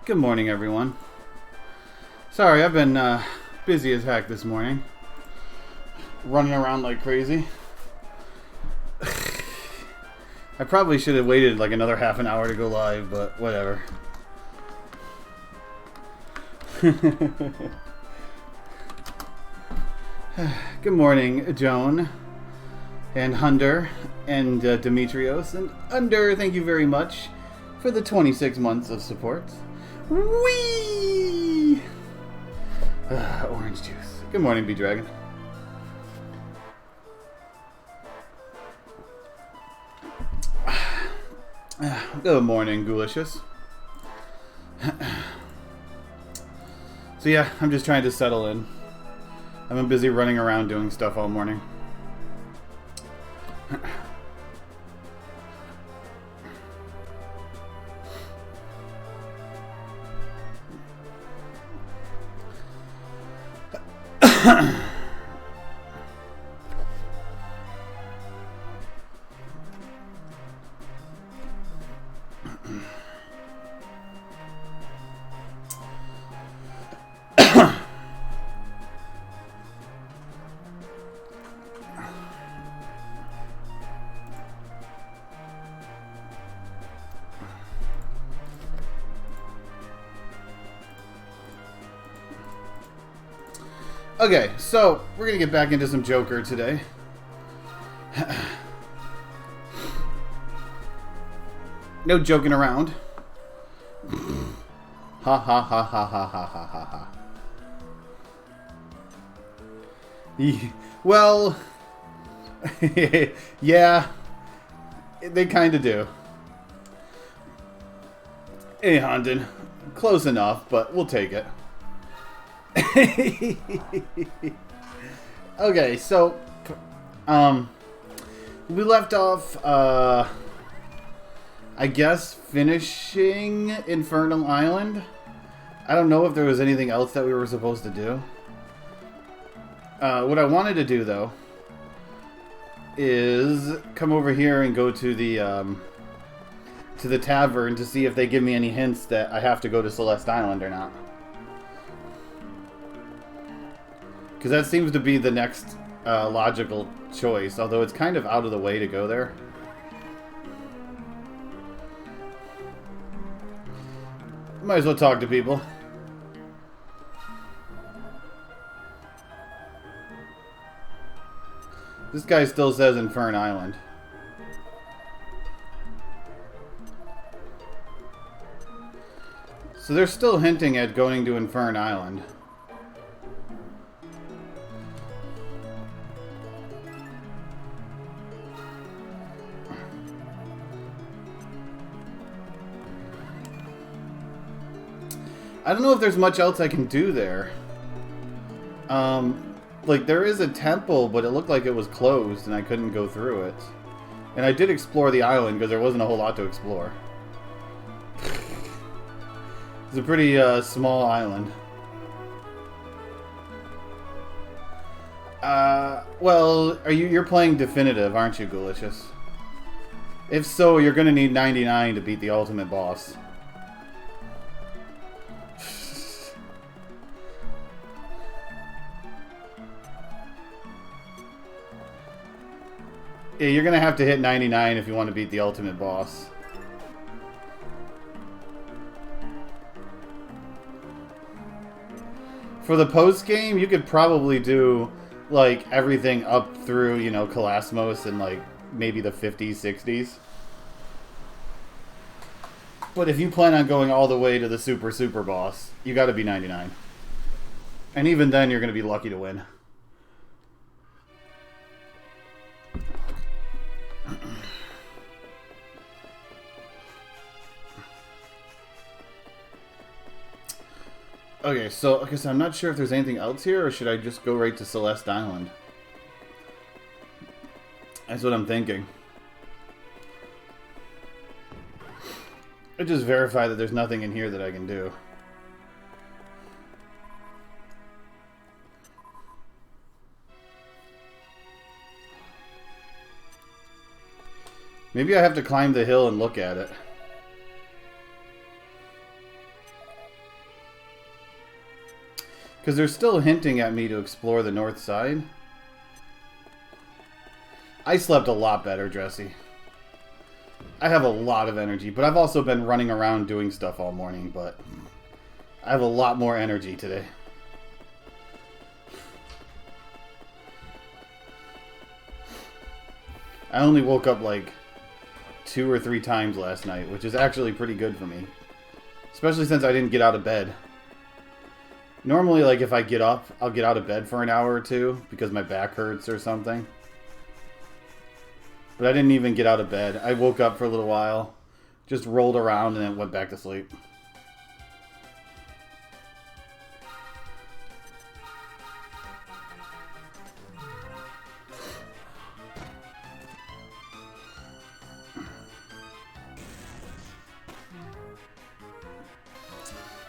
Good morning, everyone. Sorry, I've been busy as heck this morning. Running around like crazy. I probably should have waited like another half an hour to go live, but whatever. Good morning, Joan, and Hunter, and Demetrios, and Under, thank you very much for the 26 months of support. Whee! Orange juice. Good morning, B-Dragon. Good morning, Ghoulishes. So yeah, I'm just trying to settle in. I've been busy running around doing stuff all morning. Okay, so we're gonna get back into some Joker today. No joking around. Ha ha ha ha ha ha ha ha ha. Well, yeah, they kind of do. Hey, Hondon, close enough, but we'll take it. Okay, so we left off I guess finishing Infernal Island. I don't know if there was anything else that we were supposed to do. What I wanted to do though is come over here and go to the tavern to see if they give me any hints that I have to go to Celeste Island or not. Because that seems to be the next logical choice, although it's kind of out of the way to go there. Might as well talk to people. This guy still says Infern Island. So they're still hinting at going to Infern Island. I don't know if there's much else I can do there. Like, there is a temple, but it looked like it was closed, and I couldn't go through it. And I did explore the island, because there wasn't a whole lot to explore. It's a pretty small island. Well, you're playing definitive, aren't you, Ghoulishes? If so, you're going to need 99 to beat the ultimate boss. Yeah, you're going to have to hit 99 if you want to beat the ultimate boss. For the post-game, you could probably do, like, everything up through, you know, Kalasmos and, like, maybe the 50s, 60s. But if you plan on going all the way to the super boss, you got to be 99. And even then, you're going to be lucky to win. Okay, so I guess I'm not sure if there's anything else here, or should I just go right to Celeste Island? That's what I'm thinking. I just verify that there's nothing in here that I can do. Maybe I have to climb the hill and look at it. Because they're still hinting at me to explore the north side. I slept a lot better, Dressy. I have a lot of energy, but I've also been running around doing stuff all morning, but I have a lot more energy today. I only woke up like 2 or 3 times last night, which is actually pretty good for me. Especially since I didn't get out of bed. Normally, like, if I get up, I'll get out of bed for an hour or two because my back hurts or something. But I didn't even get out of bed. I woke up for a little while, just rolled around, and then went back to sleep.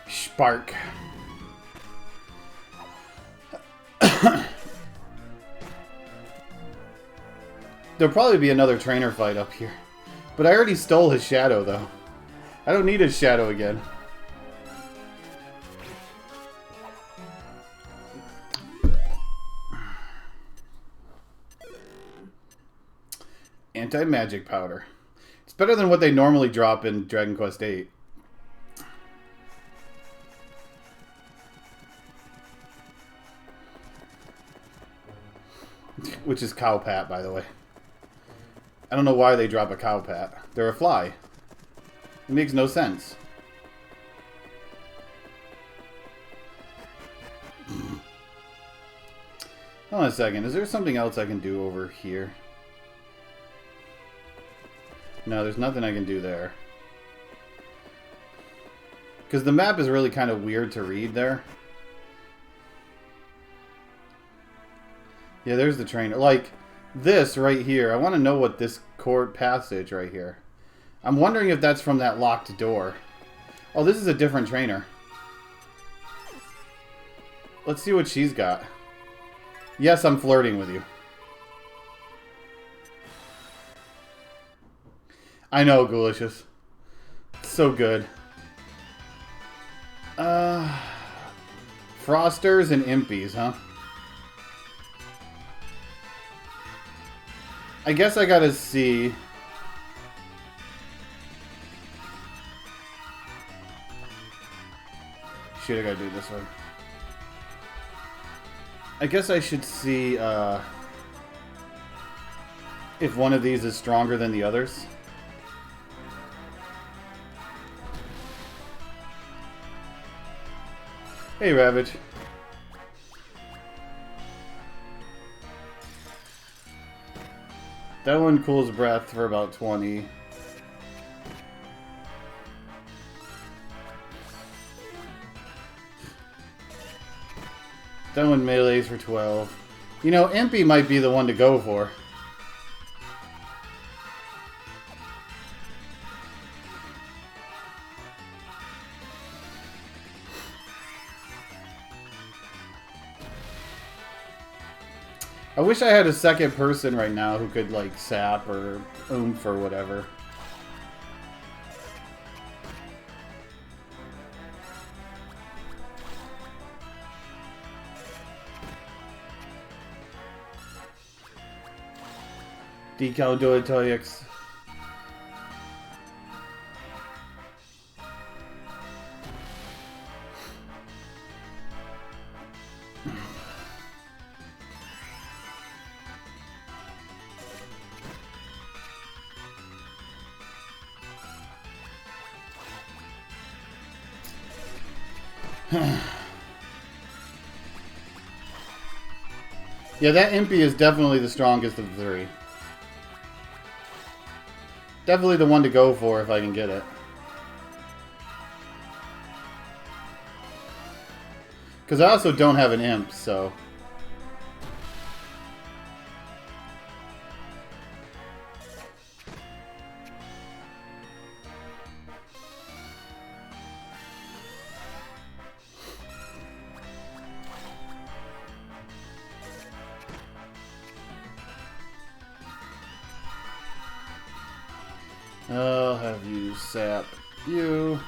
Spark. There'll probably be another trainer fight up here. But I already stole his shadow, though. I don't need his shadow again. Anti-magic powder. It's better than what they normally drop in Dragon Quest VIII. Which is cow pat, by the way. I don't know why they drop a cow pat. They're a fly. It makes no sense. Hold on a second. Is there something else I can do over here? No, there's nothing I can do there. Because the map is really kind of weird to read there. Yeah, there's the trainer. Like, this right here. I want to know what this court passage right here. I'm wondering if that's from that locked door. Oh, this is a different trainer. Let's see what she's got. Yes, I'm flirting with you. I know, Ghoulishes. So good. Frosters and Impies, huh? I guess I gotta see. Shoot, I gotta do it this way. I guess I should see if one of these is stronger than the others. Hey, Ravage. That one cools breath for about 20. That one melees for 12. You know, Impy might be the one to go for. I wish I had a second person right now who could, like, sap or oomph or whatever. Decal Doitoyx. Yeah, that Impy is definitely the strongest of the three. Definitely the one to go for if I can get it. Because I also don't have an Imp, so... I'll have you sap you.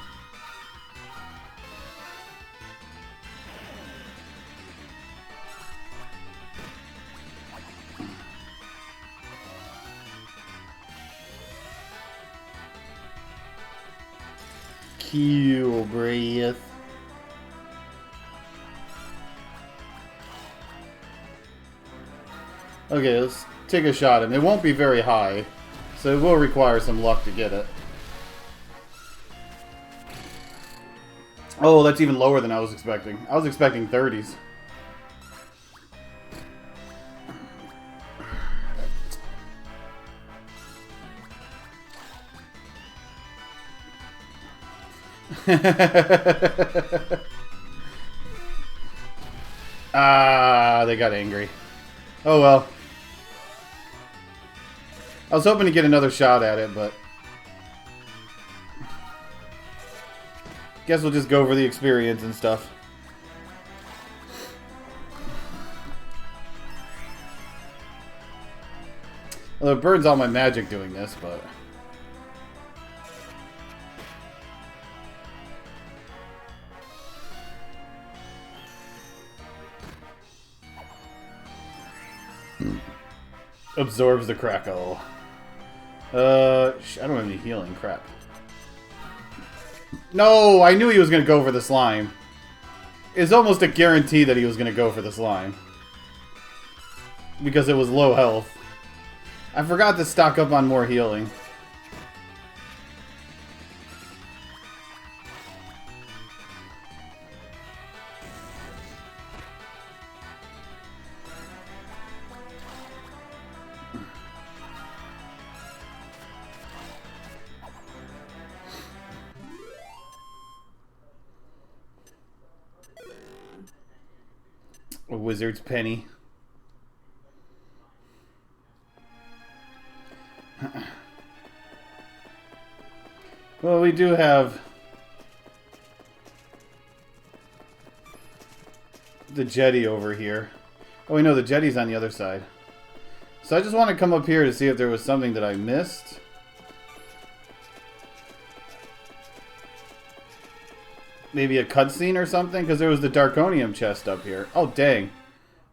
Cool breath. Okay, let's take a shot at him. It won't be very high, so it will require some luck to get it. Oh, that's even lower than I was expecting. I was expecting 30s. Ah, they got angry. Oh well. I was hoping to get another shot at it, but guess we'll just go for the experience and stuff. Although it burns all my magic doing this, but absorbs the crackle. I don't have any healing. Crap. No, I knew he was going to go for the slime. It's almost a guarantee that he was going to go for the slime. Because it was low health. I forgot to stock up on more healing. A wizard's penny. Well, we do have the jetty over here. Oh, we know the jetty's on the other side. So I just want to come up here to see if there was something that I missed. Maybe a cutscene or something? Because there was the Darkonium chest up here. Oh, dang.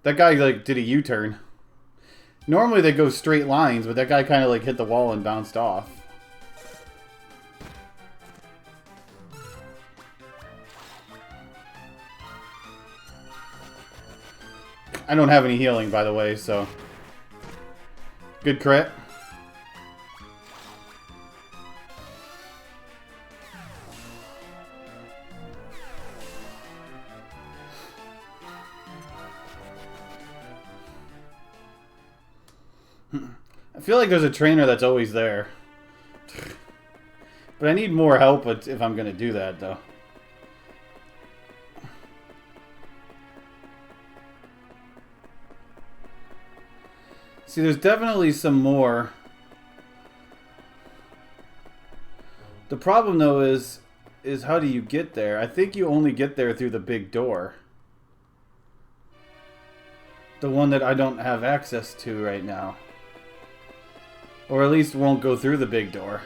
That guy, like, did a U-turn. Normally they go straight lines, but that guy kind of, like, hit the wall and bounced off. I don't have any healing, by the way, so... Good crit. I feel like there's a trainer that's always there. But I need more help if I'm going to do that, though. See, there's definitely some more. The problem, though, is how do you get there? I think you only get there through the big door. The one that I don't have access to right now. Or at least won't go through the big door.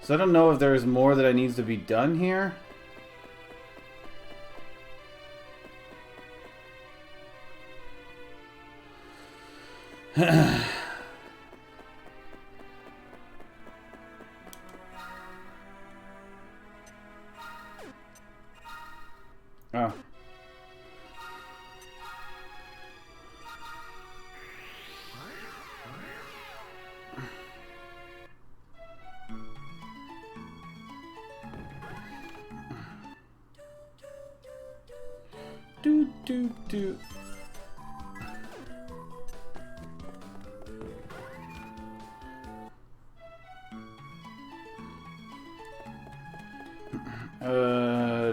So I don't know if there's more that needs to be done here. Oh. Do.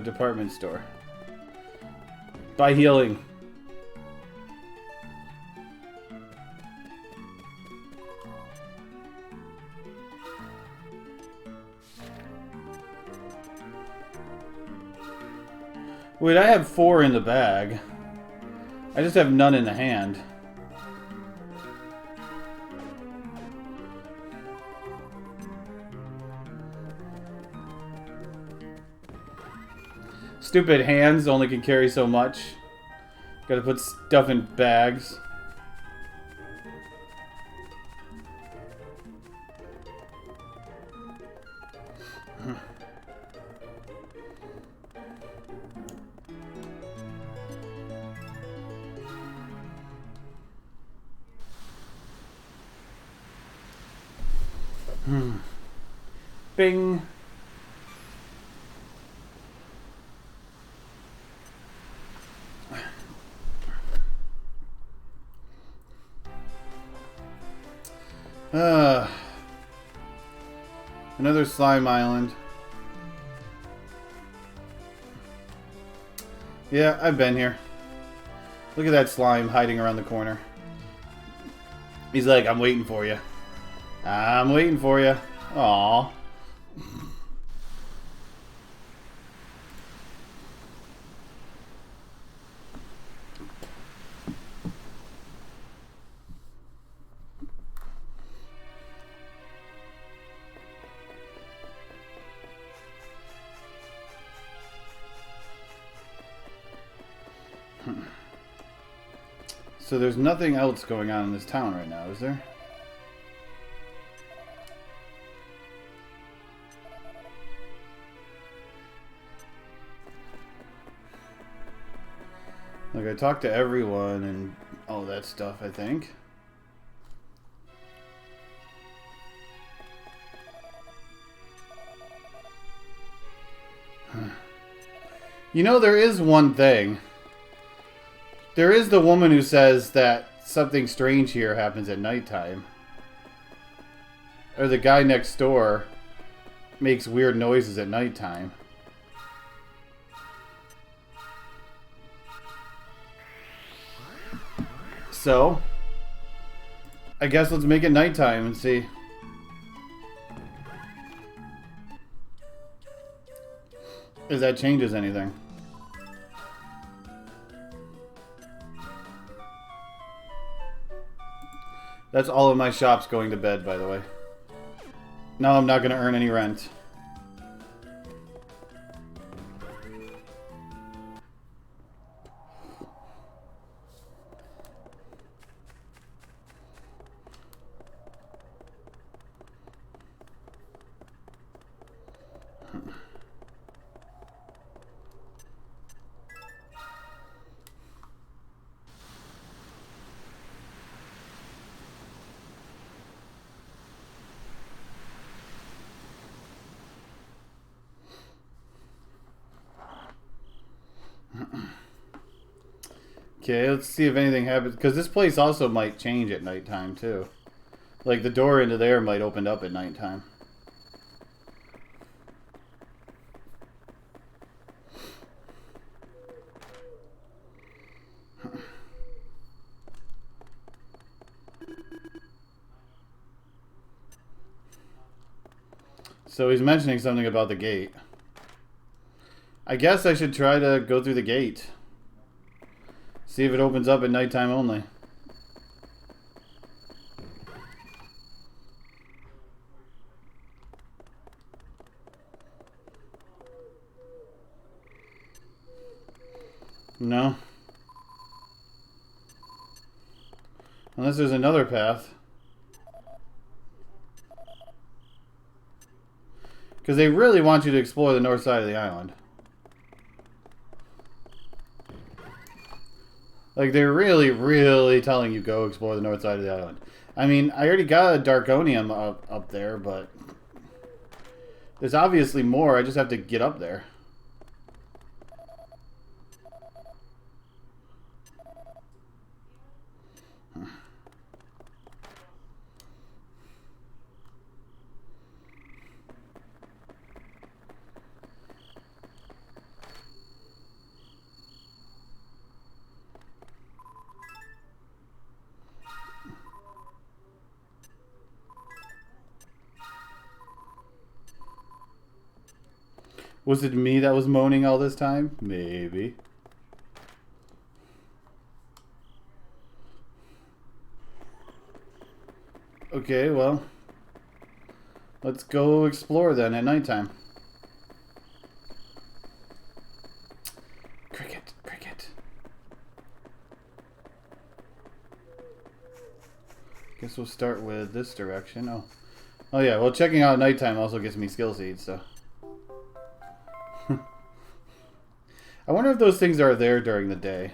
Department store. Buy healing. Wait, I have 4 in the bag. I just have none in the hand. Stupid hands only can carry so much. Gotta put stuff in bags. Bing. Another slime island. Yeah, I've been here. Look at that slime hiding around the corner. He's like, I'm waiting for you. I'm waiting for you. Aww. So there's nothing else going on in this town right now, is there? Like, I talked to everyone and all that stuff, I think. You know, there is one thing. There is the woman who says that something strange here happens at nighttime. Or the guy next door makes weird noises at nighttime. So, I guess let's make it nighttime and see. If that changes anything. That's all of my shops going to bed, by the way. Now I'm not going to earn any rent. Okay, let's see if anything happens. Because this place also might change at nighttime, too. Like, the door into there might open up at nighttime. So he's mentioning something about the gate. I guess I should try to go through the gate. See if it opens up at nighttime only. No. Unless there's another path. Because they really want you to explore the north side of the island. Like, they're really, really telling you go explore the north side of the island. I mean, I already got a Darkonium up there, but there's obviously more. I just have to get up there. Was it me that was moaning all this time? Maybe. Okay, well, let's go explore then at nighttime. Cricket, cricket. Guess we'll start with this direction. Oh yeah, well, checking out at nighttime also gives me skill seeds, so. I wonder if those things are there during the day.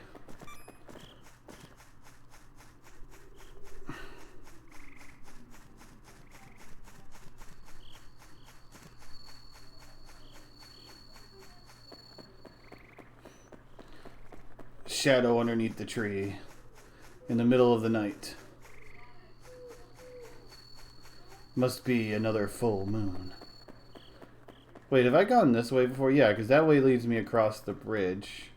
Shadow underneath the tree in the middle of the night. Must be another full moon. Wait, have I gone this way before? Yeah, because that way leads me across the bridge.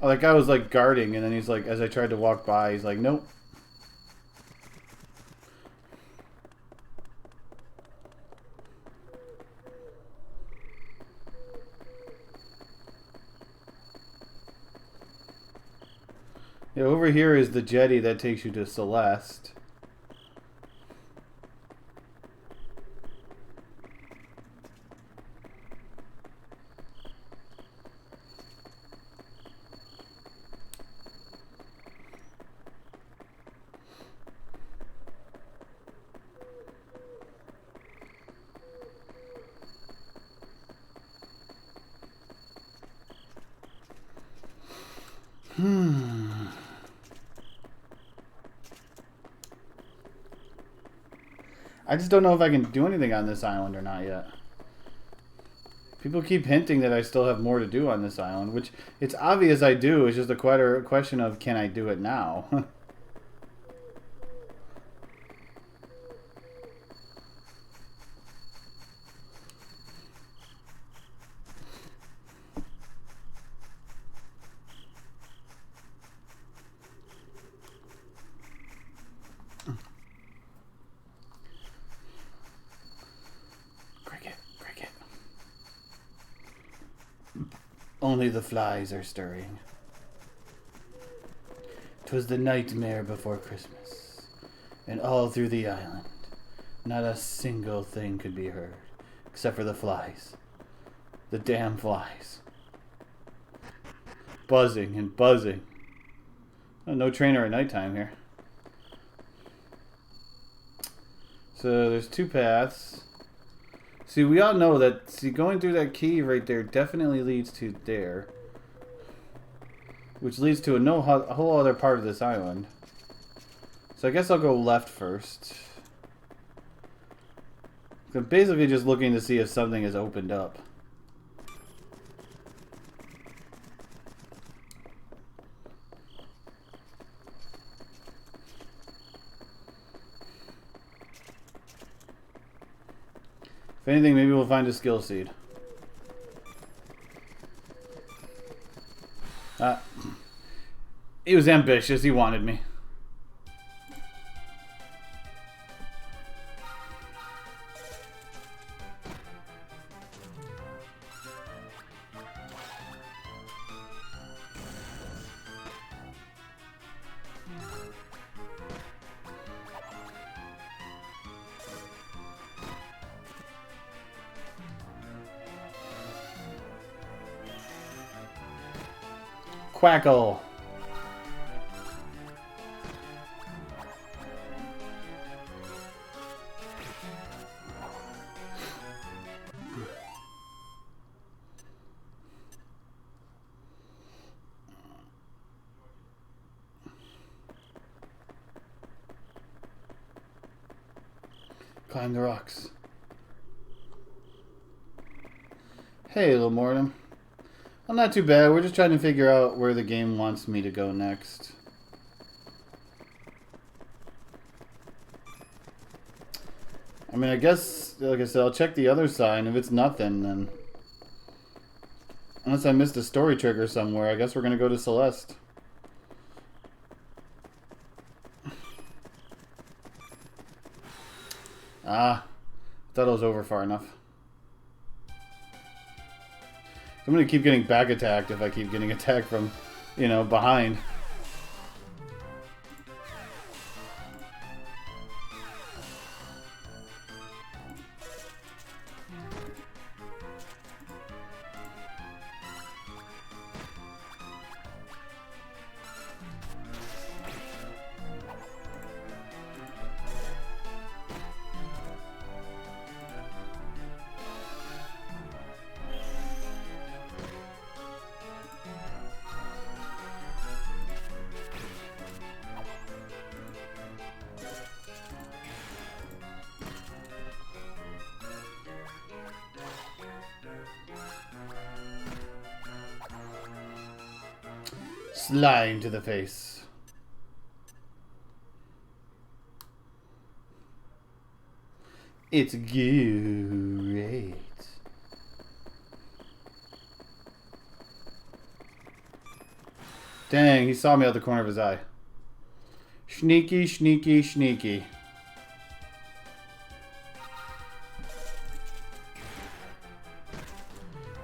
Oh, that guy was like guarding, and then he's like, as I tried to walk by, he's like, nope. Yeah, over here is the jetty that takes you to Celeste. I just don't know if I can do anything on this island or not yet. People keep hinting that I still have more to do on this island, which it's obvious I do. It's just a question of, can I do it now? Only the flies are stirring. 'Twas the nightmare before Christmas, and all through the island, not a single thing could be heard, except for the flies. The damn flies. Buzzing and buzzing. Oh, no trainer at nighttime here. So there's two paths. See, we all know that, going through that key right there definitely leads to there. Which leads to a whole other part of this island. So I guess I'll go left first. I'm basically just looking to see if something has opened up. If anything, maybe we'll find a skill seed. He was ambitious. He wanted me. Quackle. Climb the rocks. Hey, little Mortem. Well, not too bad. We're just trying to figure out where the game wants me to go next. I mean, I guess, like I said, I'll check the other side, and if it's nothing, then... Unless I missed a story trigger somewhere, I guess we're going to go to Celeste. Ah, thought it was over far enough. I'm going to keep getting back attacked if I keep getting attacked from, you know, behind. Slime to the face. It's great. Dang, he saw me out the corner of his eye. Sneaky, sneaky, sneaky.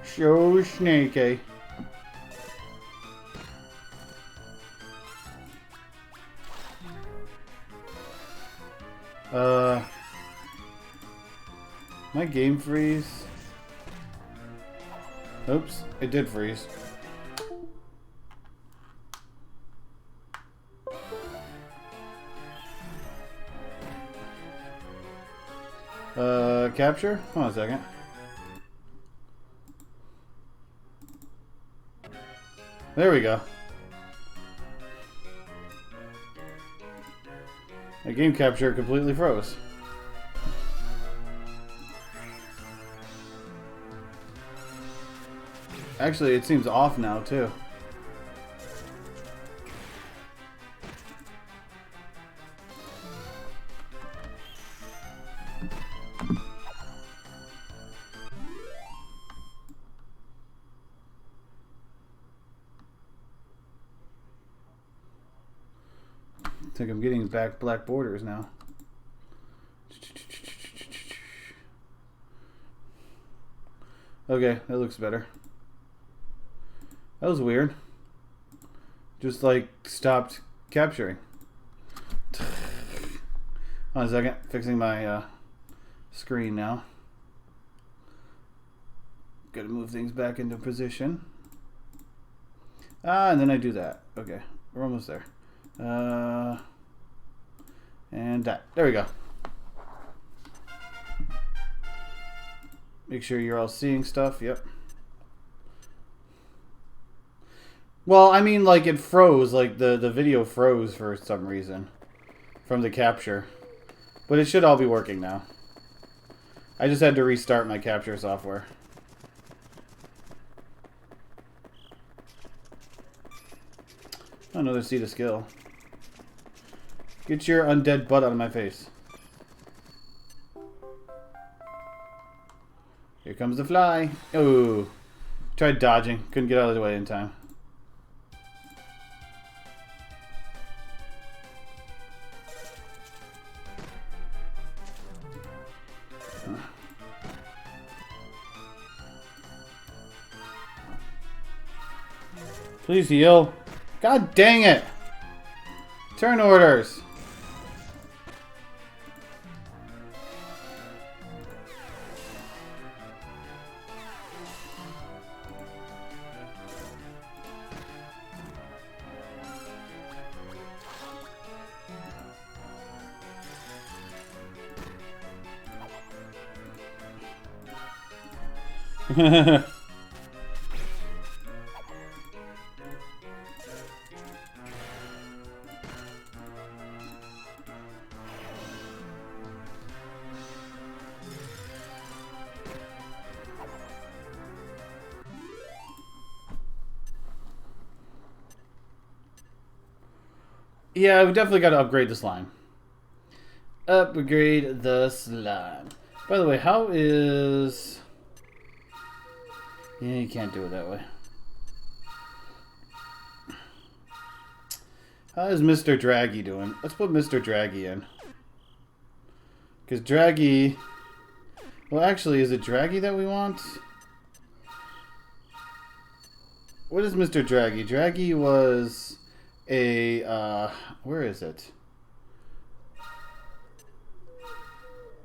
So sneaky. My game freeze. Oops, it did freeze. Capture? Hold on a second. There we go. My game capture completely froze. Actually, it seems off now, too. I think I'm getting back black borders now. Okay, that looks better. That was weird. Just like stopped capturing. Hold on a second, fixing my screen now. Gotta move things back into position. And then I do that. Okay, we're almost there. And that. There we go. Make sure you're all seeing stuff. Yep. Well, I mean, like, it froze. Like, the video froze for some reason from the capture. But it should all be working now. I just had to restart my capture software. Another seed of skill. Get your undead butt out of my face. Here comes the fly. Oh, tried dodging. Couldn't get out of the way in time. Please heal. God dang it. Turn orders. Yeah, we definitely got to upgrade the slime. Upgrade the slime. By the way, how is... Yeah, you can't do it that way. How is Mr. Draggy doing? Let's put Mr. Draggy in. Because Draggy... Well, actually, is it Draggy that we want? What is Mr. Draggy? Draggy was a... where is it?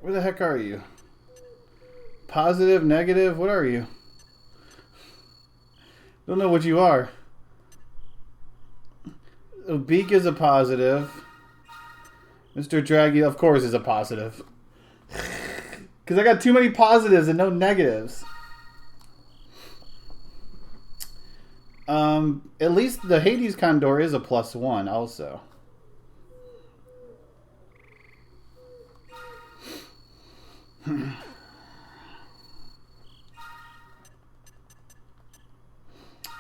Where the heck are you? Positive, negative, what are you? Don't know what you are. Beak is a positive. Mr. Draggy, of course, is a positive. Because I got too many positives and no negatives. At least the Hades Condor is a +1 also.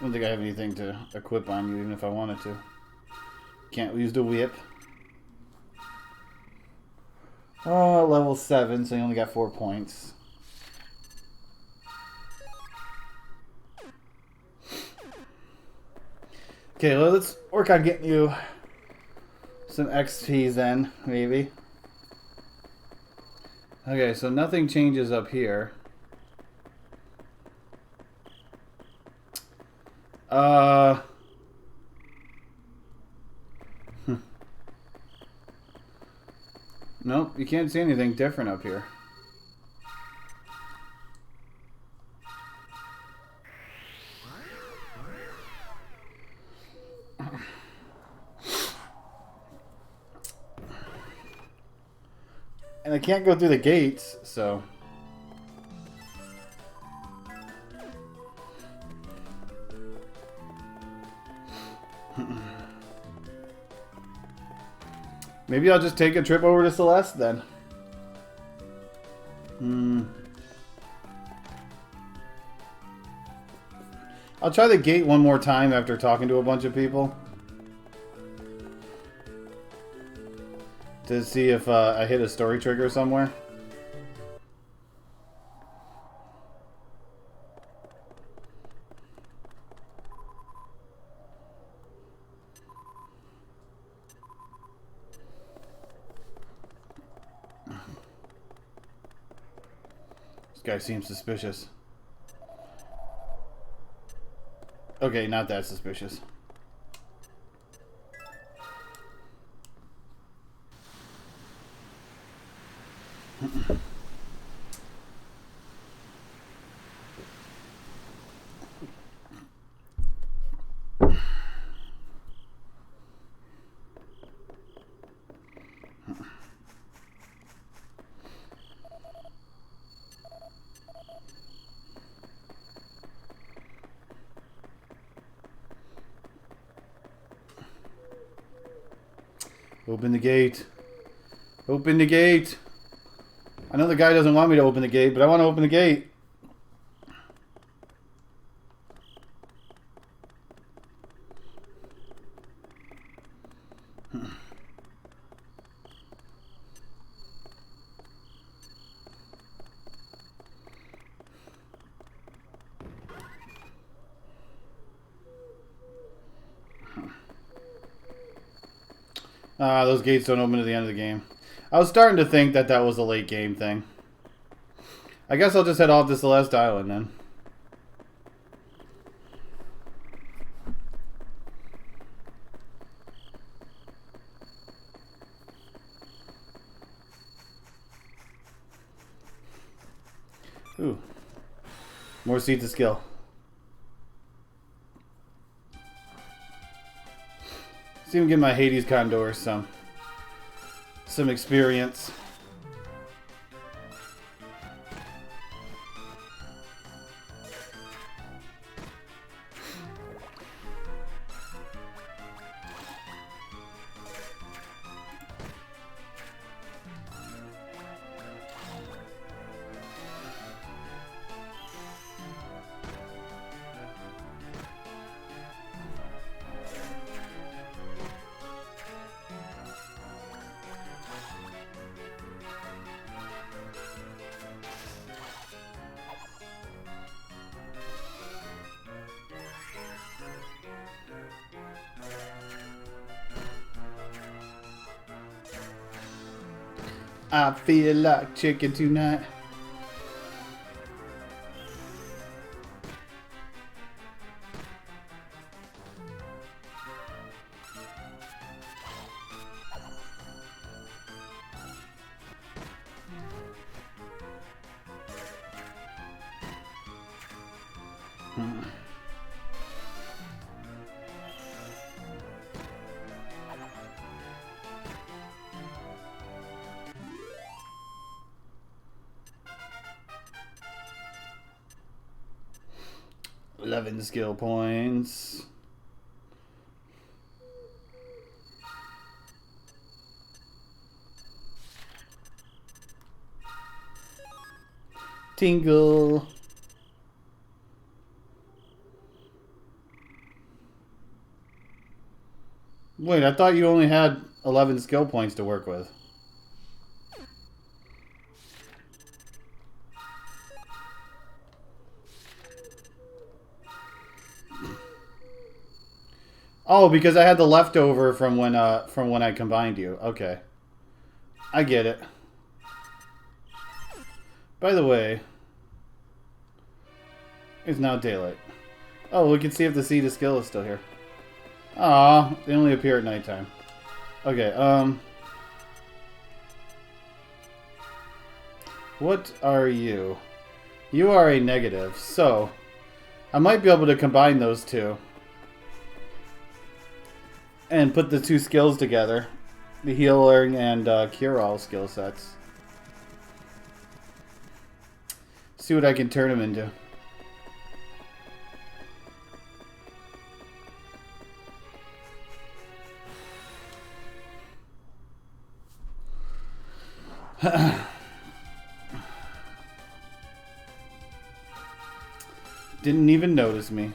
don't think I have anything to equip on you, even if I wanted to. Can't use the whip. Oh, level 7, so you only got 4 points. Okay, well, let's work on getting you some XP then, maybe. Okay, so nothing changes up here. Nope, you can't see anything different up here. And I can't go through the gates, so... Maybe I'll just take a trip over to Celeste then. I'll try the gate one more time after talking to a bunch of people. To see if I hit a story trigger somewhere. This guy seems suspicious. Okay, not that suspicious. 'Open the gate. Open the gate. I know the guy doesn't want me to open the gate, but I want to open the gate. Those gates don't open to the end of the game. I was starting to think that that was a late game thing. I guess I'll just head off to Celeste Island then. Ooh. More seeds of skill. Let's even give my Hades Condor some experience. I feel like chicken tonight. $11 skill points. Tingle. Wait, I thought you only had 11 skill points to work with. Oh, because I had the leftover from when I combined you. Okay. I get it. By the way, it's now daylight. Oh, we can see if the seed of skill is still here. Aw, they only appear at nighttime. Okay, what are you? You are a negative, so I might be able to combine those two and put the two skills together. The healing and cure-all skill sets. See what I can turn them into. Didn't even notice me.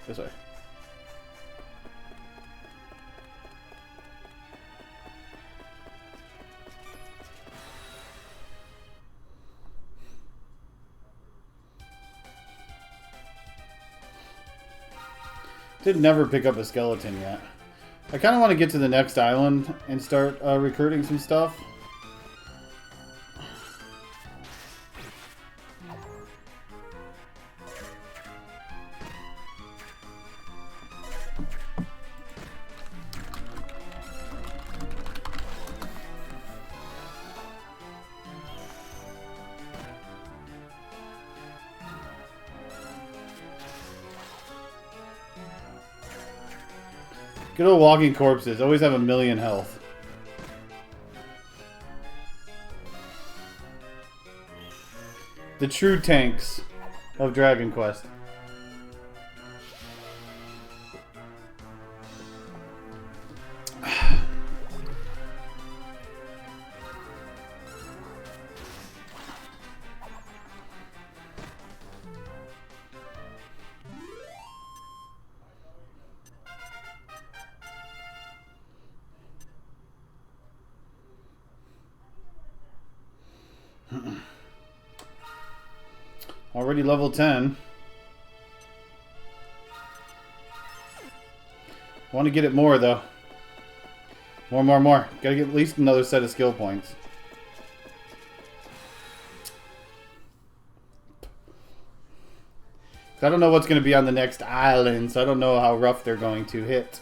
This way. Did never pick up a skeleton yet. I kind of want to get to the next island and start recruiting some stuff. Good old walking corpses. Always have a million health. The true tanks of Dragon Quest. Already level 10. Want to get it more, though. More. Gotta get at least another set of skill points. I don't know what's going to be on the next island, so I don't know how rough they're going to hit.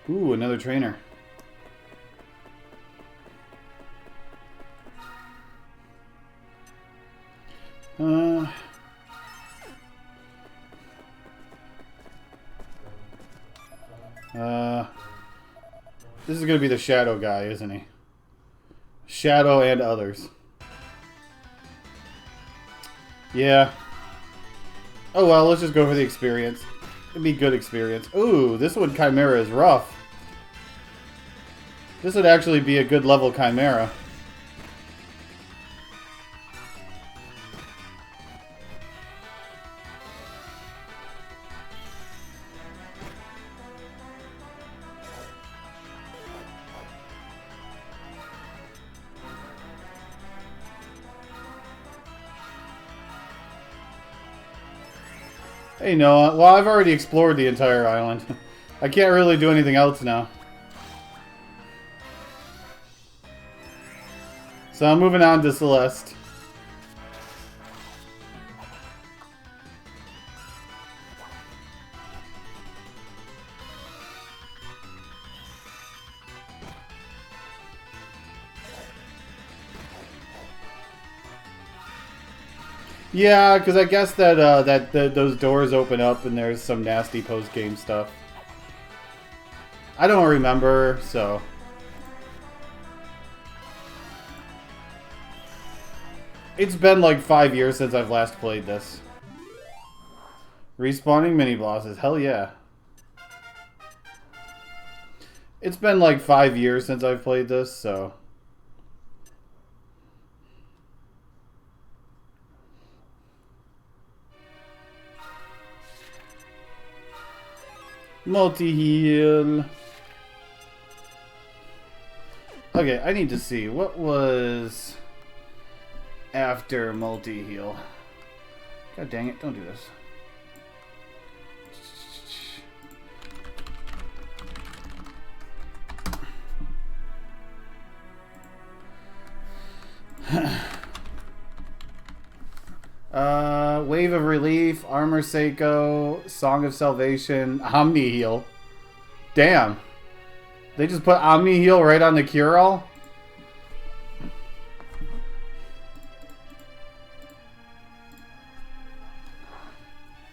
Ooh, another trainer. This is going to be the Shadow guy, isn't he? Shadow and others. Yeah. Oh well, let's just go for the experience. It'd be good experience. Ooh, this one Chimera is rough. This would actually be a good level Chimera. Hey Noah, well I've already explored the entire island. I can't really do anything else now. So I'm moving on to Celeste. Yeah, because I guess that those doors open up and there's some nasty post-game stuff. I don't remember, so... It's been like 5 years since I've last played this. Respawning mini-bosses, hell yeah. It's been like 5 years since I've played this, so... Multi-heal. Okay, I need to see. What was after multi-heal? God dang it, don't do this. Wave of Relief, Armor Seiko, Song of Salvation, Omni Heal. Damn. They just put Omni Heal right on the cure-all?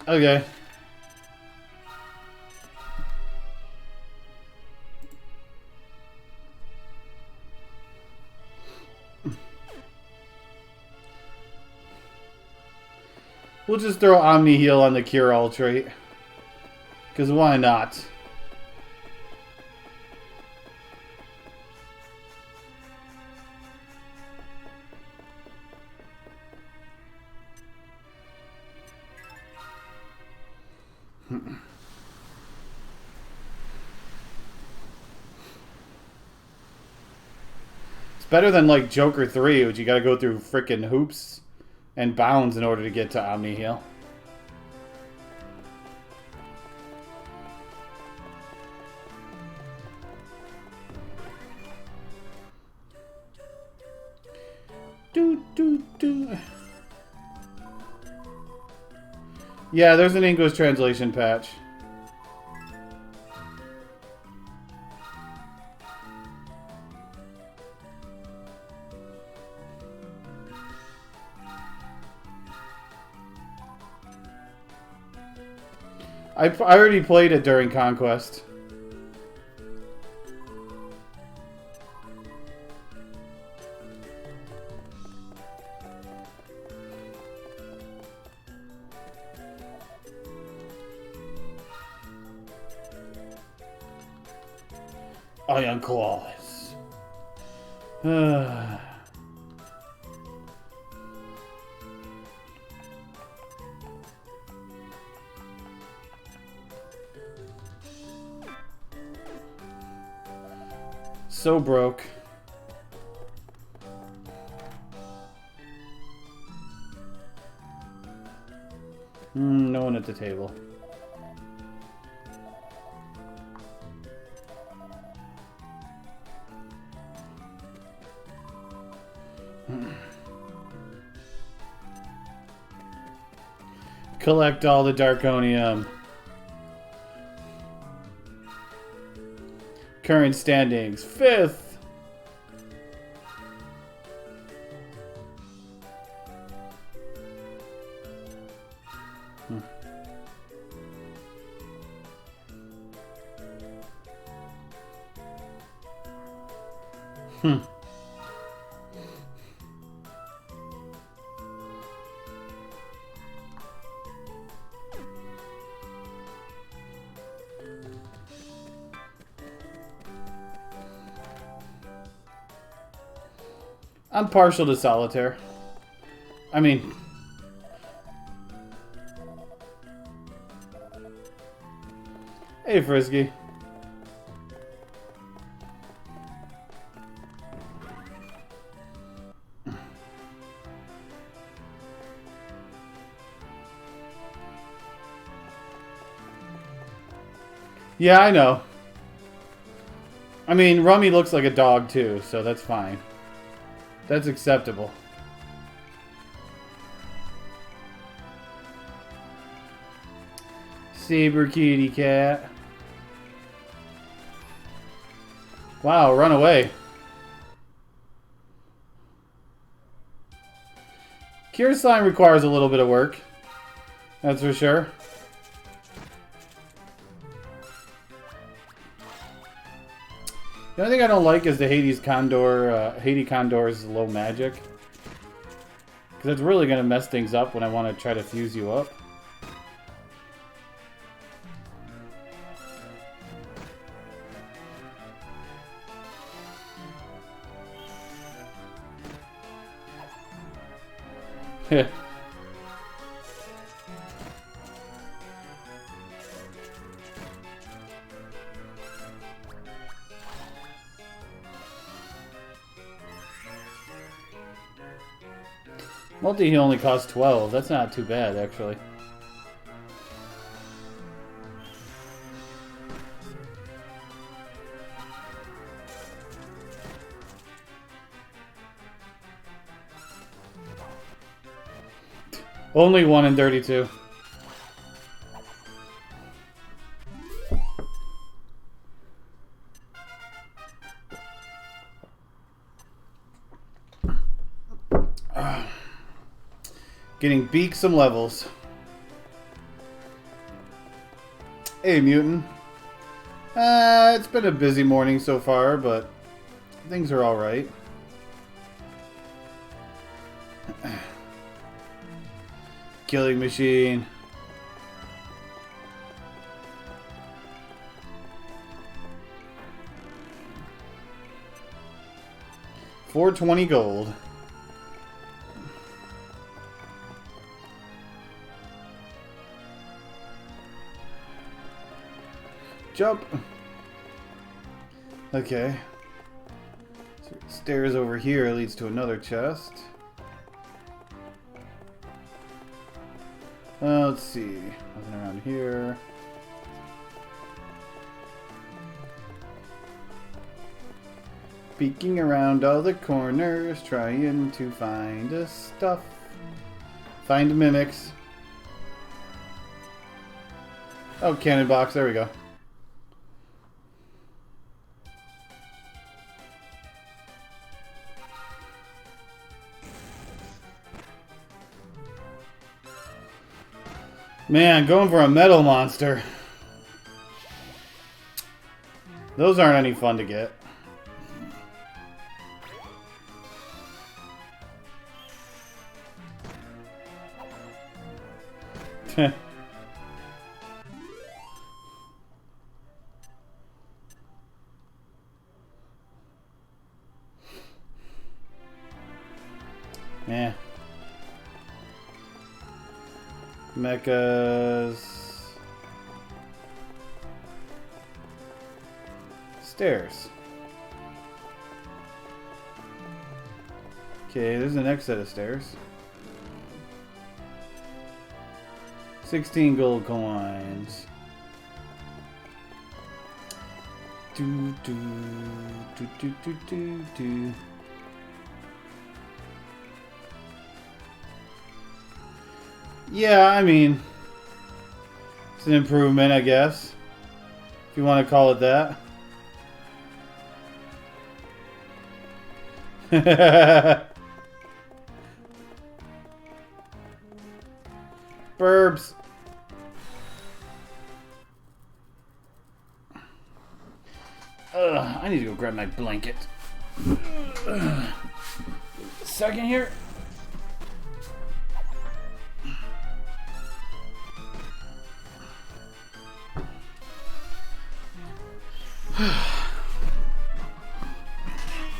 Okay. We'll just throw Omni Heal on the cure-all trait. Because why not? It's better than like Joker 3, which you gotta go through frickin' hoops and bounds in order to get to Omni Heal. Yeah, there's an English translation patch. I already played it during ConQuest. Iron Claws. So broke. No one at the table. Collect all the Darkonium. Current standings, 5th. I'm partial to solitaire. I mean... Hey, Frisky. Yeah, I know. I mean, Rummy looks like a dog too, so that's fine. That's acceptable. Saber kitty cat. Wow, run away. Cure Slime requires a little bit of work. That's for sure. The only thing I don't like is the Hades Condor's low magic. Because it's really going to mess things up when I want to try to fuse you up. Heh. Multi-heal only costs 12. That's not too bad, actually. Only 1 in 32. Getting beak some levels. Hey, Mutant. It's been a busy morning so far, but things are alright. Killing machine. $420 gold. Jump. Okay. So stairs over here leads to another chest. Let's see. Nothing around here. Peeking around all the corners, trying to find stuff. Find mimics. Oh, cannon box. There we go. Man, going for a metal monster. Those aren't any fun to get. Yeah. Mechas. Stairs. Okay, there's the next set of stairs. 16 gold coins. Do do do do do do do. Yeah, I mean, it's an improvement, I guess, if you want to call it that. Burbs. I need to go grab my blanket. Second here.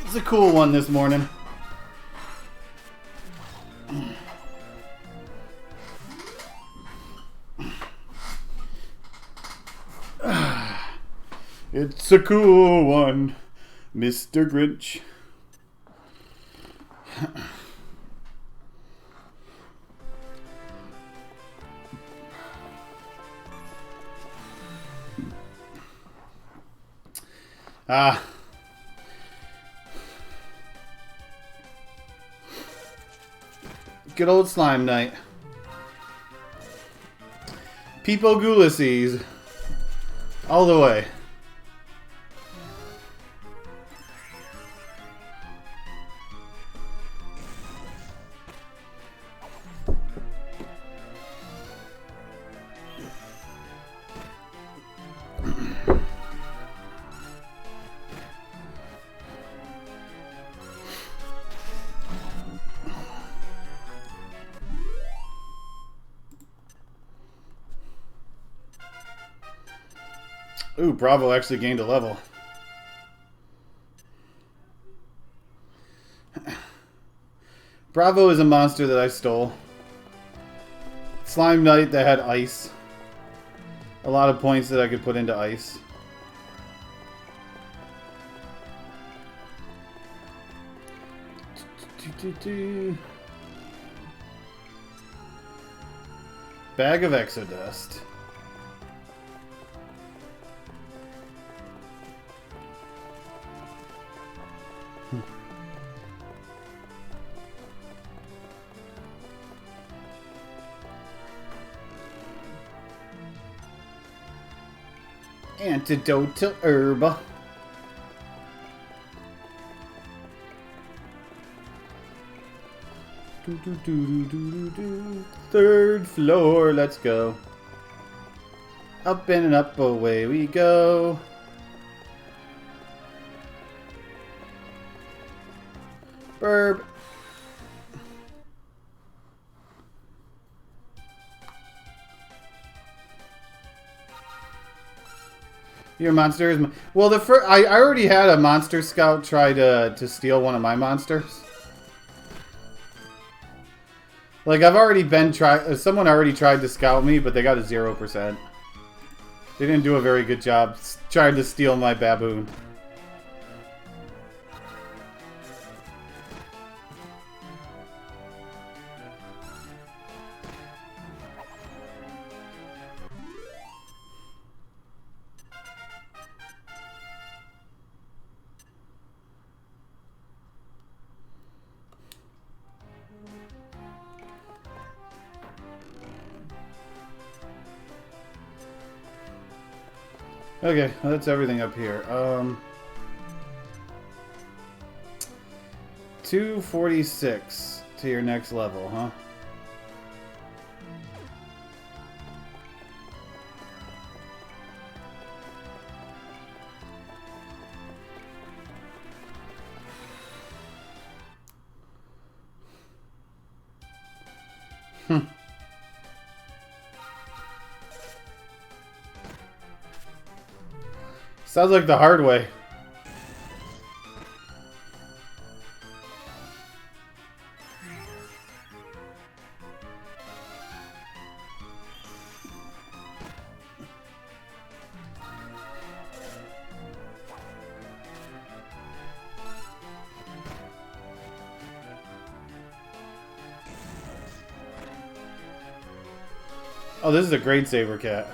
It's a cool one this morning. It's a cool one, Mr. Grinch. Ah. Good old slime night. Peepo Gullises. All the way. Ooh, Bravo actually gained a level. Bravo is a monster that I stole. Slime Knight that had ice. A lot of points that I could put into ice. Bag of Exodust. Antidote to herb. Third floor, let's go. Up and up, away we go. Burb. Your monster is... Well, the first... I already had a monster scout try to steal one of my monsters. Like, I've already been someone already tried to scout me, but they got a 0%. They didn't do a very good job trying to steal my baboon. Okay, well, that's everything up here. 246 to your next level, huh? Sounds like the hard way. Oh, this is a great saber cat.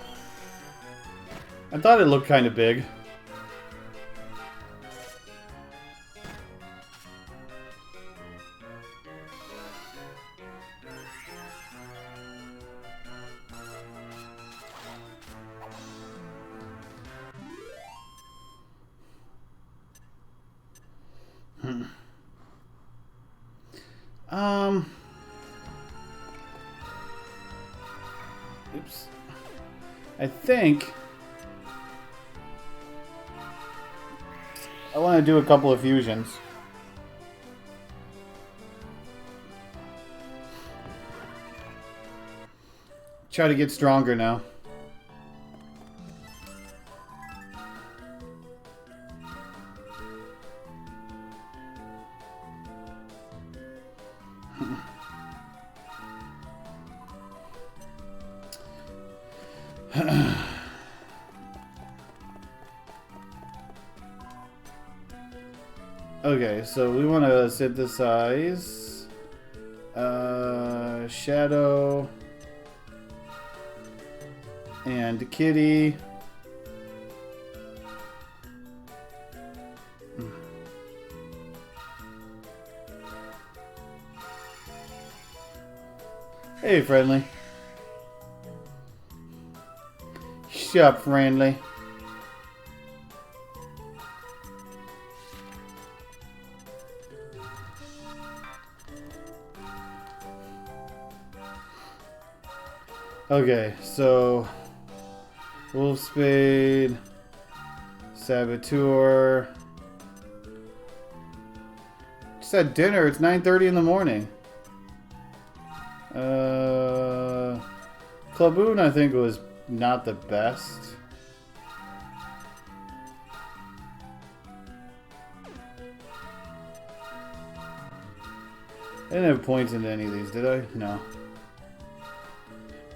I thought it looked kind of big. Oops. I think I want to do a couple of fusions. Try to get stronger now. Okay, so we want to synthesize Shadow and Kitty. Hey, friendly. Sup, friendly. Okay, so Wolfspade, Saboteur. Just had dinner. It's 9:30 in the morning. Klaboon, I think, was not the best. I didn't have points into any of these, did I? No.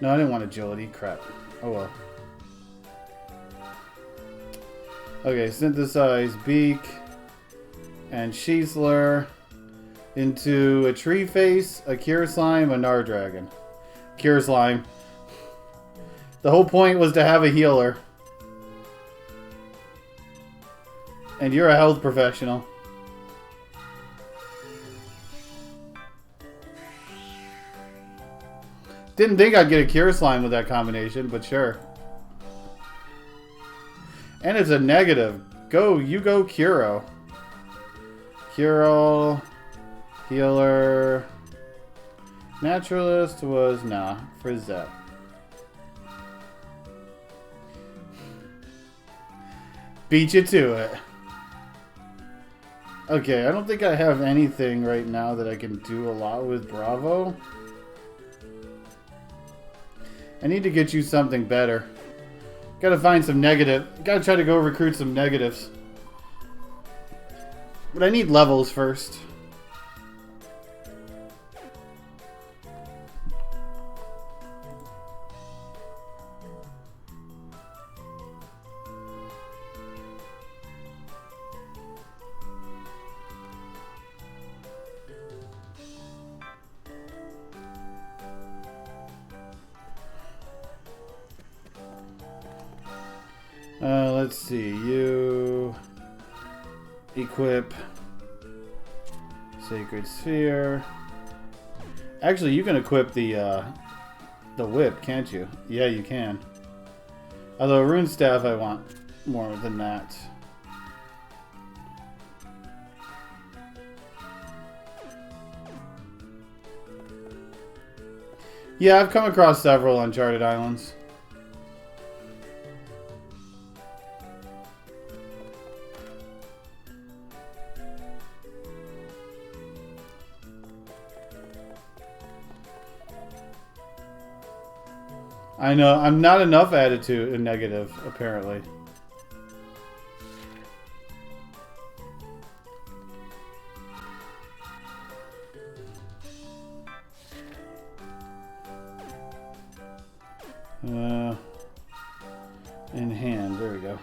No, I didn't want agility. Crap. Oh well. Okay, synthesize Beak and Sheesler into a Tree Face, a Cure Slime, a Gnar Dragon. Cure Slime. The whole point was to have a healer. And you're a health professional. Didn't think I'd get a Cure Slime with that combination, but sure. And it's a negative. You go Kuro. Kuro. Healer. Naturalist was, nah, Frizzette. Beat you to it. Okay, I don't think I have anything right now that I can do a lot with Bravo. I need to get you something better. Gotta find some negative. Gotta try to go recruit some negatives. But I need levels first. Let's see. You equip Sacred Sphere. Actually, you can equip the whip, can't you? Yeah, you can. Although Rune Staff, I want more than that. Yeah, I've come across several Uncharted Islands. I know, I'm not enough attitude and negative, apparently. In hand, there we go.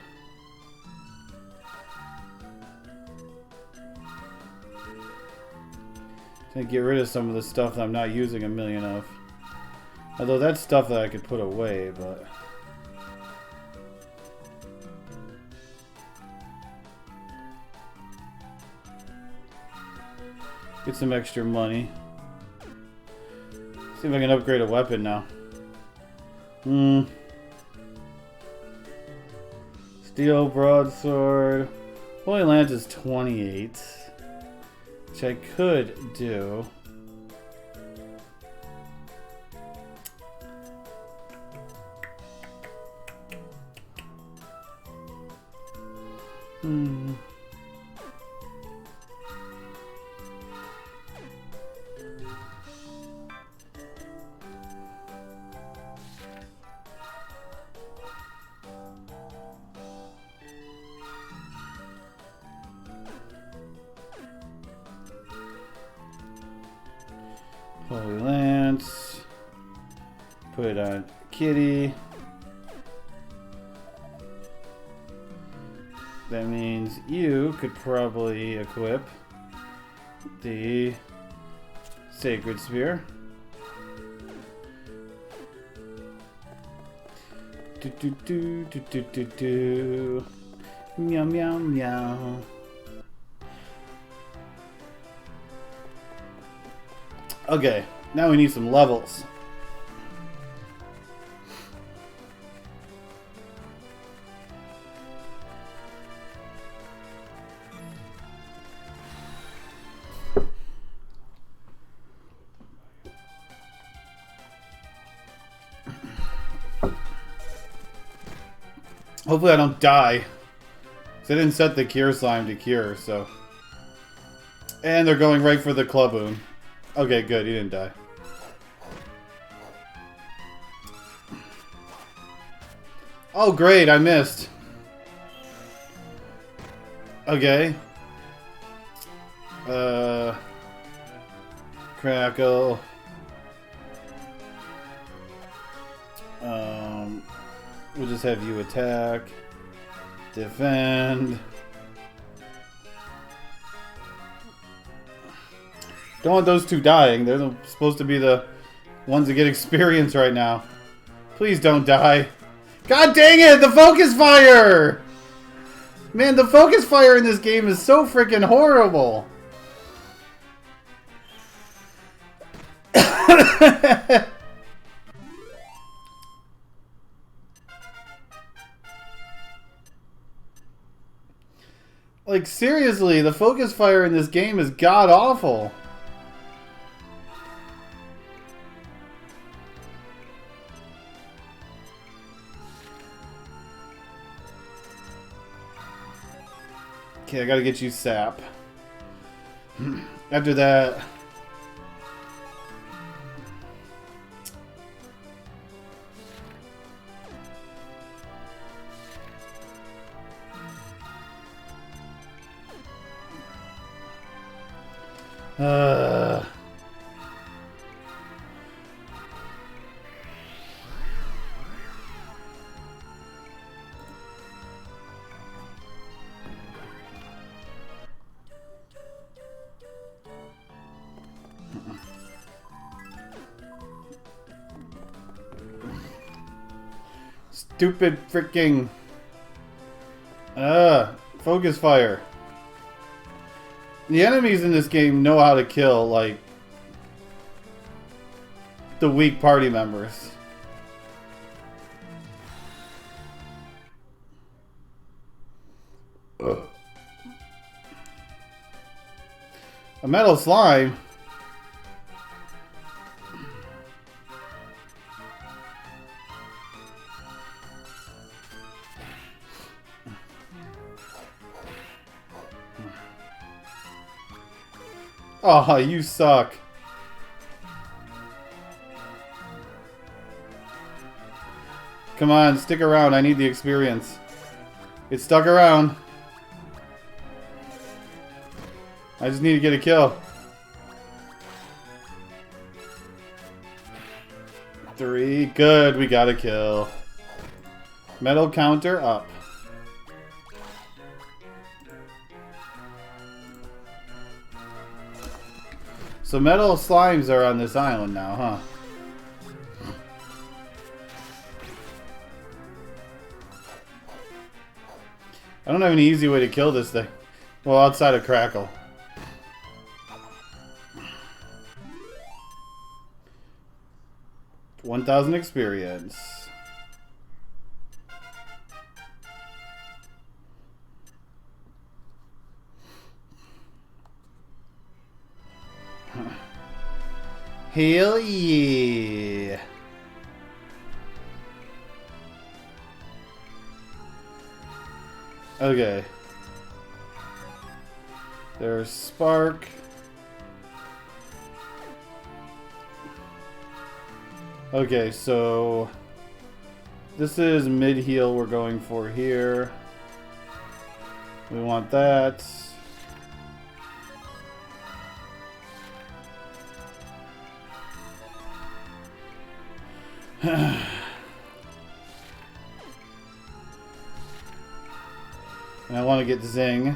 To get rid of some of the stuff that I'm not using a million of. Although that's stuff that I could put away, but... Get some extra money. See if I can upgrade a weapon now. Steel Broadsword. Holy Lance is 28. Which I could do. Holy Lance. Put it on Kitty. That means you could probably equip the Sacred Spear. Do do do do do do do. Meow meow meow. Okay, now we need some levels. Hopefully I don't die. They didn't set the cure slime to cure, so. And they're going right for the Cluboon. Okay, good. He didn't die. Oh, great. I missed. Okay. Crackle. We'll just have you attack. Defend. Don't want those two dying. They're supposed to be the ones that get experience right now. Please don't die. God dang it! The focus fire! Man, the focus fire in this game is so freaking horrible. Like, seriously, the focus fire in this game is god-awful. Okay, I gotta get you sap. After that... Stupid freaking... focus fire. The enemies in this game know how to kill, like, the weak party members. Ugh. A metal slime? Oh, you suck. Come on, stick around. I need the experience. It stuck around. I just need to get a kill. 3. Good, we got a kill. Metal counter up. So metal slimes are on this island now, huh? I don't have any easy way to kill this thing. Well, outside of Crackle. $1,000 experience. Hell yeah. Okay. There's Spark. Okay, so this is mid-heal we're going for here. We want that. And I want to get Zing.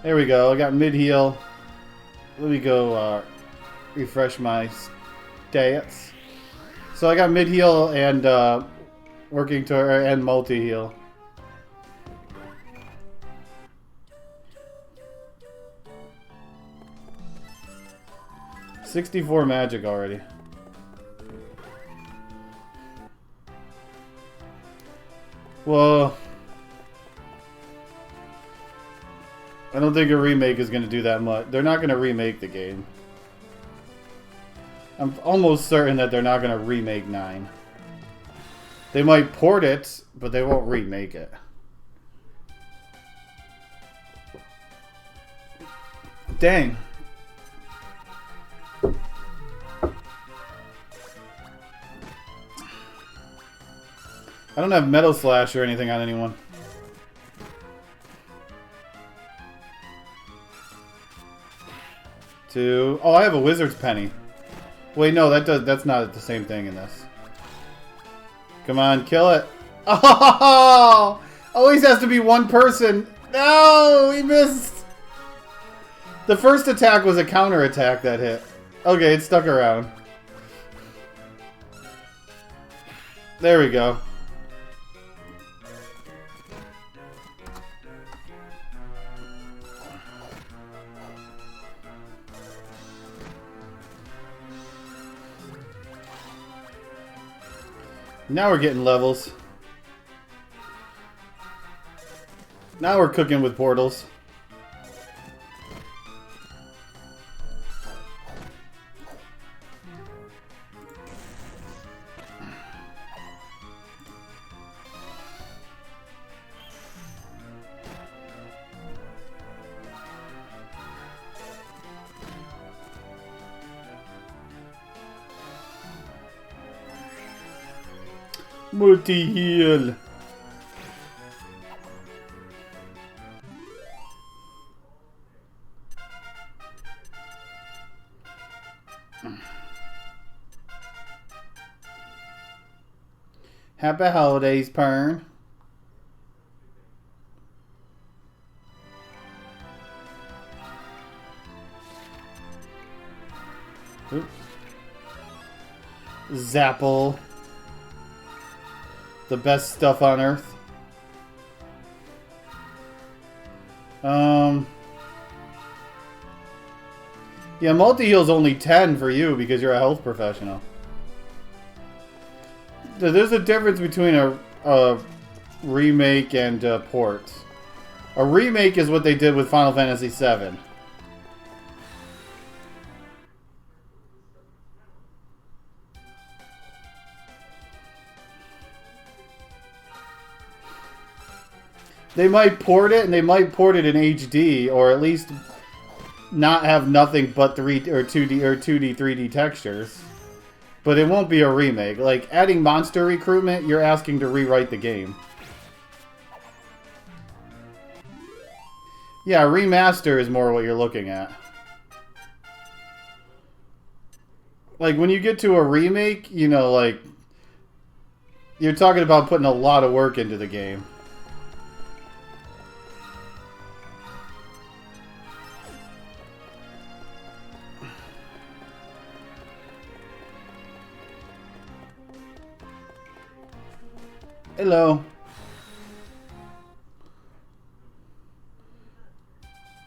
There we go. I got mid-heal. Let me go refresh my stats. So I got mid-heal and working to and multi-heal. $64 magic already. Well, I don't think a remake is going to do that much. They're not going to remake the game. I'm almost certain that they're not going to remake 9. They might port it, but they won't remake it. Dang. I don't have Metal Slash or anything on anyone. Oh, I have a Wizard's Penny. Wait, no, that's not the same thing in this. Come on, kill it. Oh! Always has to be one person. No, he missed. The first attack was a counter attack that hit. Okay, it stuck around. There we go. Now we're getting levels. Now we're cooking with portals. Multi-heal. Happy holidays, Pern. Oops. Zapple. The best stuff on Earth. Yeah, multi-heal's only 10 for you because you're a health professional. There's a difference between a remake and a port. A remake is what they did with Final Fantasy VII. They might port it, and they might port it in HD, or at least not have nothing but 2D or 3D textures. But it won't be a remake. Like, adding monster recruitment, you're asking to rewrite the game. Yeah, remaster is more what you're looking at. Like, when you get to a remake, you know, like, you're talking about putting a lot of work into the game. Hello.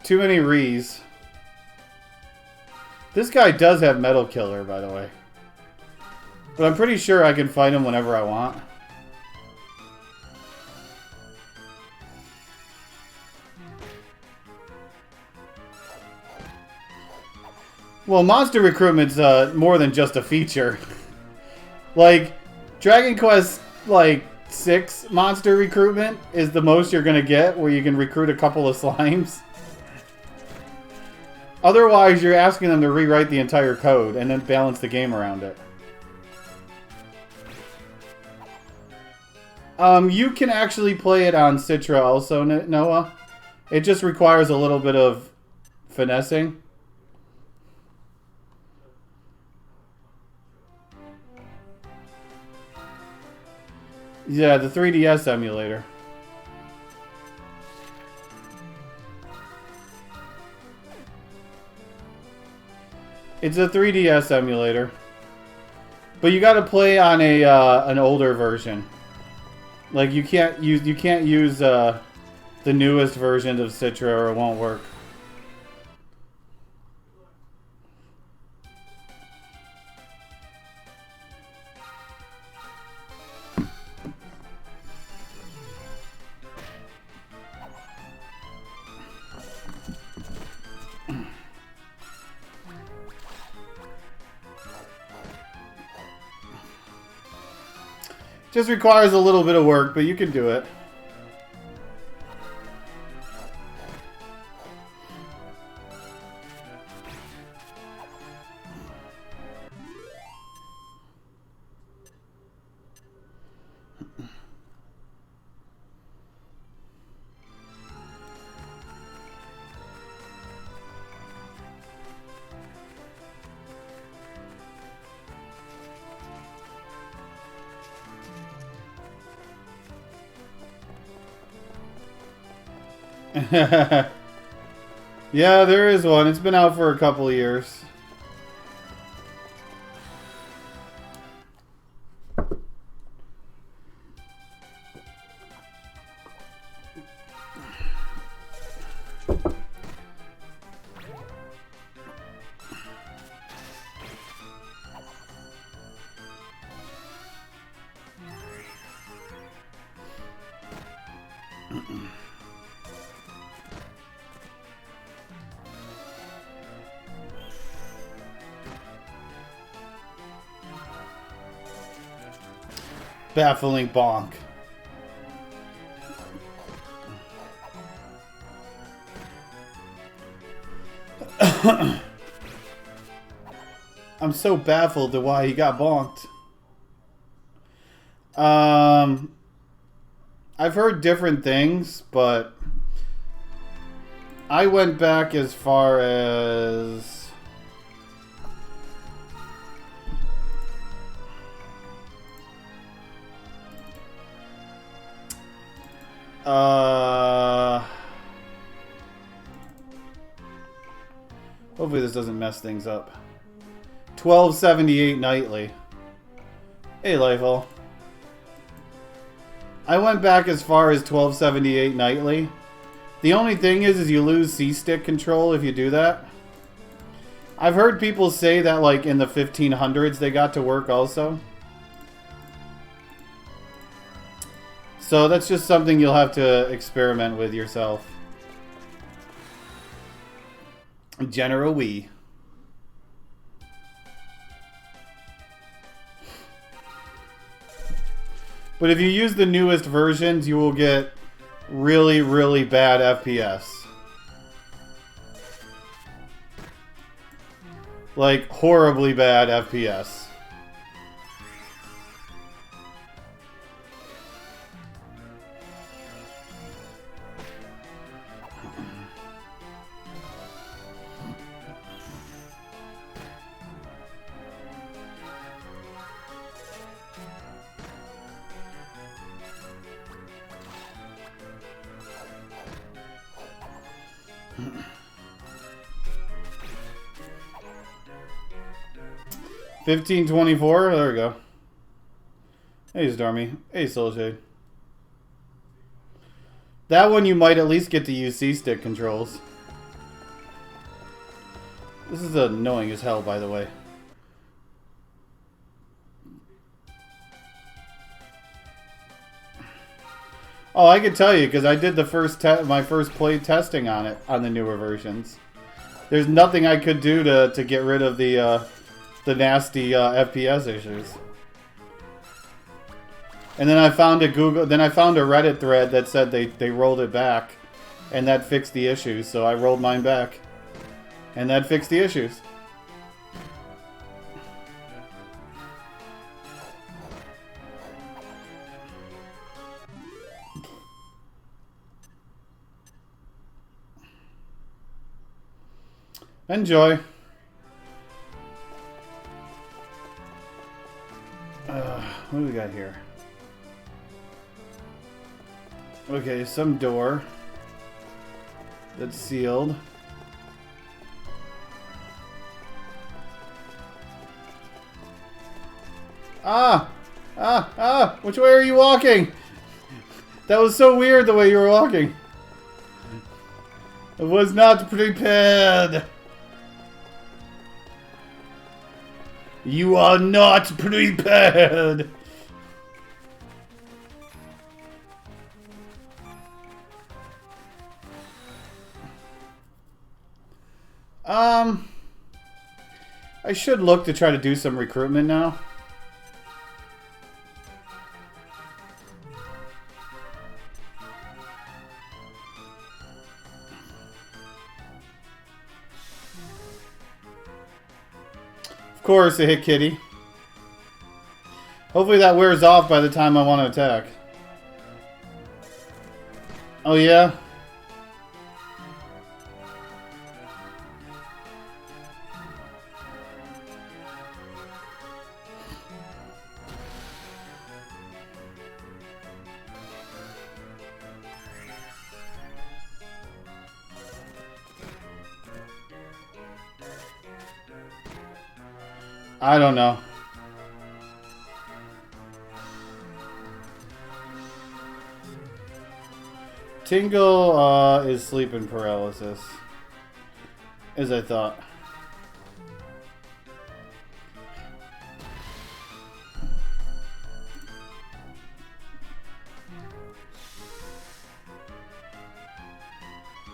Too many Rees. This guy does have Metal Killer, by the way. But I'm pretty sure I can fight him whenever I want. Well, monster recruitment's more than just a feature. Like, Dragon Quest, like, 6 monster recruitment is the most you're gonna get, where you can recruit a couple of slimes. Otherwise, you're asking them to rewrite the entire code and then balance the game around it. You can actually play it on Citra also, Noah. It just requires a little bit of finessing. Yeah, the 3DS emulator. It's a 3DS emulator. But you gotta play on a an older version. Like you can't use the newest version of Citra or it won't work. Just requires a little bit of work, but you can do it. Yeah, there is one. It's been out for a couple of years. Baffling bonk. I'm so baffled to why he got bonked. I've heard different things, but I went back as far as hopefully this doesn't mess things up. 1278 nightly. Hey, Lifeall. I went back as far as 1278 nightly. The only thing is you lose C-stick control if you do that. I've heard people say that like in the 1500s they got to work also. So that's just something you'll have to experiment with yourself. General Wii. But if you use the newest versions, you will get really, really bad FPS. Like, horribly bad FPS. $15.24. There we go. Hey, Stormy. Hey, Soulshade. That one you might at least get to use C-stick controls. This is annoying as hell, by the way. Oh, I can tell you because I did the my first play testing on it on the newer versions. There's nothing I could do to get rid of the nasty FPS issues. And then I found a Reddit thread that said they rolled it back, and that fixed the issues. So I rolled mine back, and that fixed the issues. Enjoy. What do we got here? Okay, some door that's sealed. Ah! Ah! Ah! Which way are you walking? That was so weird the way you were walking. I was not prepared. You are not prepared. I should look to try to do some recruitment now. Of course, it hit Kitty. Hopefully that wears off by the time I want to attack. Oh yeah? I don't know. Tingle is sleeping paralysis, as I thought.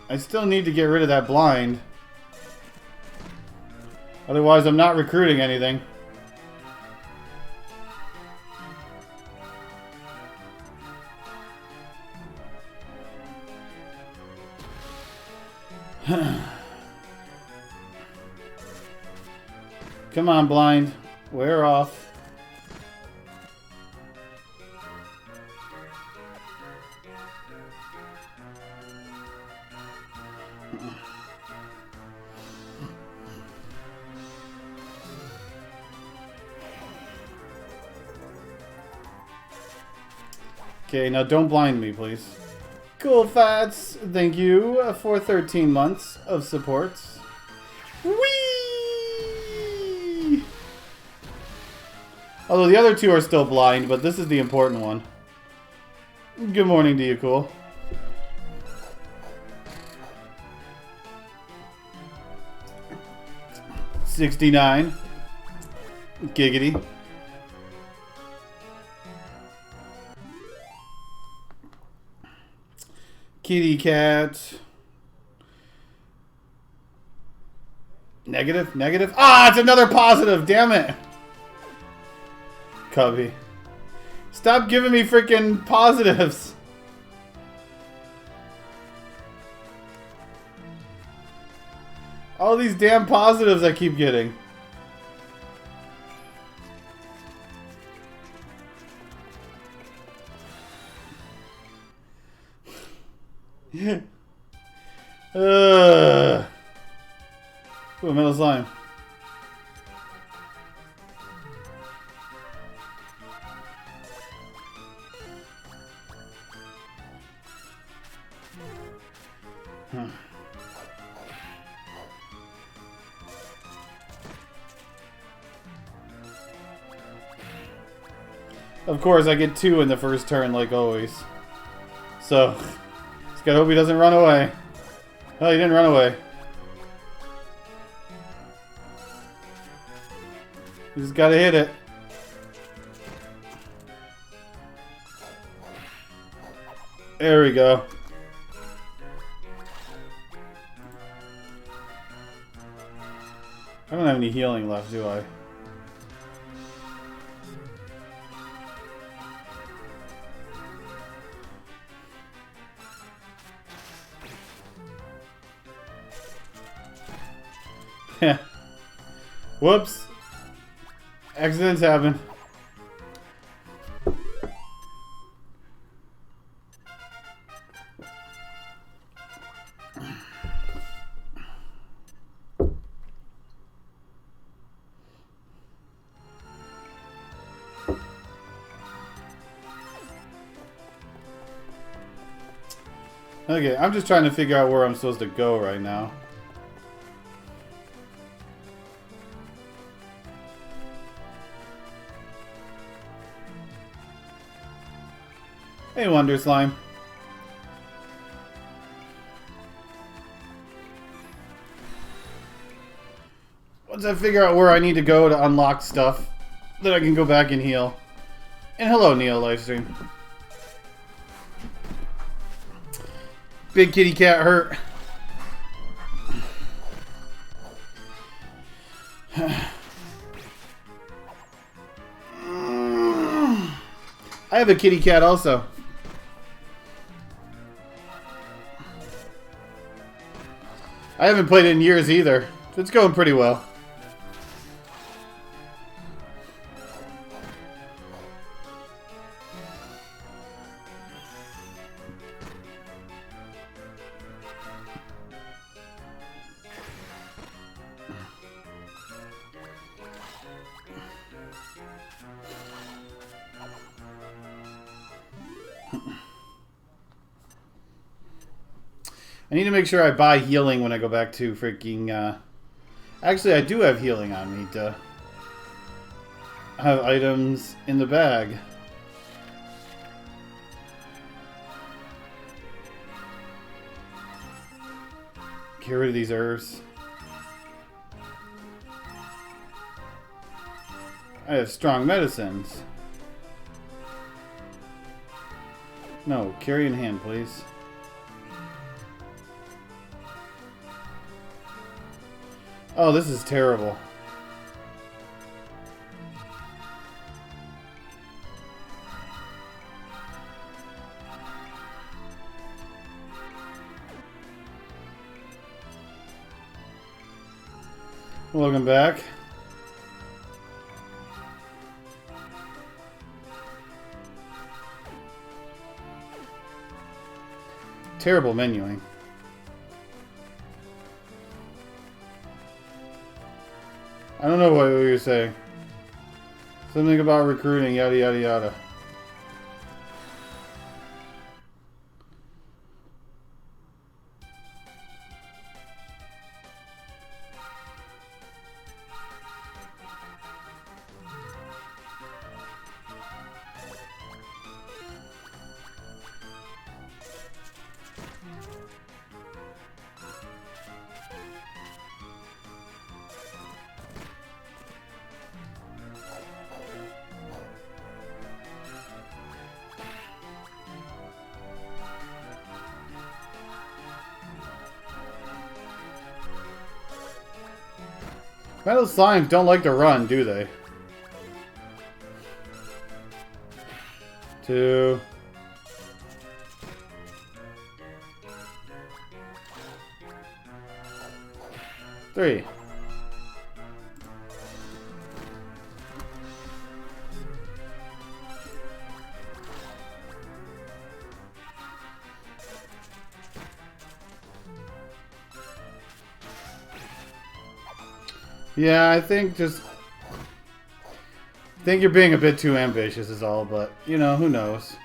I still need to get rid of that blind. Otherwise, I'm not recruiting anything. Come on, blind. Wear off. Okay, now don't blind me, please. Cool Fats, thank you for 13 months of support. Whee! Although the other two are still blind, but this is the important one. Good morning to you, Cool. $69. Giggity. Kitty cat. Negative? Negative? Ah, it's another positive! Damn it! Cubby. Stop giving me freaking positives! All these damn positives I keep getting. Ooh, metal slime. Of course, I get 2 in the first turn, like always. So, just gotta hope he doesn't run away. Oh, he didn't run away. You just gotta hit it. There we go. I don't have any healing left, do I? Whoops. Accidents happen. Okay, I'm just trying to figure out where I'm supposed to go right now. Hey, Wonder Slime. Once I figure out where I need to go to unlock stuff, then I can go back and heal. And hello, Neo Livestream. Big kitty cat hurt. I have a kitty cat also. I haven't played it in years either. It's going pretty well. I need to make sure I buy healing when I go back to freaking... Actually, I do have healing on me to have items in the bag. Get rid of these herbs. I have strong medicines. No, carry in hand, please. Oh, this is terrible. Welcome back. Terrible menuing. I don't know what you're saying. Something about recruiting, yada yada yada. Metal slimes don't like to run, do they? 2. 3. Yeah, I think you're being a bit too ambitious is all, but, you know, who knows.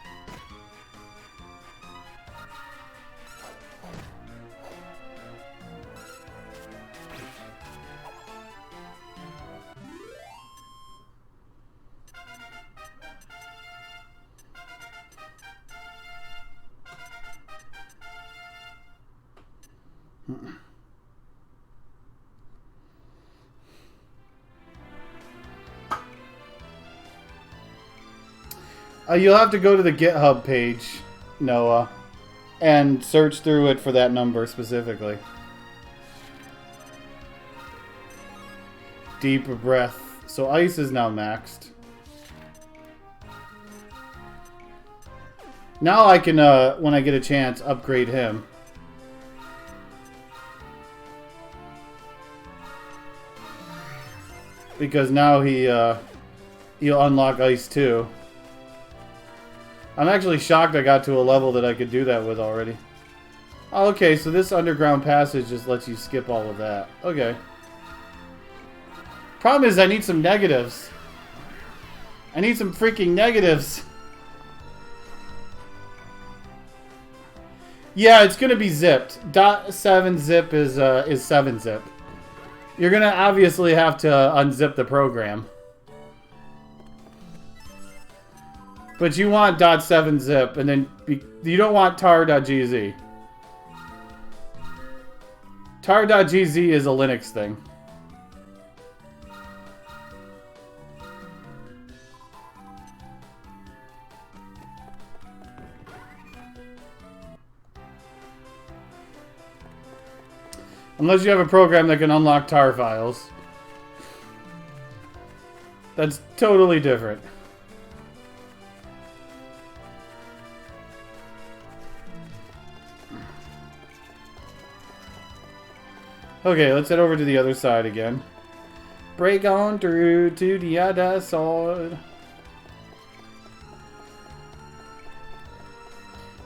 You'll have to go to the GitHub page, Noah, and search through it for that number specifically. Deeper breath. So ice is now maxed. Now I can, when I get a chance, upgrade him. Because now he'll unlock ice too. I'm actually shocked I got to a level that I could do that with already. Oh, okay, so this underground passage just lets you skip all of that. Okay. Problem is I need some negatives. I need some freaking negatives. Yeah, it's gonna be zipped. .7 zip is 7 zip. You're gonna obviously have to unzip the program. But you want .7zip, and then you don't want tar.gz. Tar.gz is a Linux thing. Unless you have a program that can unlock tar files. That's totally different. Okay, let's head over to the other side again. Break on through to the other side.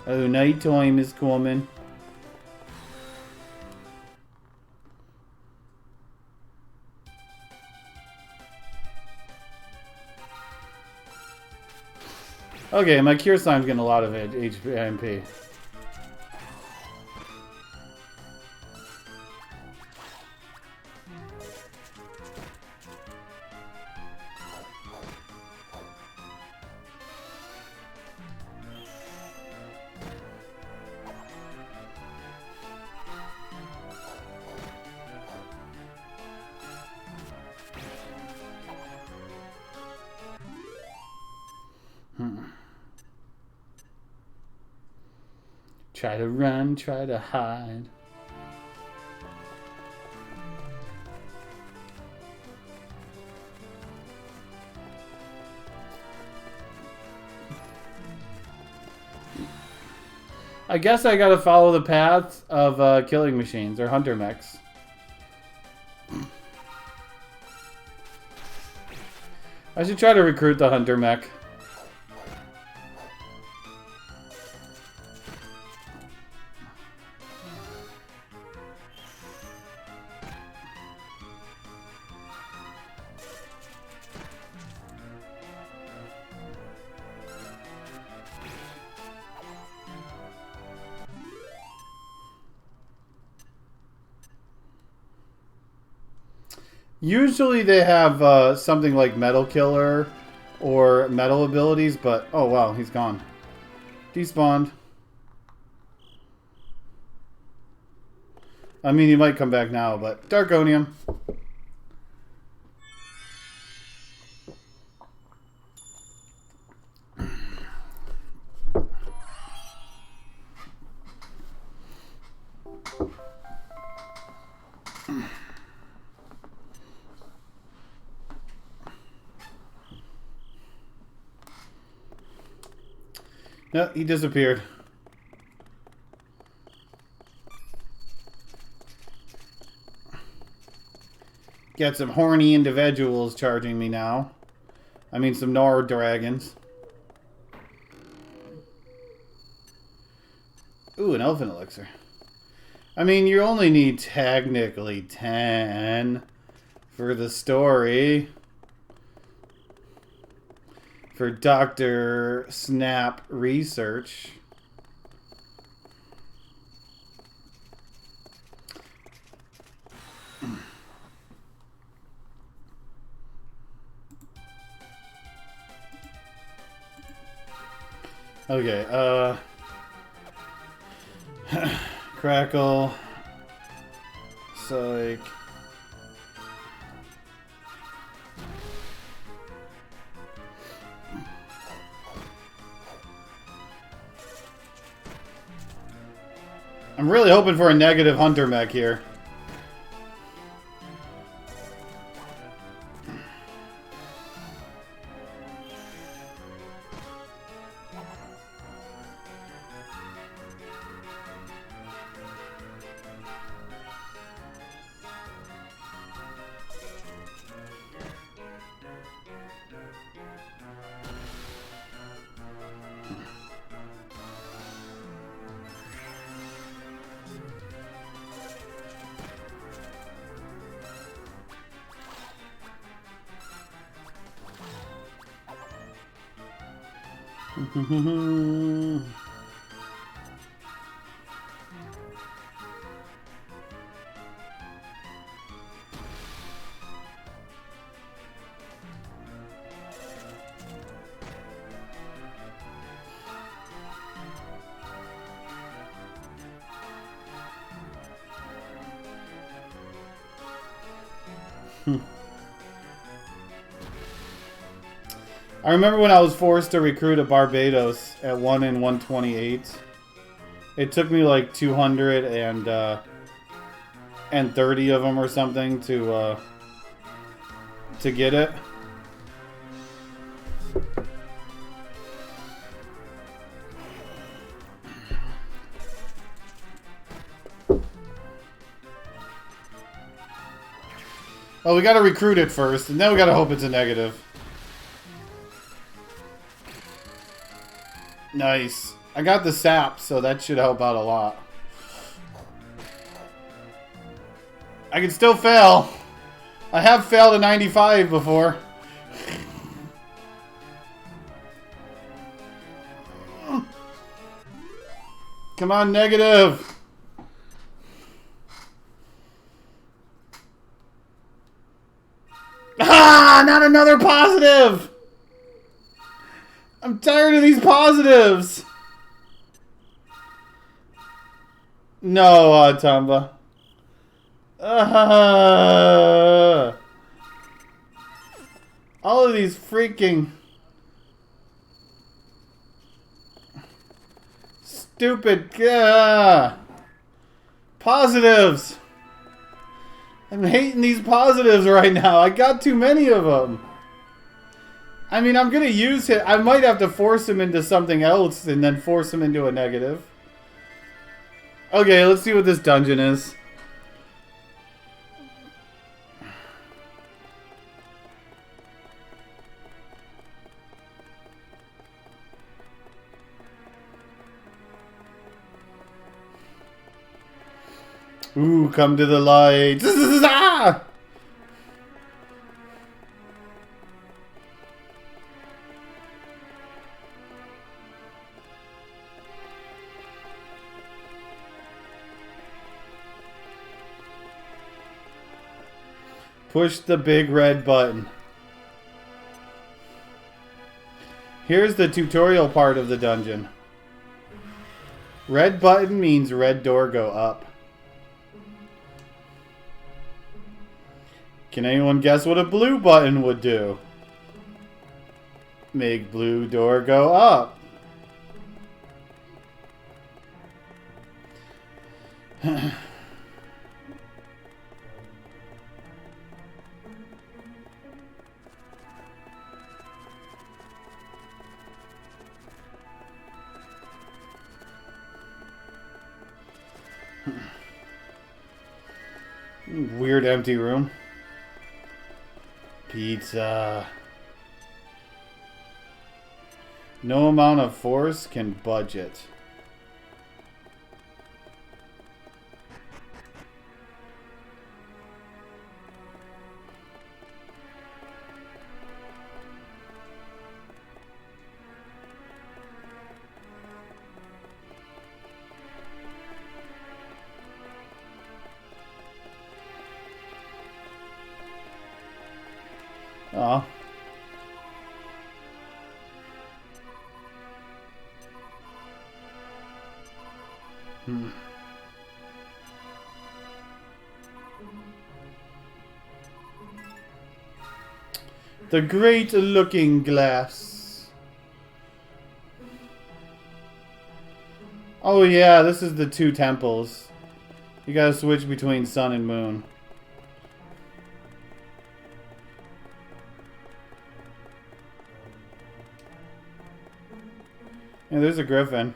Oh, nighttime is coming. Okay, my cure slime's getting a lot of HP. Try to run, try to hide. I guess I gotta follow the path of killing machines or hunter mechs. I should try to recruit the hunter mech. Usually they have something like Metal Killer or Metal abilities, but... Oh, wow, he's gone. Despawned. I mean, he might come back now, but... Darkonium. No, he disappeared. Got some horny individuals charging me now. I mean, some Nord dragons. Ooh, an elephant elixir. I mean, you only need technically 10 for the story. For Dr. Snap research. Okay, Crackle. Psych. I'm really hoping for a negative hunter mech here. I remember when I was forced to recruit a Barbados at 1 in 128. It took me like 230 of them or something to get it. Well, we gotta recruit it first, and then we gotta hope it's a negative. Nice. I got the sap, so that should help out a lot. I can still fail. I have failed a 95 before. Come on, negative. Ah, not another positive. I'm tired of these positives. No, Tomba. All of these freaking stupid positives. I'm hating these positives right now. I got too many of them. I mean, I'm going to use it. I might have to force him into something else and then force him into a negative. Okay, let's see what this dungeon is. Ooh, come to the light. Ah! Push the big red button. Here's the tutorial part of the dungeon. Red button means red door go up. Can anyone guess what a blue button would do? Make blue door go up. Weird empty room. Pizza. No amount of force can budge it. Aw. The Great Looking Glass. Oh yeah, this is the two temples. You gotta switch between sun and moon. Yeah, there's a griffin.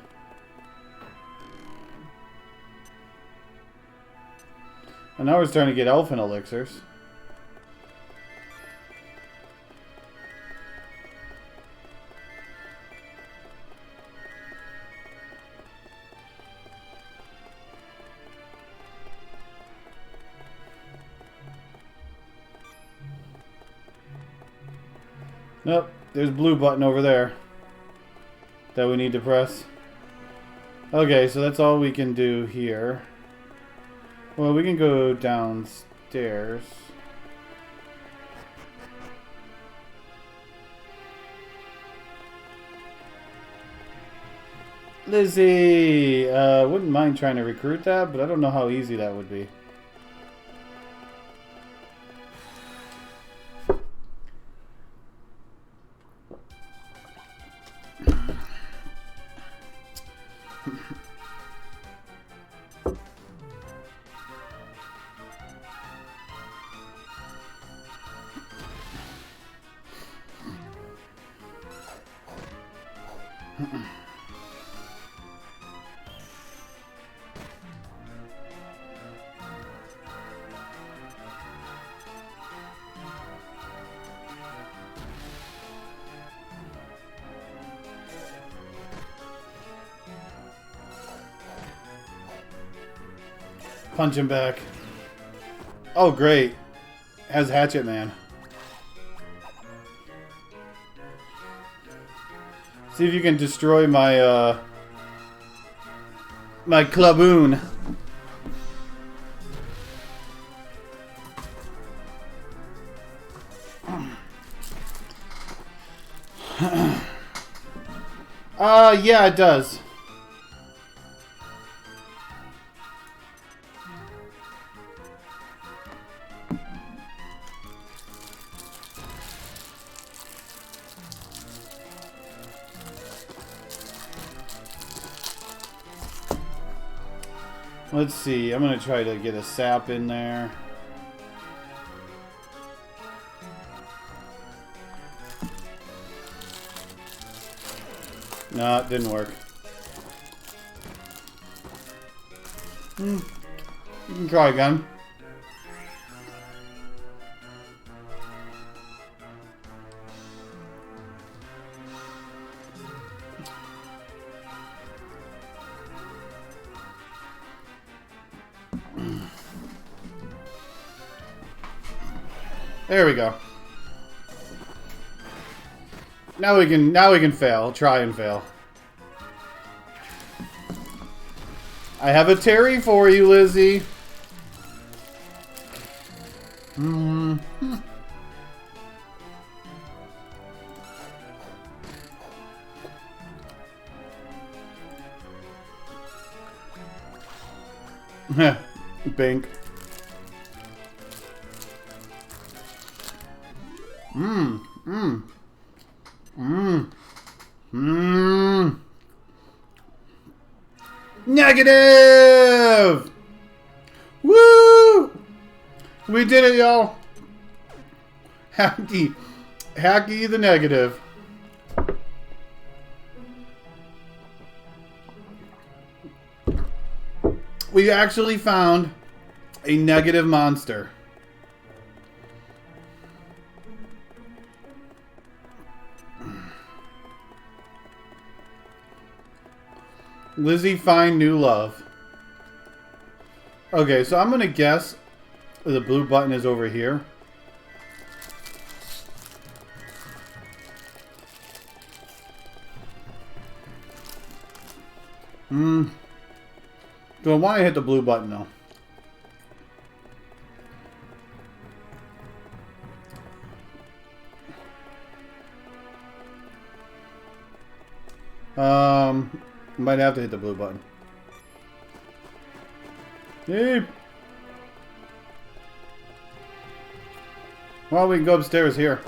And now we're starting to get elfin elixirs. Nope, there's a blue button over there that we need to press. Okay, so that's all we can do here. Well, we can go downstairs. Lizzie! Wouldn't mind trying to recruit that, but I don't know how easy that would be. Punch him back. Oh, great. Has Hatchet Man. See if you can destroy my, my Cluboon. Yeah, it does. Let's see. I'm going to try to get a sap in there. No, it didn't work. You can try again. There we go. Now we can fail. Try and fail. I have a Terry for you, Lizzie. Bink. Negative! Woo! We did it, y'all. Hacky. Hacky the negative. We actually found a negative monster. Lizzie, find new love. Okay, so I'm going to guess the blue button is over here. Do I want to hit the blue button though? Might have to hit the blue button. Hey. Well, we can go upstairs here.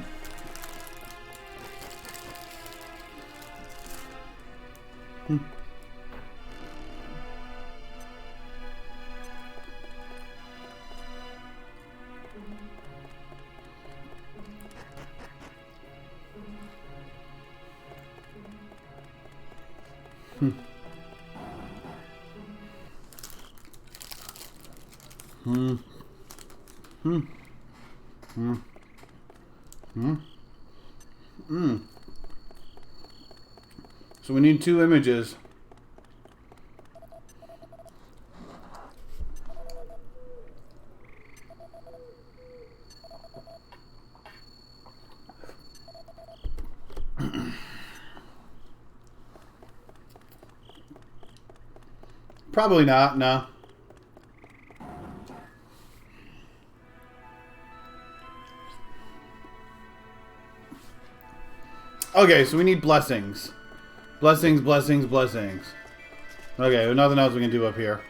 So we need 2 images. Probably not, no. Okay, so we need blessings. Blessings, blessings, blessings. Okay, well, nothing else we can do up here.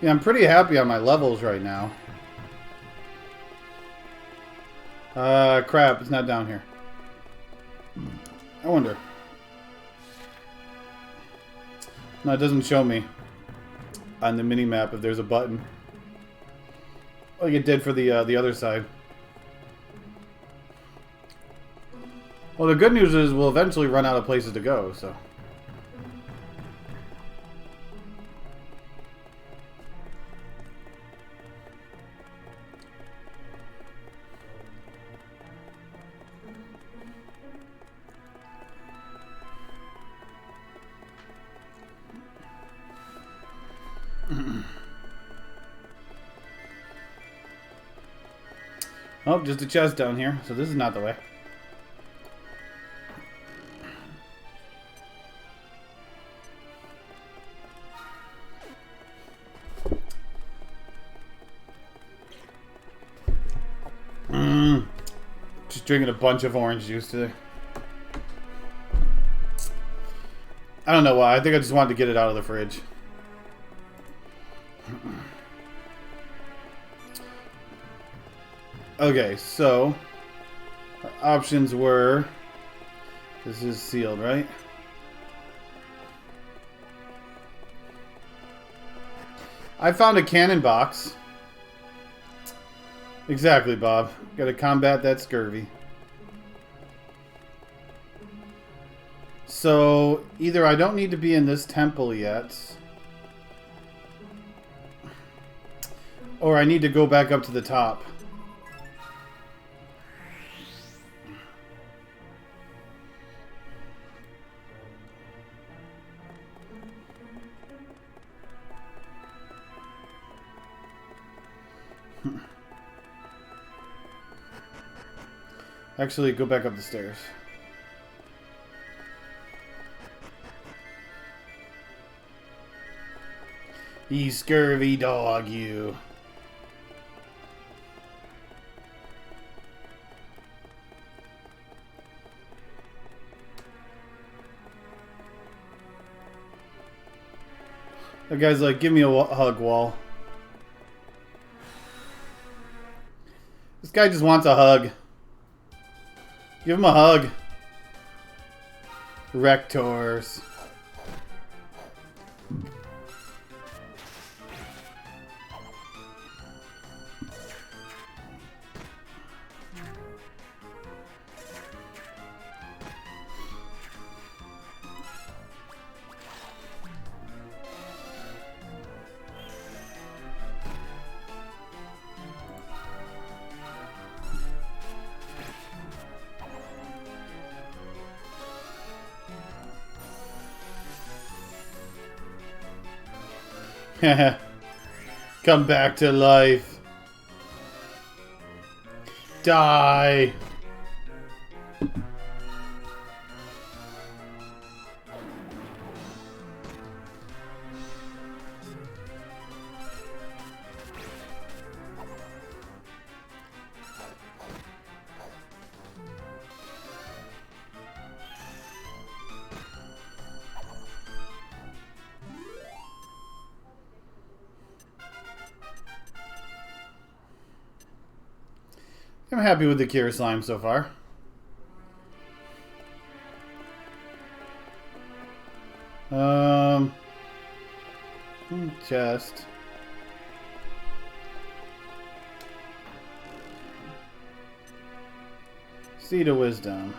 Yeah, I'm pretty happy on my levels right now. Crap, it's not down here. I wonder. No, it doesn't show me on the mini-map if there's a button. Like it did for the other side. Well, the good news is we'll eventually run out of places to go, so... Oh, just a chest down here, so this is not the way. Just drinking a bunch of orange juice today. I don't know why. I think I just wanted to get it out of the fridge. Okay, so our options were, this is sealed, right? I found a cannon box. Exactly, Bob. Gotta combat that scurvy. So, either I don't need to be in this temple yet, or I need to go back up to the top. Actually, go back up the stairs. You scurvy dog, you. That guy's like, give me a hug, Wall. This guy just wants a hug. Give him a hug. Rectors. Come back to life. Die. I'm happy with the Cure Slime so far. Chest. Seed of Wisdom.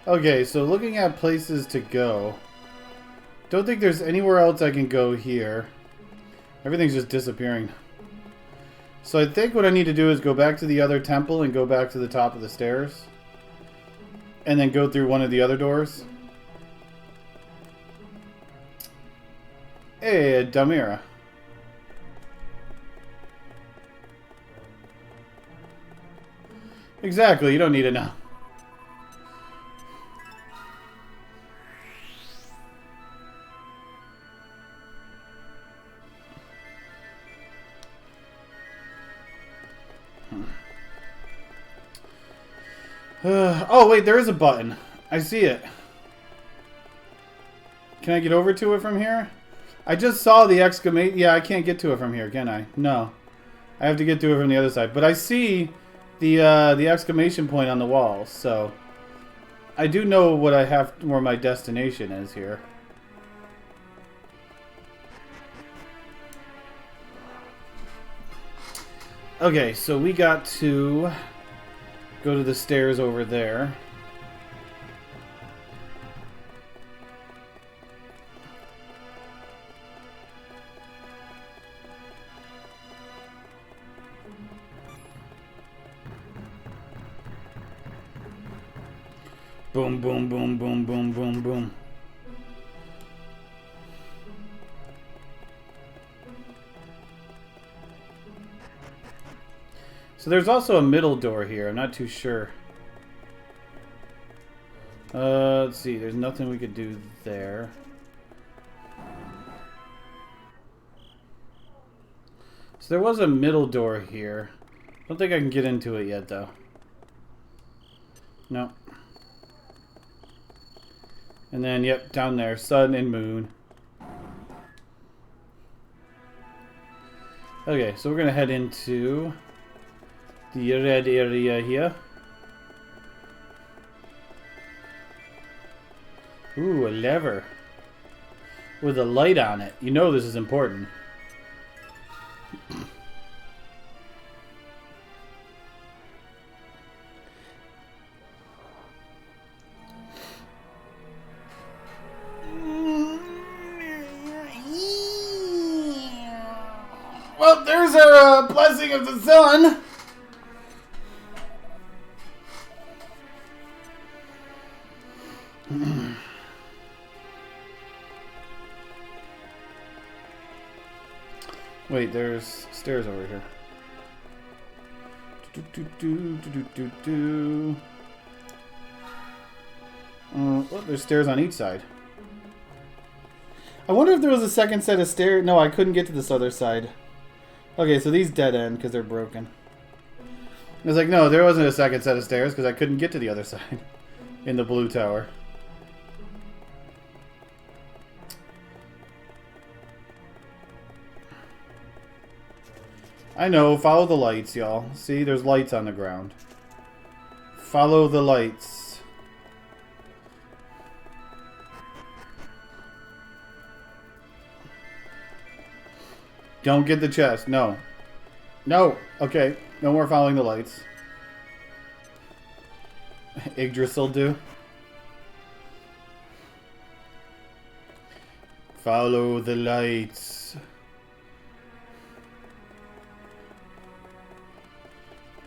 Okay, so looking at places to go. Don't think there's anywhere else I can go here. Everything's just disappearing. So I think what I need to do is go back to the other temple and go back to the top of the stairs. And then go through one of the other doors. Hey, Damira. Exactly, you don't need to know. Oh, wait, there is a button. I see it. Can I get over to it from here? I just saw the exclamation. Yeah, I can't get to it from here, can I? No. I have to get to it from the other side. But I see the exclamation point on the wall, so I do know what I have, where my destination is here. Okay, so we got to go to the stairs over there. Boom, boom, boom, boom, boom, boom, boom. So there's also a middle door here. I'm not too sure. Let's see. There's nothing we could do there. So there was a middle door here. I don't think I can get into it yet, though. No. And then, yep, down there, sun and moon. Okay, so we're going to head into the red area here. Ooh, a lever. With a light on it. You know this is important. Well, there's our blessing of the sun. Wait, there's stairs over here. Well, there's stairs on each side. I wonder if there was a second set of stairs. No, I couldn't get to this other side. Okay, so these dead end because they're broken. I was like, no, there wasn't a second set of stairs because I couldn't get to the other side in the blue tower. I know, follow the lights, y'all. See, there's lights on the ground. Follow the lights. Don't get the chest. No. No. Okay. No more following the lights. Yggdrasil will do. Follow the lights.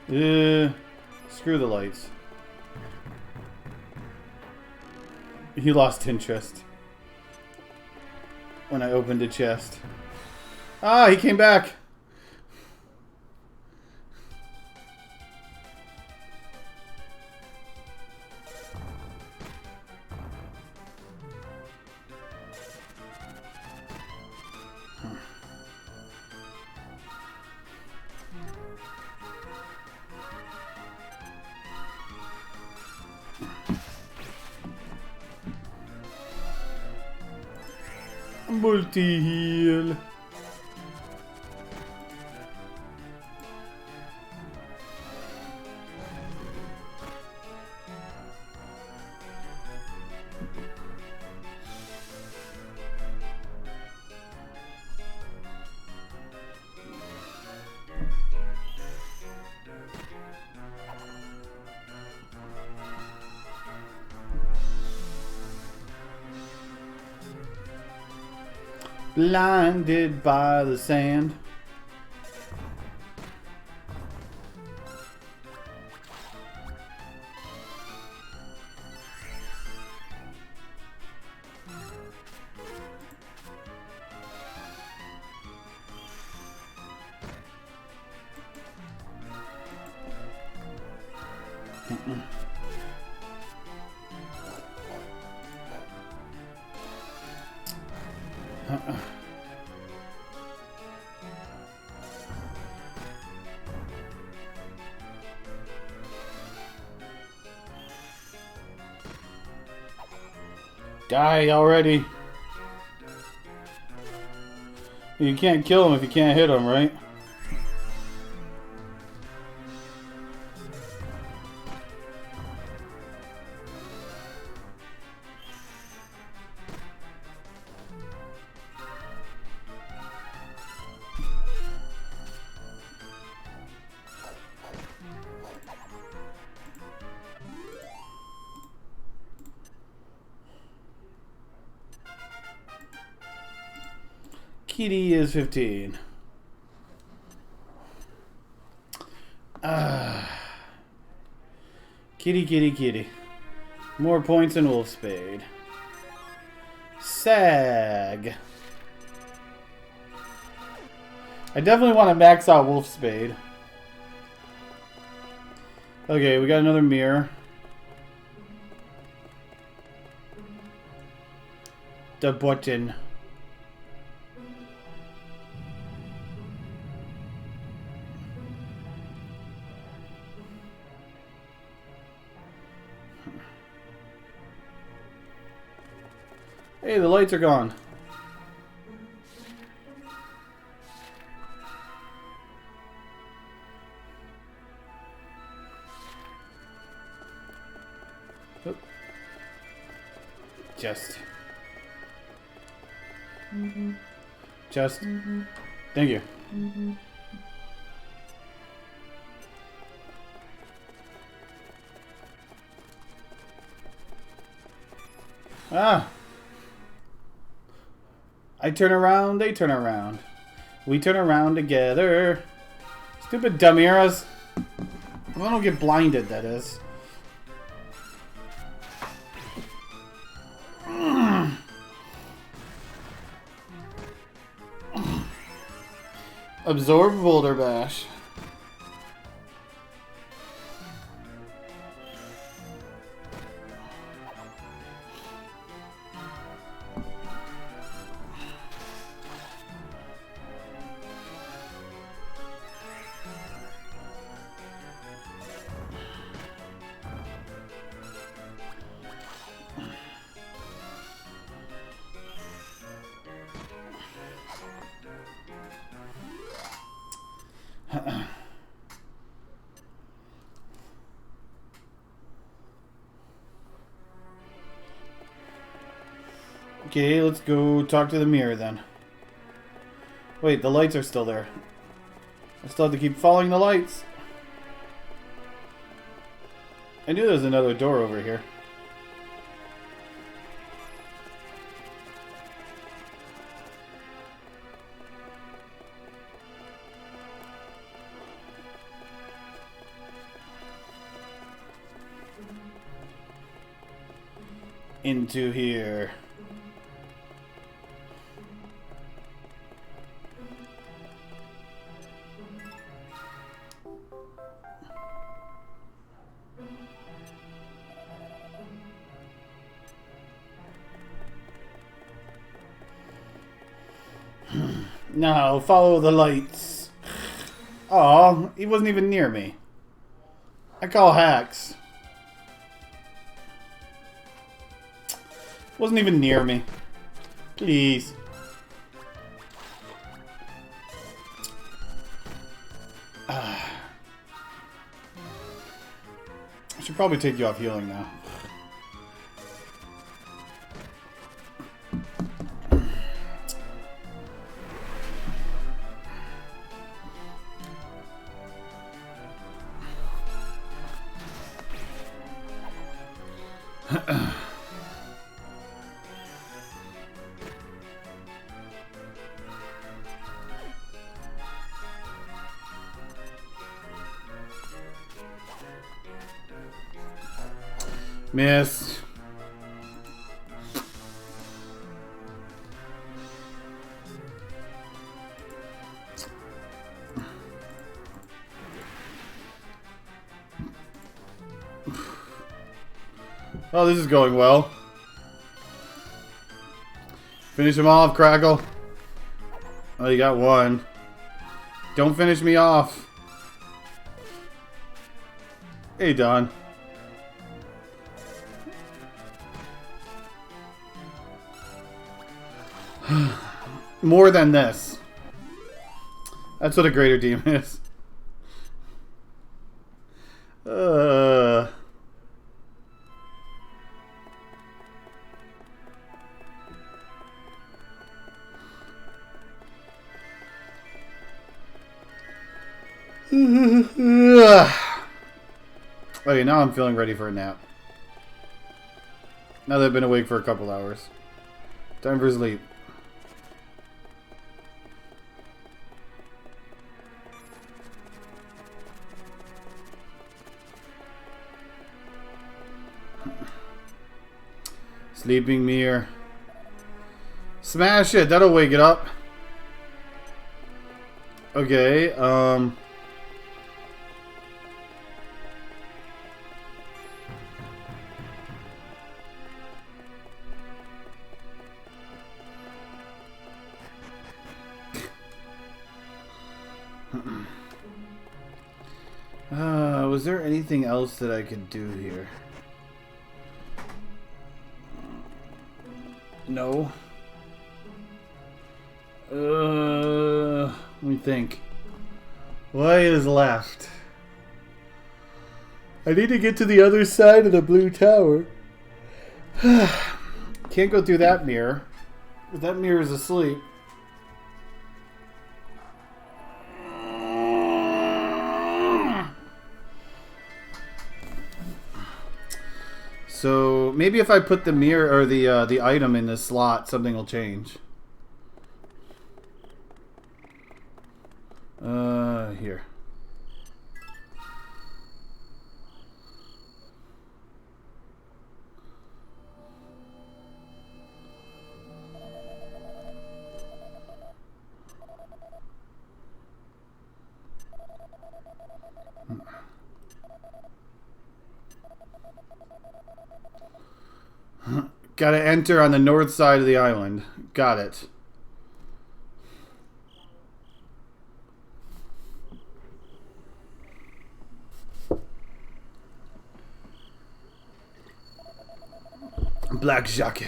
Screw the lights. He lost interest when I opened a chest. Ah, he came back. Multi-heal. Blinded by the sand. Die already. You can't kill him if you can't hit him, right? Kitty is 15. Kitty, kitty, kitty. More points than Wolf Spade. Sag. I definitely want to max out Wolf Spade. Okay, we got another mirror. The button. Hey, the lights are gone. Oop. Just. Just. Thank you. Ah. I turn around, they turn around. We turn around together. Stupid dumb eras. I don't get blinded, that is. Absorb Boulder Bash. Okay, let's go talk to the mirror then. Wait, the lights are still there. I still have to keep following the lights. I knew there was another door over here. Into here. Now, follow the lights. Oh, he wasn't even near me. I call hacks. Wasn't even near me. Please. I should probably take you off healing now. Miss. Oh, this is going well. Finish him off, Crackle. Oh, you got one. Don't finish me off. Hey, Don. More than this. That's what a greater demon is. Okay, now I'm feeling ready for a nap. Now that I've been awake for a couple hours. Time for sleep. Sleeping mirror. Smash it! That'll wake it up. Okay, was there anything else that I could do here? No. Let me think. What is left? I need to get to the other side of the blue tower. Can't go through that mirror. That mirror is asleep. So maybe if I put the mirror or the item in this slot, something will change. Here. Gotta enter on the north side of the island. Got it. Black Jacques.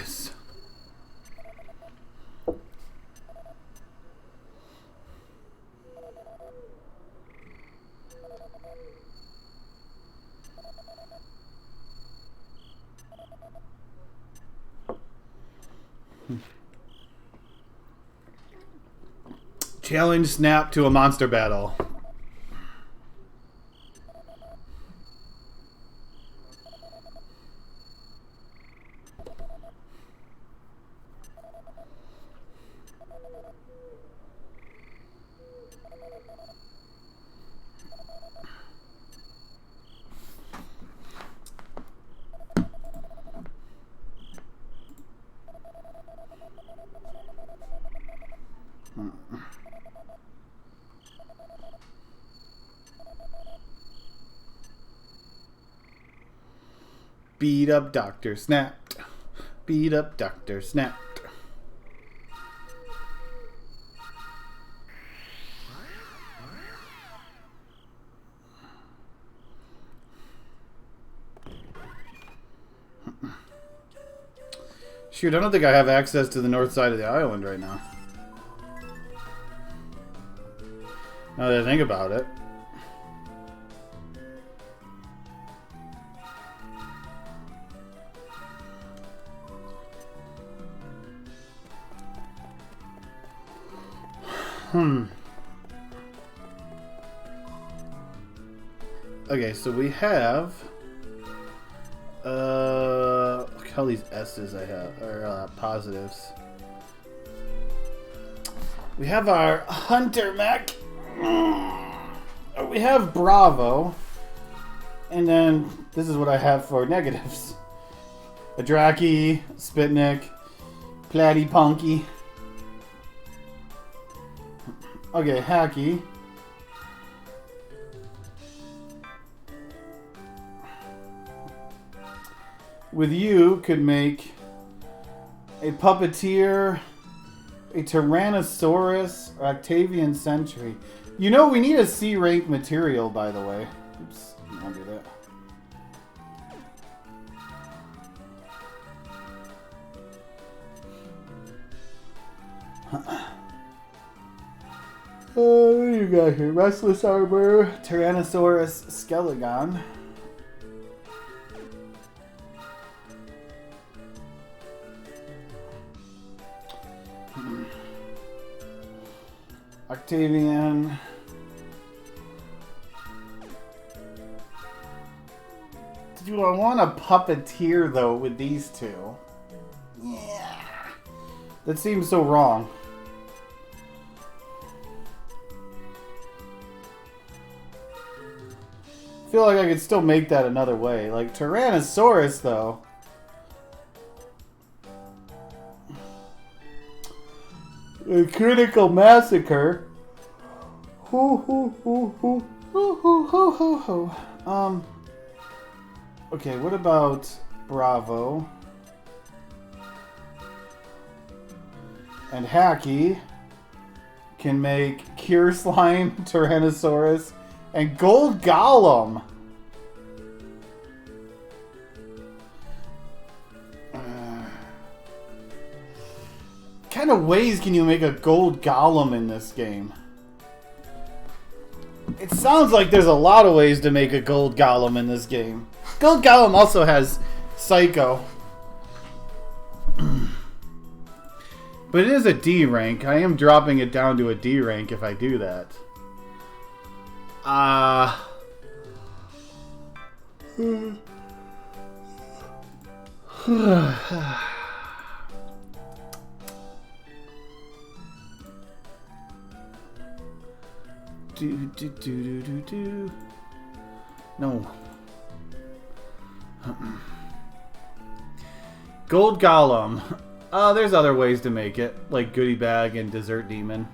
Challenge Snap to a monster battle. Beat up Dr. Snapped. Beat up Dr. Snapped. Shoot, I don't think I have access to the north side of the island right now. Now that I think about it. Okay, so we have look how these S's I have are positives. We have our Hunter mech. We have Bravo. And then this is what I have for negatives. A Draki, Spitnik, Platty Punky. Okay, Hacky. With you, could make a Puppeteer, a Tyrannosaurus, or Octavian Sentry. You know, we need a C-rank material, by the way. Oops, I'll do that. Oh, what do you got here? Restless Arbor, Tyrannosaurus Skelegon. Octavian. Dude, I want a puppeteer though with these two. Yeah. That seems so wrong. I feel like I could still make that another way. Like Tyrannosaurus though. A critical massacre. Hoo hoo hoo hoo hoo hoo hoo hoo hoo. Okay, what about Bravo? And Hacky can make Cure Slime, Tyrannosaurus, and Gold Golem. What kind of ways can you make a Gold Golem in this game? It sounds like there's a lot of ways to make a Gold Golem in this game. Gold Golem also has Psycho. But it is a D rank. I am dropping it down to a D rank if I do that. Do. No. Gold Golem. There's other ways to make it, like Goodie Bag and Dessert Demon.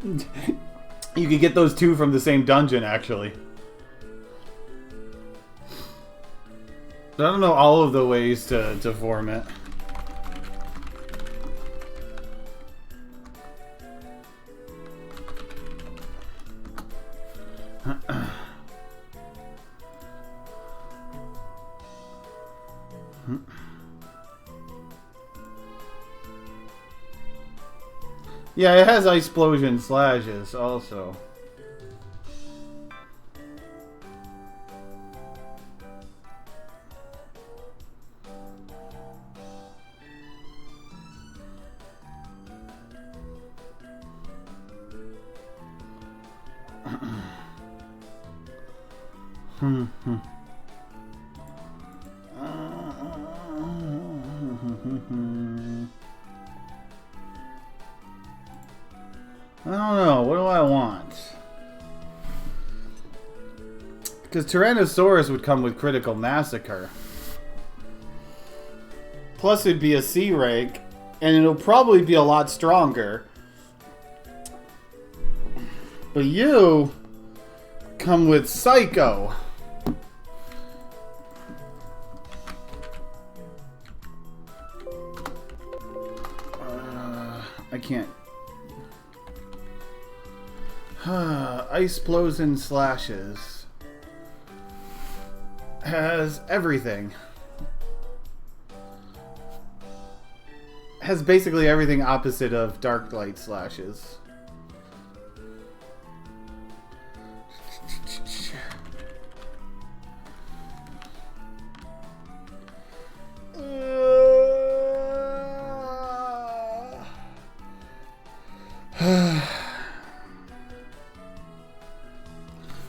You could get those two from the same dungeon, actually. But I don't know all of the ways to form it. Yeah, it has Explosion Slashes also. I don't know. What do I want? Because Tyrannosaurus would come with Critical Massacre. Plus it'd be a C rank. And it'll probably be a lot stronger. But you come with Psycho. I can't. Explosion Slashes has everything. Has basically everything opposite of Dark Light Slashes.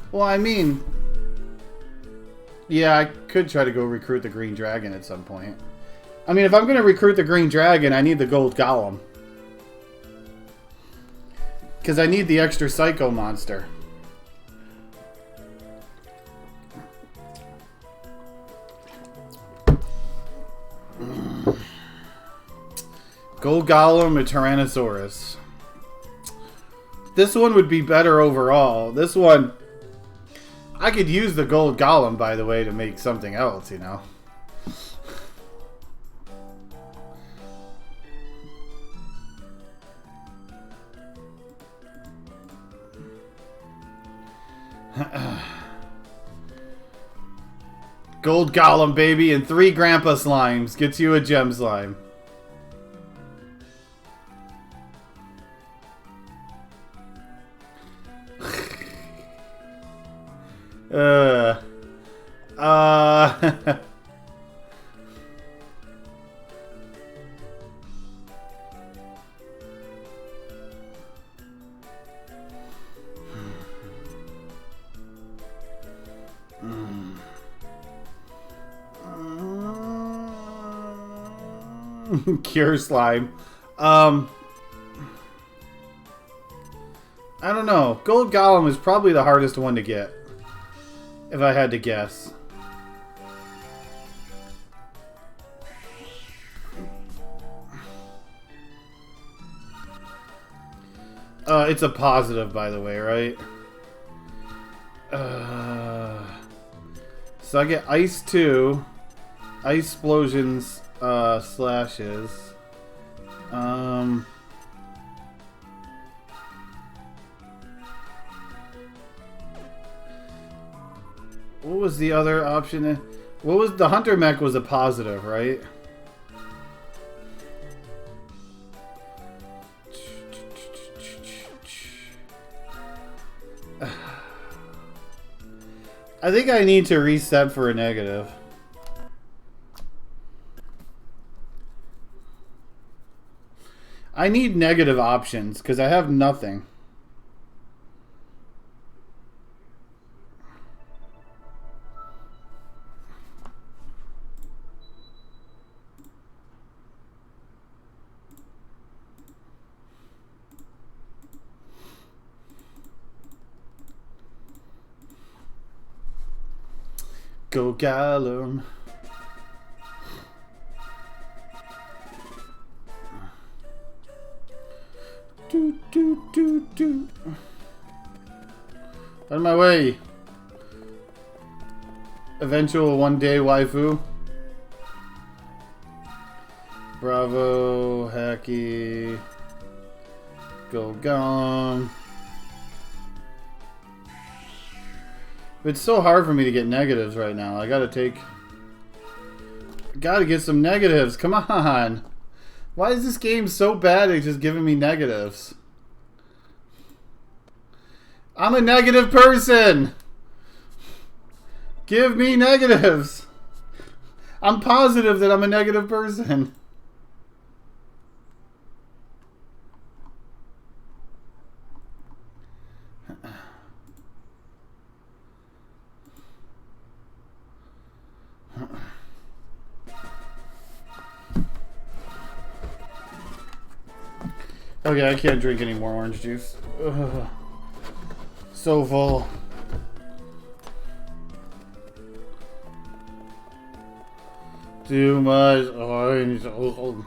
Well, I mean, yeah, I could try to go recruit the Green Dragon at some point. I mean, if I'm going to recruit the Green Dragon, I need the Gold Golem. Because I need the extra Psycho monster. Gold Golem or Tyrannosaurus. This one would be better overall. This one... I could use the Gold Golem, by the way, to make something else, you know. Gold Golem, baby, and 3 Grandpa Slimes gets you a Gem Slime. uh, uh, Cure slime. I don't know. Gold Golem is probably the hardest one to get, if I had to guess. It's a positive, by the way, right? So I get Ice 2, Ice Explosions, slashes. What was the other option? What was the Hunter Mech was a positive, right? I think I need to reset for a negative. I need negative options because I have nothing. Go Golem. Do. Out of my way. Eventual one-day waifu. Bravo, Hacky. Go Golem. It's so hard for me to get negatives right now. I gotta get some negatives. Come on. Why is this game so bad at just giving me negatives? I'm a negative person. Give me negatives. I'm positive that I'm a negative person. Okay, I can't drink any more orange juice. Ugh. So full. Too much orange. Oh.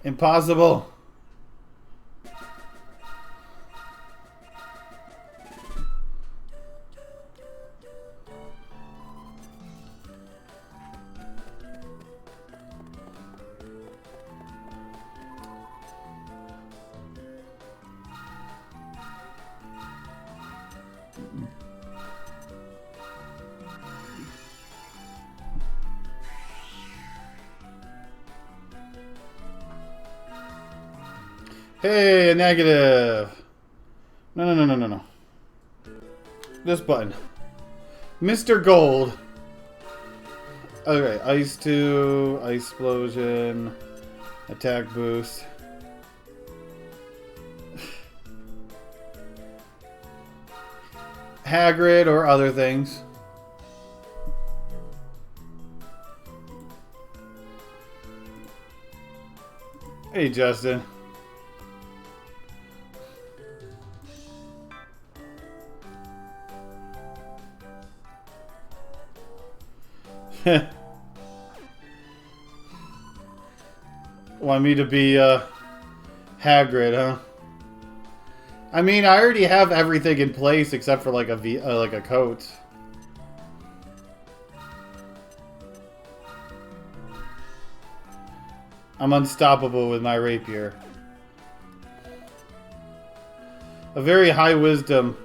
Impossible. Hey, a negative. No. This button. Mr. Gold. Okay, Ice 2, Ice Explosion, Attack Boost. Hagrid or other things. Hey, Justin. Want me to be Hagrid, huh? I mean, I already have everything in place except for like a coat. I'm unstoppable with my rapier. A very high wisdom.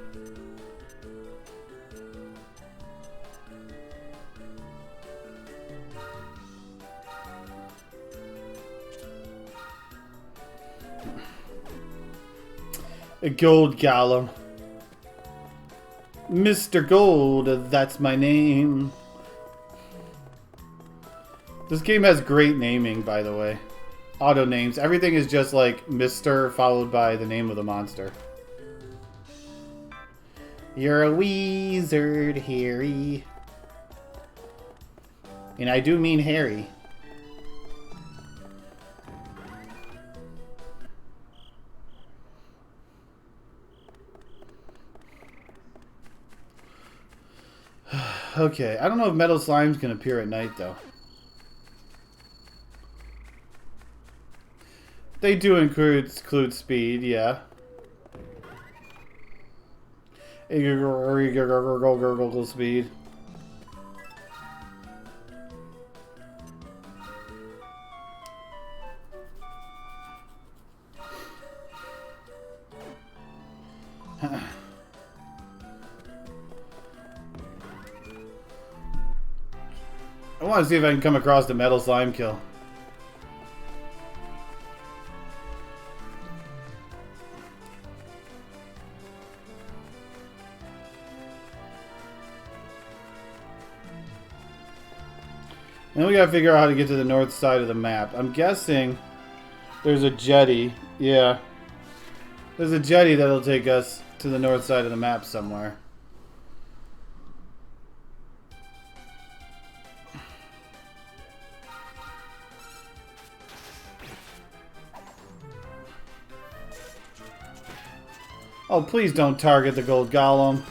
A gold golem. Mr. Gold, that's my name. This game has great naming, by the way. Auto names. Everything is just like Mr. followed by the name of the monster. You're a wizard, Harry. And I do mean Harry. Okay, I don't know if metal slimes can appear at night, though. They do include speed, yeah. Speed. I want to see if I can come across the metal slime kill. Then we gotta figure out how to get to the north side of the map. I'm guessing there's a jetty. Yeah. There's a jetty that'll take us to the north side of the map somewhere. Oh, please don't target the gold golem.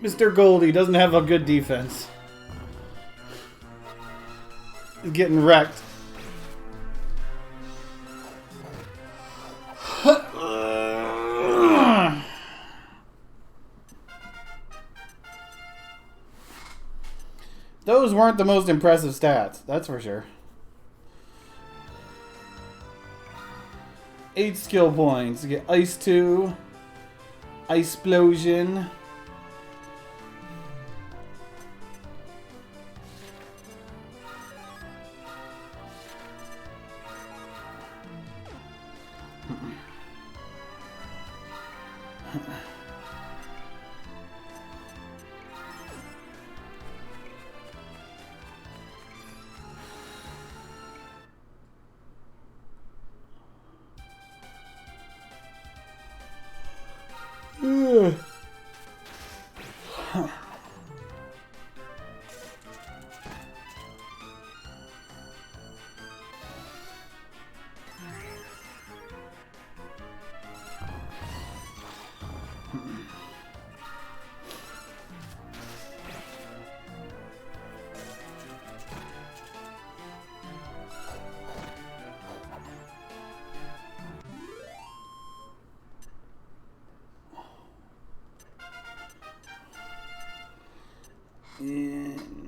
Mr. Goldie doesn't have a good defense. He's getting wrecked. Those weren't the most impressive stats, that's for sure. 8 skill points. You get Ice 2, Ice Explosion.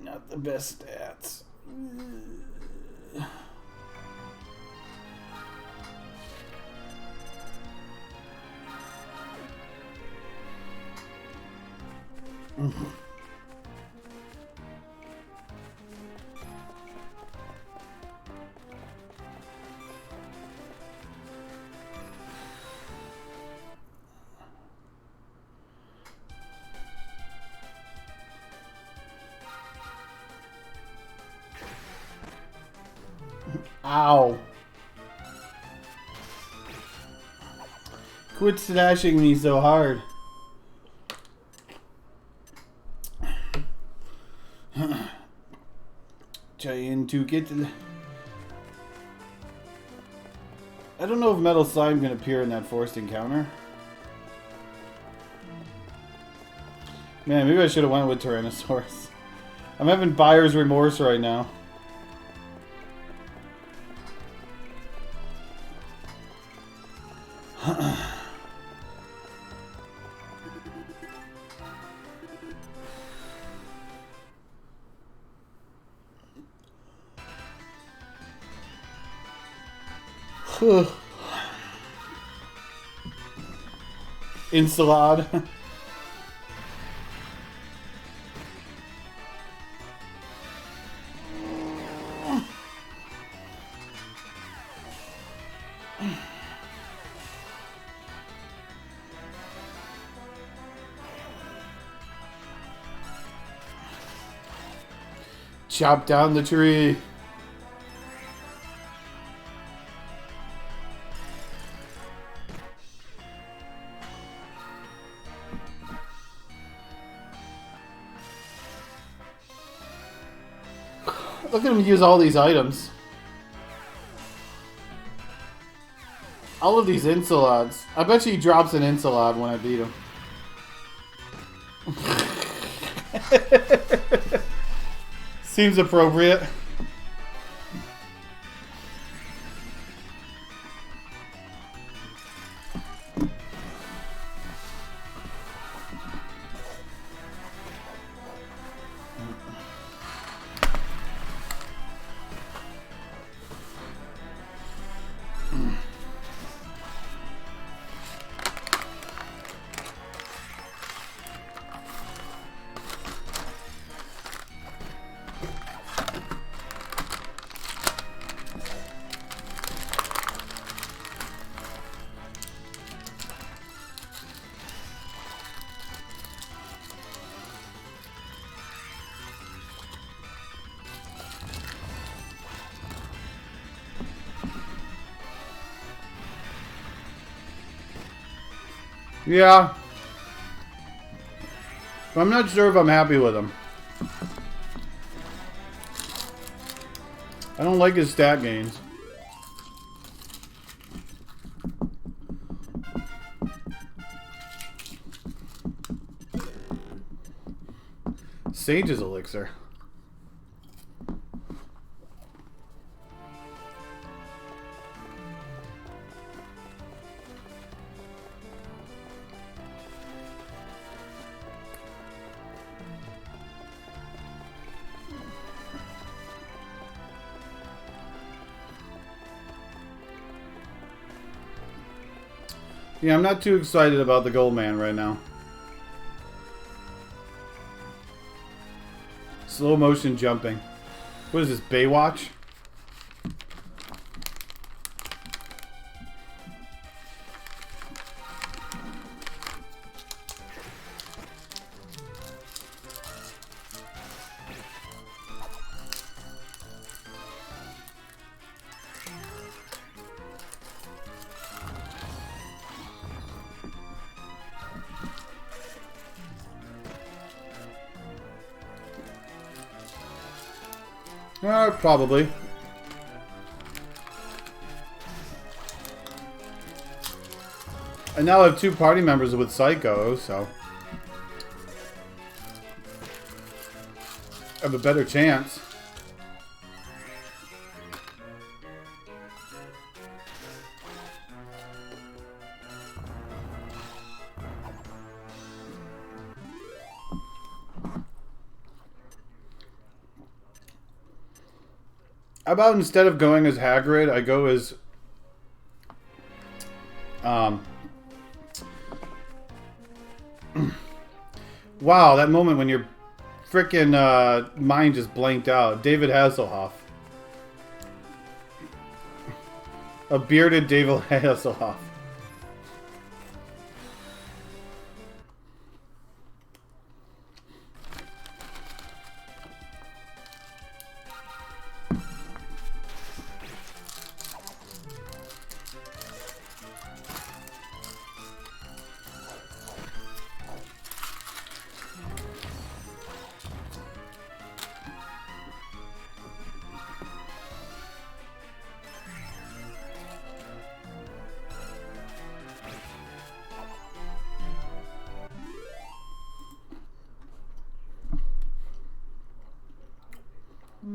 Not the best stats. Ow. Quit slashing me so hard. Trying to get to the... I don't know if Metal Slime can appear in that forced encounter. Man, maybe I should have went with Tyrannosaurus. I'm having buyer's remorse right now. Ensalad. Chop down the tree. Look at him use all these items. All of these Insalads. I bet you he drops an Insalad when I beat him. Seems appropriate. Yeah. But I'm not sure if I'm happy with him. I don't like his stat gains. Sage's elixir. Yeah, I'm not too excited about the Gold Man right now. Slow motion jumping. What is this, Baywatch? Probably. I now have 2 party members with Psycho, so I have a better chance. How about instead of going as Hagrid, I go as wow, that moment when your frickin' mind just blanked out. David Hasselhoff. A bearded David Hasselhoff. Hey,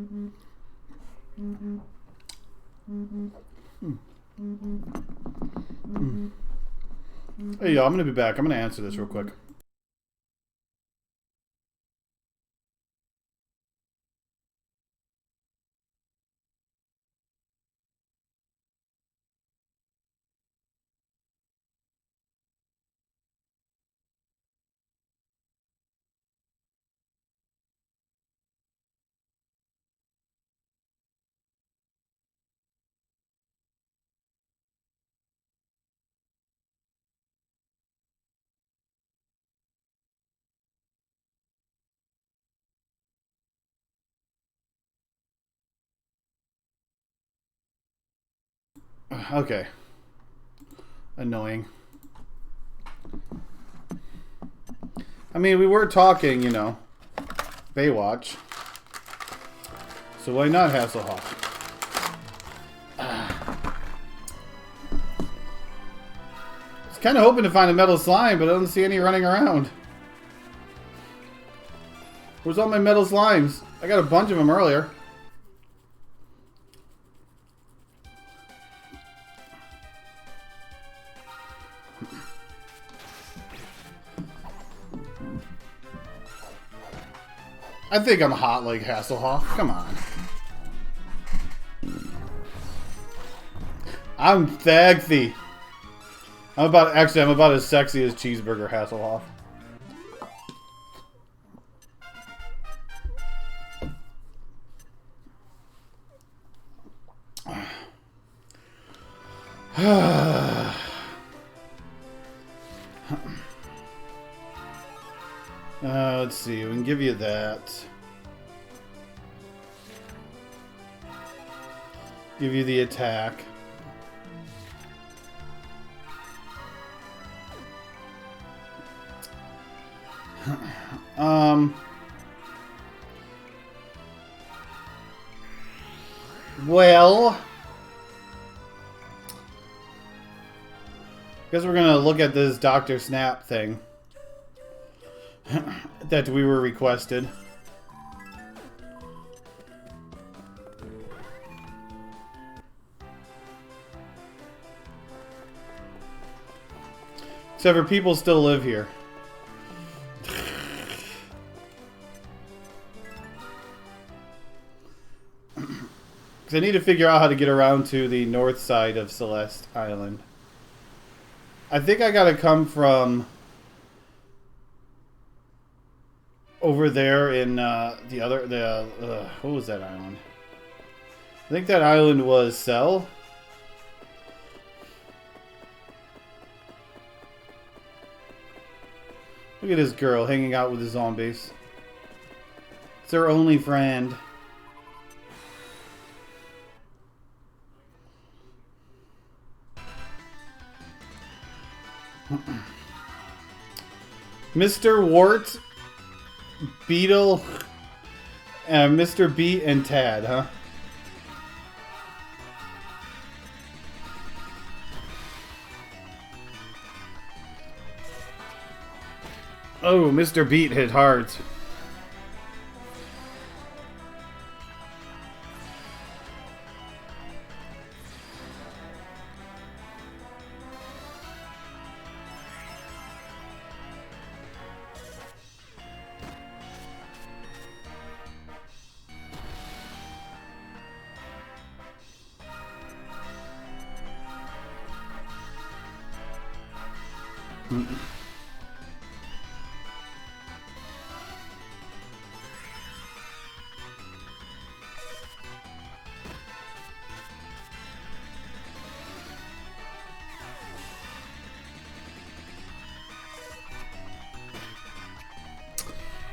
yo, I'm gonna be back. I'm gonna answer this real quick. Okay. Annoying. I mean, we were talking, you know, Baywatch. So why not Hasselhoff? I was kind of hoping to find a metal slime, but I don't see any running around. Where's all my metal slimes? I got a bunch of them earlier. I think I'm hot like Hasselhoff. Come on. I'm thagthy. I'm about as sexy as Cheeseburger Hasselhoff. Let's see. We can give you that. Give you the attack. Well, guess we're gonna look at this Dr. Snap thing that we were requested. Except for people still live here. Because I need to figure out how to get around to the north side of Celeste Island. I think I gotta come from over there in what was that island? I think that island was Cell. Look at this girl hanging out with the zombies. It's her only friend. Mr. Wart, Beetle, Mr. Beat, and Tad, huh? Oh, Mr. Beat hit hard.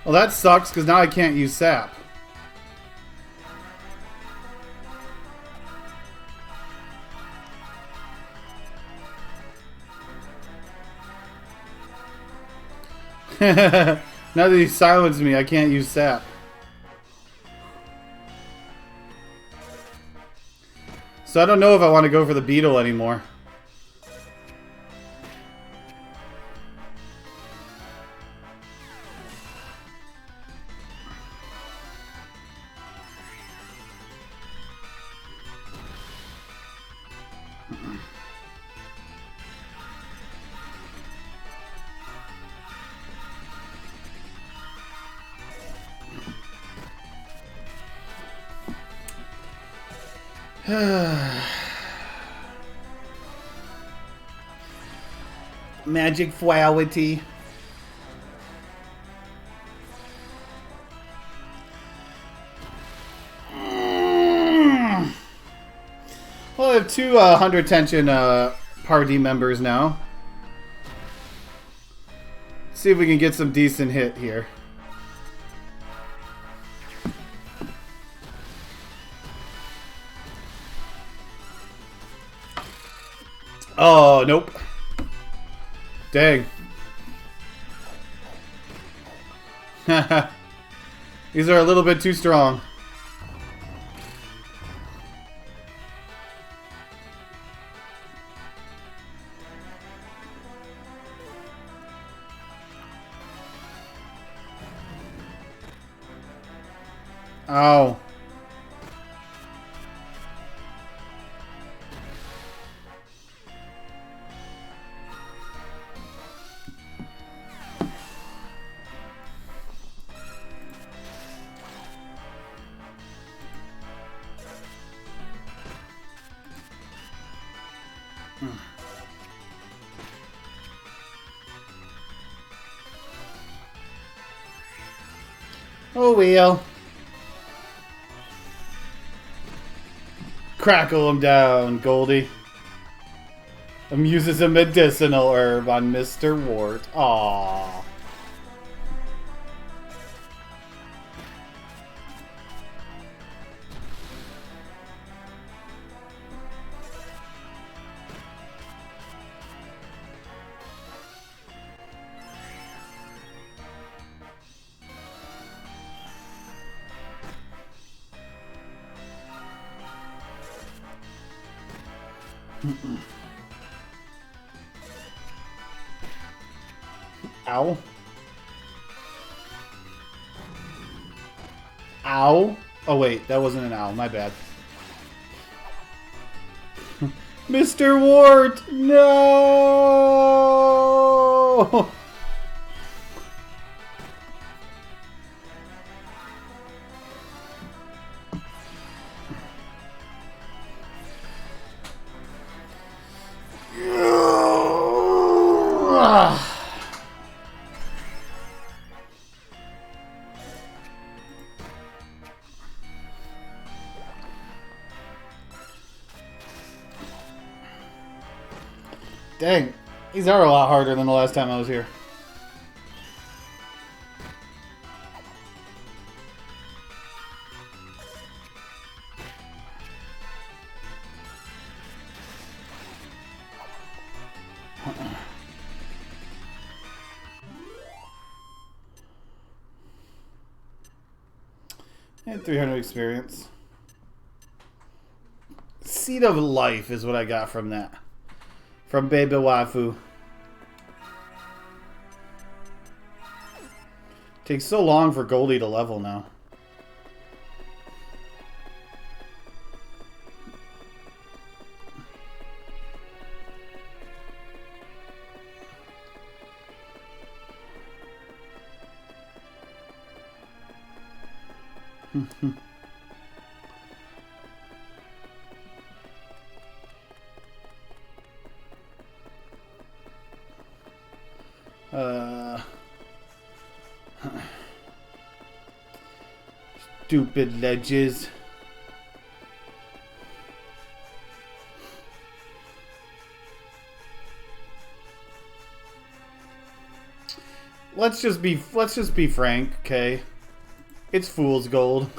Well, that sucks, because now I can't use sap. Now that he silenced me, I can't use sap. So I don't know if I want to go for the beetle anymore. Magic Flowity. Well, I have two 100 tension party members now. See if we can get some decent hit here. Oh, nope. Dang. These are a little bit too strong. Ow. Oh well. Crackle him down, Goldie. Uses a medicinal herb on Mr. Wart. Aww. Ow. Ow. Oh wait, that wasn't an owl, my bad. Mr. Wart, no! Dang, these are a lot harder than the last time I was here. And 300 experience. Seed of Life is what I got from that. From Baby Waifu. Takes so long for Goldie to level now. Stupid ledges. Let's just be frank, okay? It's fool's gold.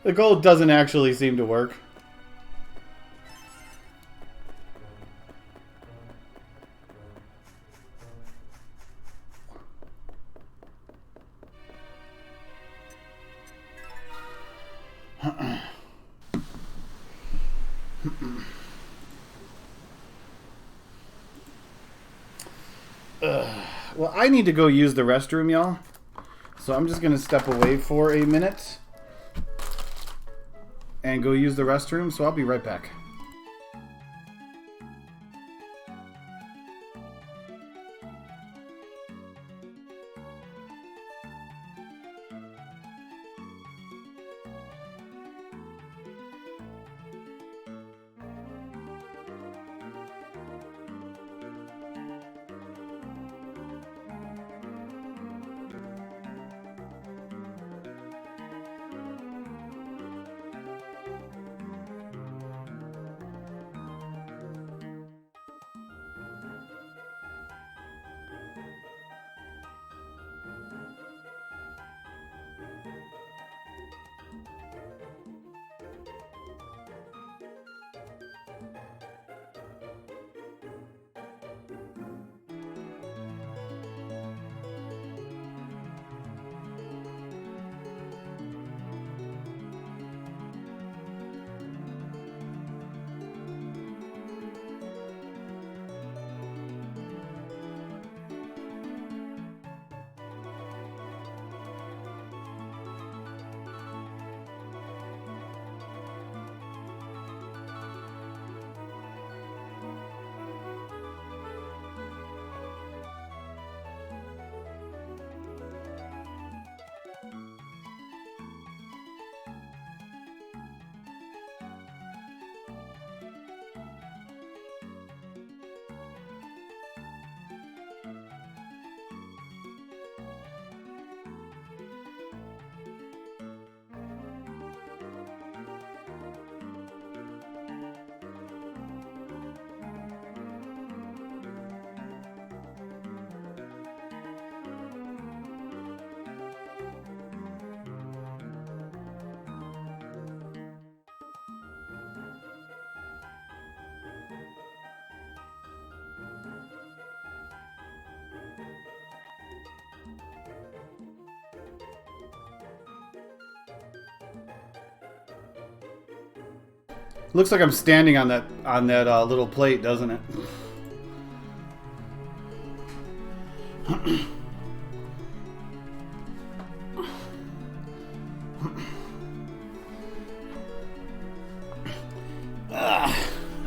The gold doesn't actually seem to work. Well, I need to go use the restroom, y'all. So I'm just going to step away for a minute and go use the restroom. So I'll be right back. Looks like I'm standing on that little plate, doesn't it?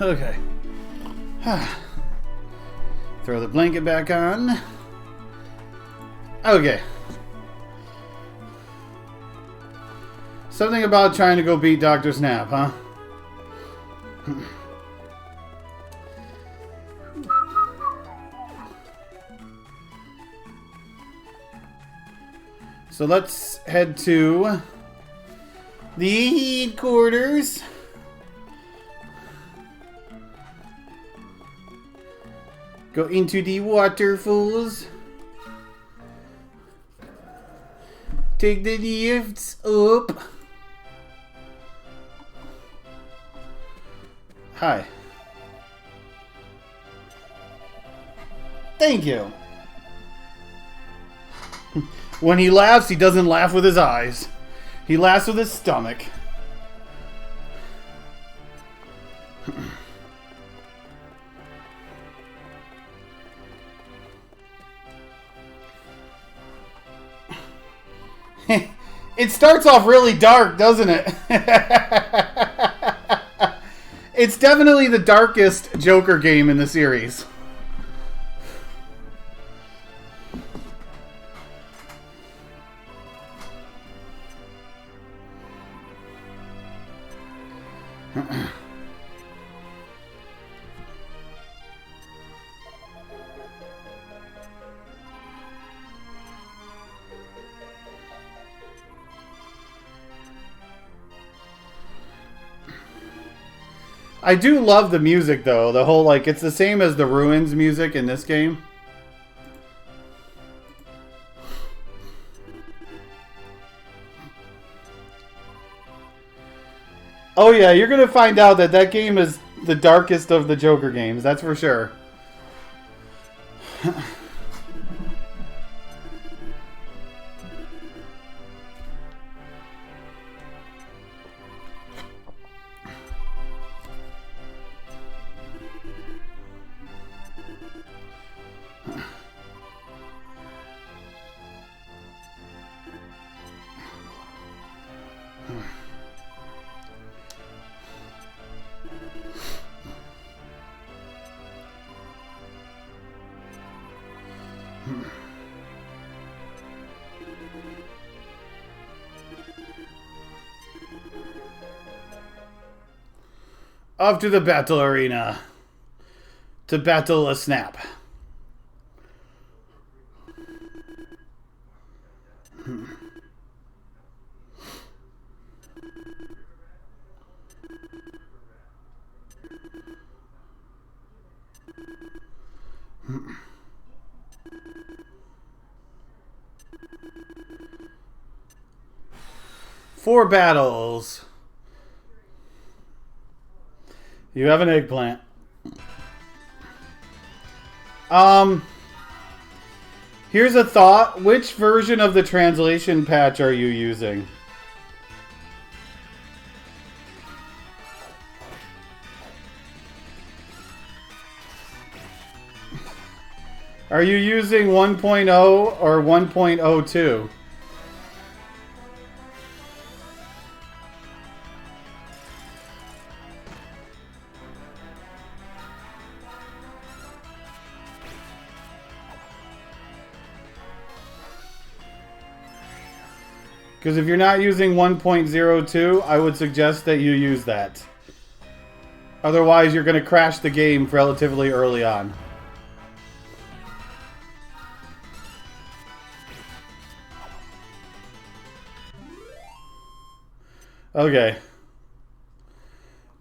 Okay. Throw the blanket back on. Okay. Something about trying to go beat Dr. Snap, huh? So let's head to the headquarters. Go into the waterfalls. Take the lifts up. Hi. Thank you. When he laughs, he doesn't laugh with his eyes. He laughs with his stomach. It starts off really dark, doesn't it? It's definitely the darkest Joker game in the series. I do love the music, though. The whole, like, it's the same as the Ruins music in this game. Oh, yeah, you're going to find out that that game is the darkest of the Joker games. That's for sure. Off to the battle arena to battle a snap. Four battles. You have an eggplant. Here's a thought. Which version of the translation patch are you using? Are you using 1.0 or 1.02? Because if you're not using 1.02, I would suggest that you use that. Otherwise, you're going to crash the game relatively early on. Okay.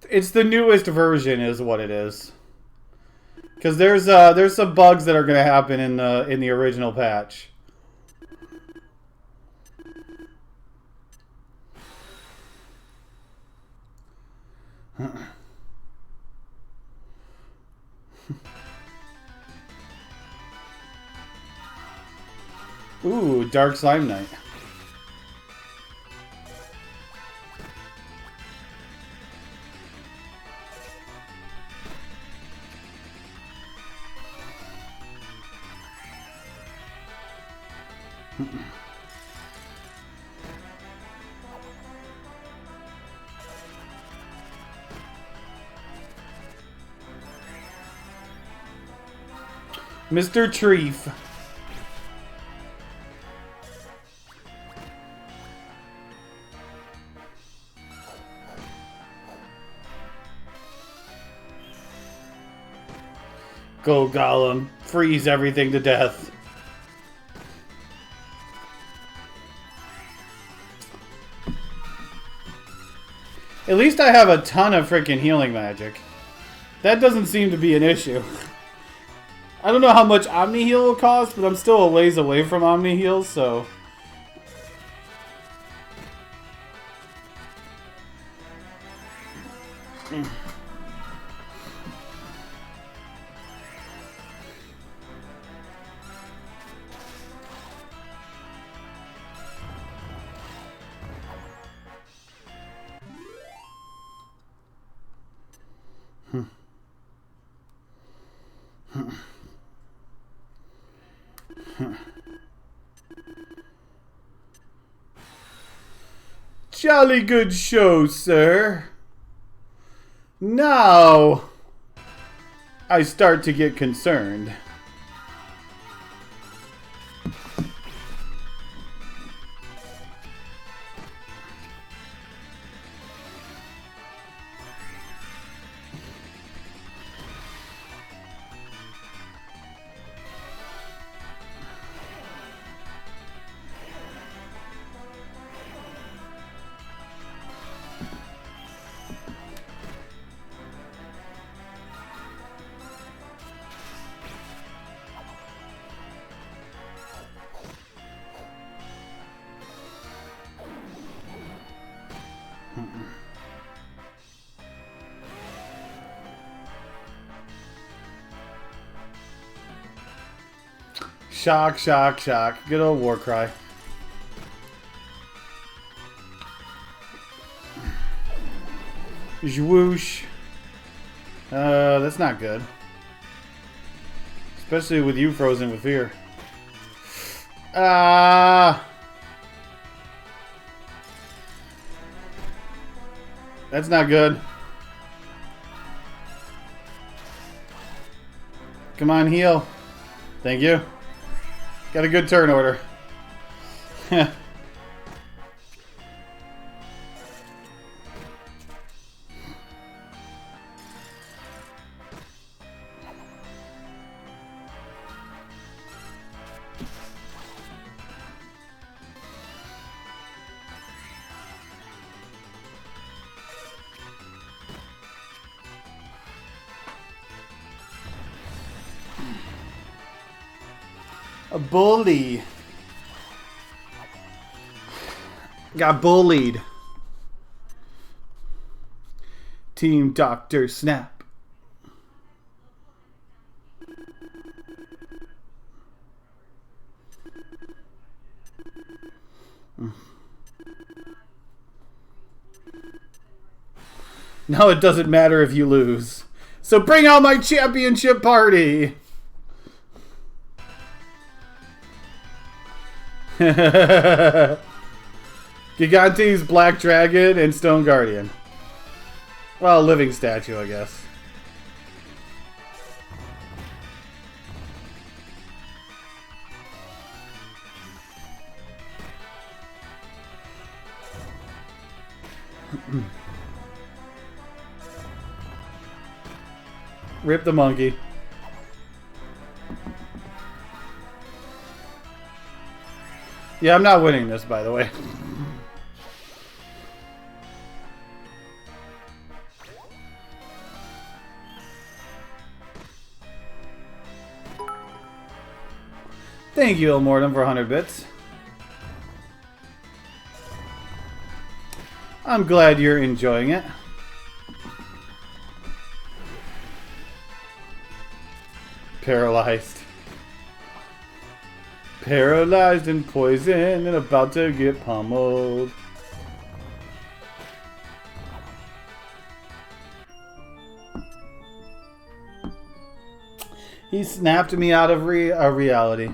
It's the newest version is what it is. Because there's some bugs that are going to happen in the original patch. Ooh, Dark Slime Knight. Mr. Treef. Go Gollum. Freeze everything to death. At least I have a ton of freaking healing magic. That doesn't seem to be an issue. I don't know how much Omni Heal will cost, but I'm still a ways away from Omni Heal, so... Jolly good show, sir. Now I start to get concerned. Shock, shock, shock. Good old war cry. Zwoosh. That's not good. Especially with you frozen with fear. That's not good. Come on, heal. Thank you. Got a good turn order. A bully. Got bullied. Team Dr. Snap. Now it doesn't matter if you lose. So bring out my championship party. Gigante's Black Dragon and Stone Guardian. Well, living statue, I guess. Rip the monkey. Yeah, I'm not winning this, by the way. Thank you, Ilmortem, for 100 bits. I'm glad you're enjoying it. Paralyzed. Paralyzed and poisoned and about to get pummeled. He snapped me out of reality.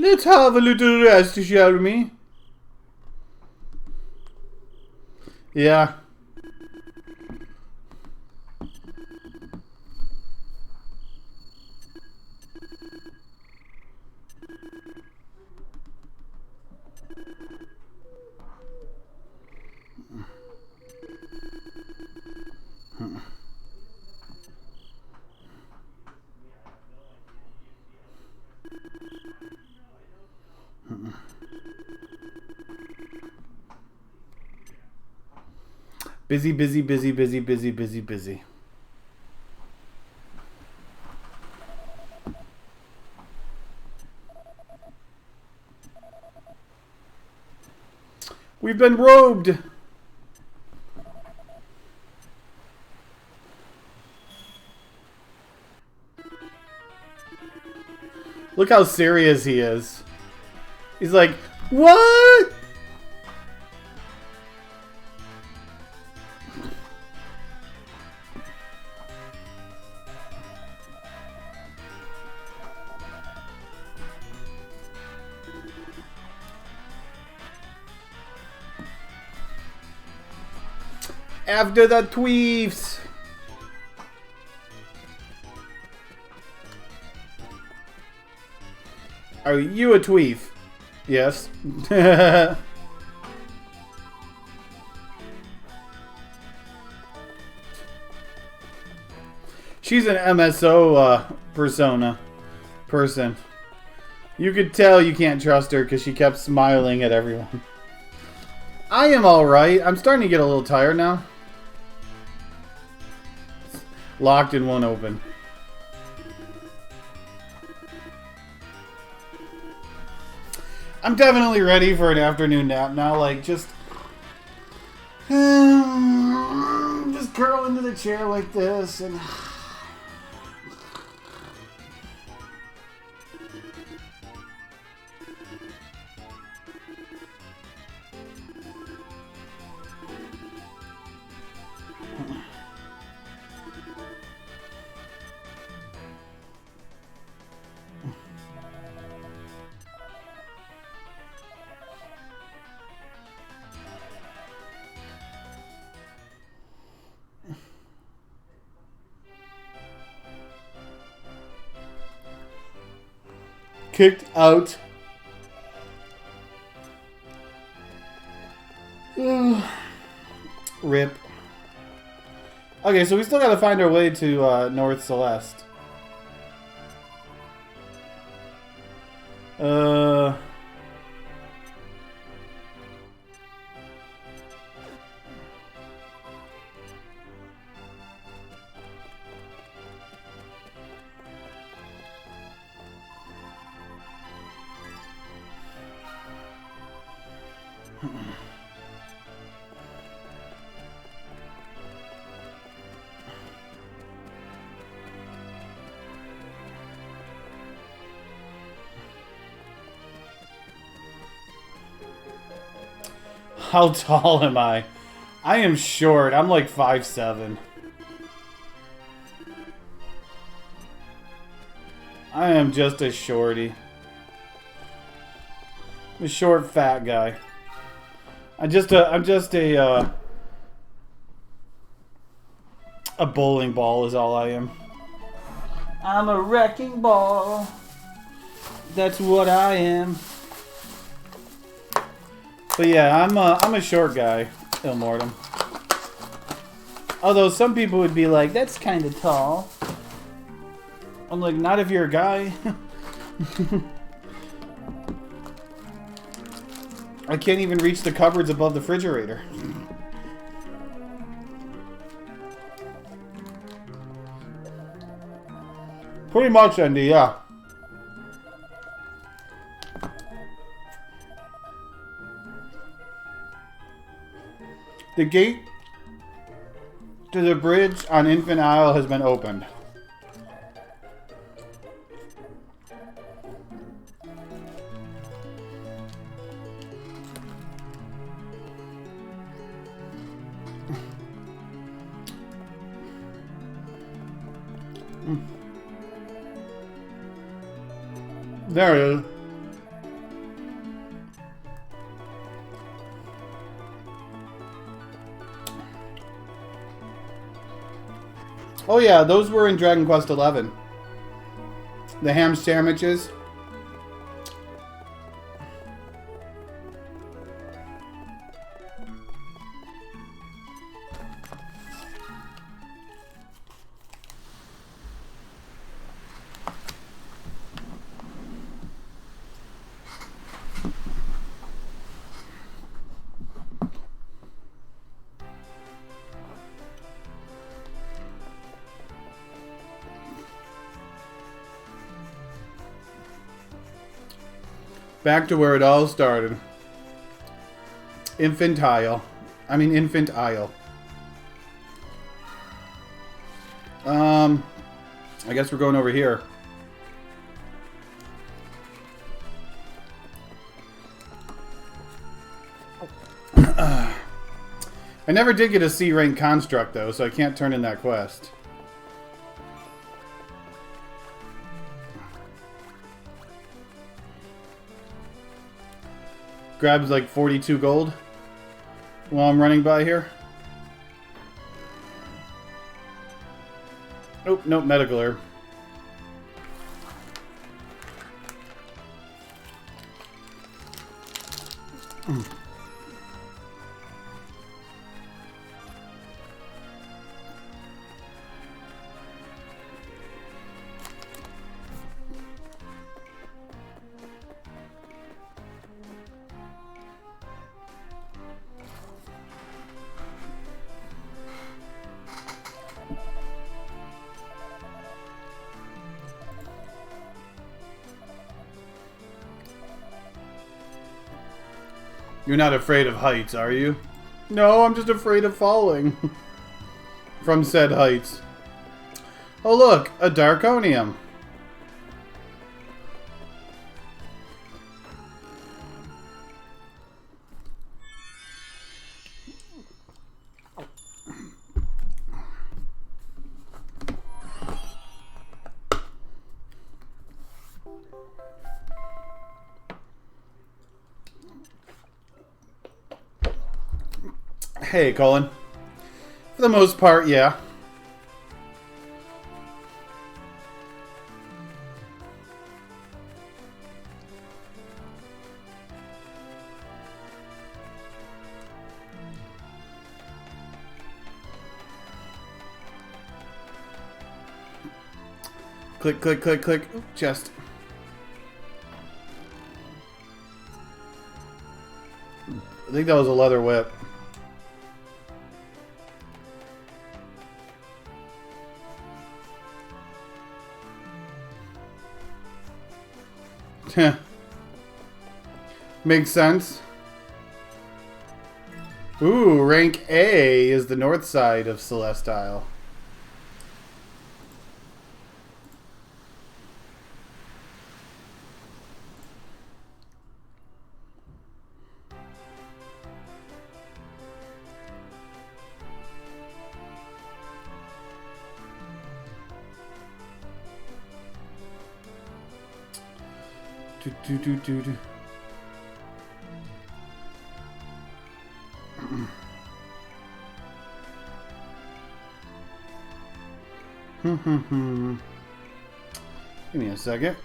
Let's have a little rest, shall we? Yeah. Busy, busy, busy, busy, busy, busy, busy. We've been robed. Look how serious he is. He's like, what? After the tweefs. Are you a tweef? Yes. She's an MSO person. You could tell you can't trust her because she kept smiling at everyone. I am alright. I'm starting to get a little tired now. Locked and won't open. I'm definitely ready for an afternoon nap now. Like, just curl into the chair like this and... Kicked out. Rip. Okay, so we still gotta find our way to North Celeste. How tall am I? I am short. I'm like 5'7". I am just a shorty. I'm a short, fat guy. I'm just a bowling ball is all I am. I'm a wrecking ball. That's what I am. But yeah, I'm a short guy, Ilmortem. Although some people would be like, that's kind of tall. I'm like, not if you're a guy. I can't even reach the cupboards above the refrigerator. Pretty much, Andy, yeah. The gate to the bridge on Infant Isle has been opened. There it is. Oh yeah, those were in Dragon Quest XI. The ham sandwiches. Back to where it all started. Infant Isle. I guess we're going over here. I never did get a C rank construct though, so I can't turn in that quest. Grabs like 42 gold while I'm running by here. Oh, nope, medical herb. You're not afraid of heights, are you? No, I'm just afraid of falling. From said heights. Oh look, a Darkonium. Hey, Colin. For the most part, yeah. Click, click, click, click. Ooh, chest. I think that was a leather whip. Makes sense. Ooh, rank A is the north side of Celestile. Do. Give me a second.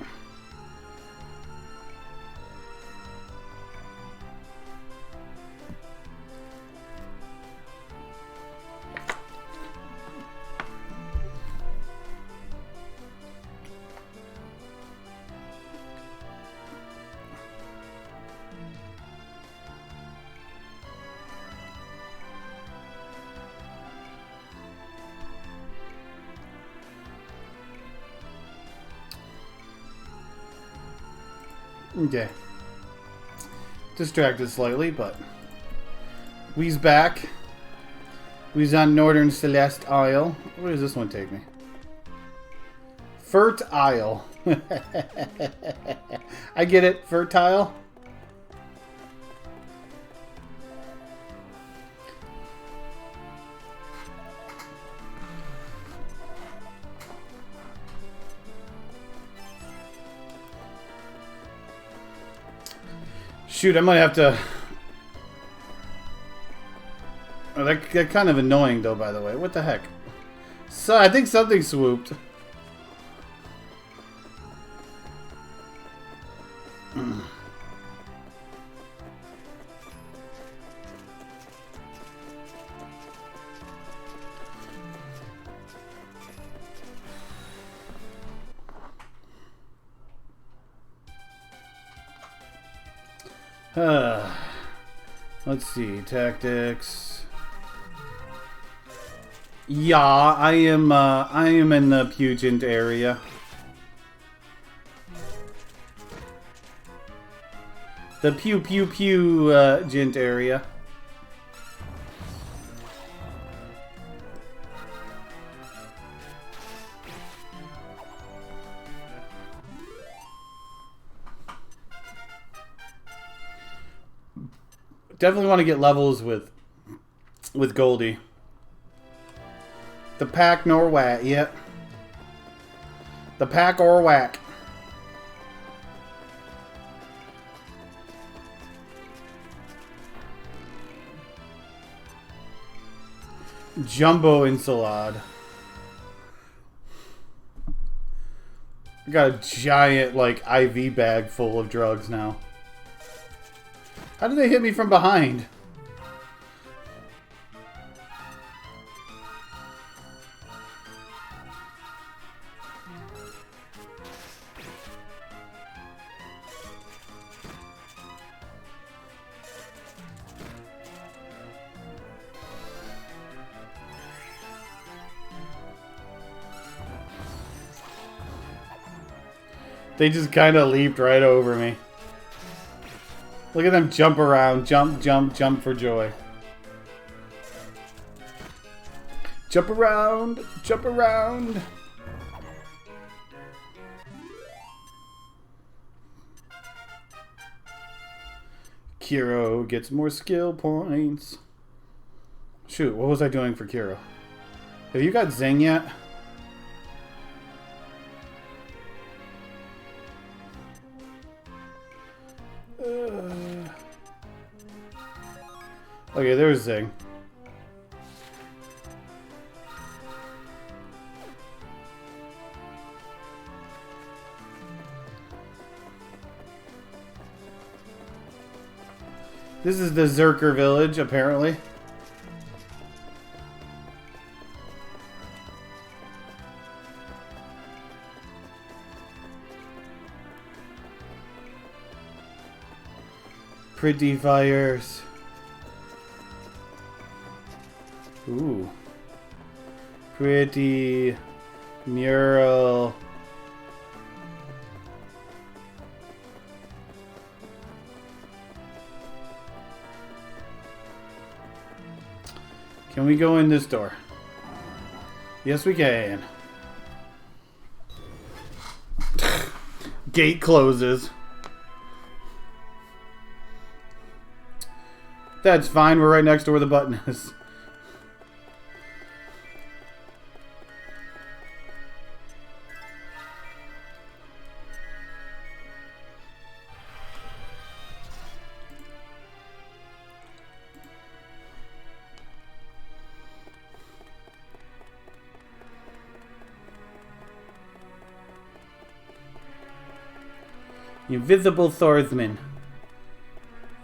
Okay. Distracted slightly, but we's back. We's on Northern Celeste Isle. Where does this one take me? Fert Isle. I get it. Fertile. Shoot, I might have to... Oh, that kind of annoying, though, by the way. What the heck? So I think something swooped. Let's see, tactics. Yeah, I am in the Pugent area. The gent area. Definitely want to get levels with Goldie. The pack nor whack, yep. The pack or whack. Jumbo ensalad. I got a giant, like, IV bag full of drugs now. How did they hit me from behind? They just kind of leaped right over me. Look at them jump around. Jump, jump, jump for joy. Jump around. Jump around. Kiro gets more skill points. Shoot, what was I doing for Kiro? Have you got Zing yet? Okay, there's Zing. This is the Zerker village, apparently. Pretty fires. Ooh. Pretty mural. Can we go in this door? Yes, we can. Gate closes. That's fine. We're right next to where the button is. Invisible swordsman.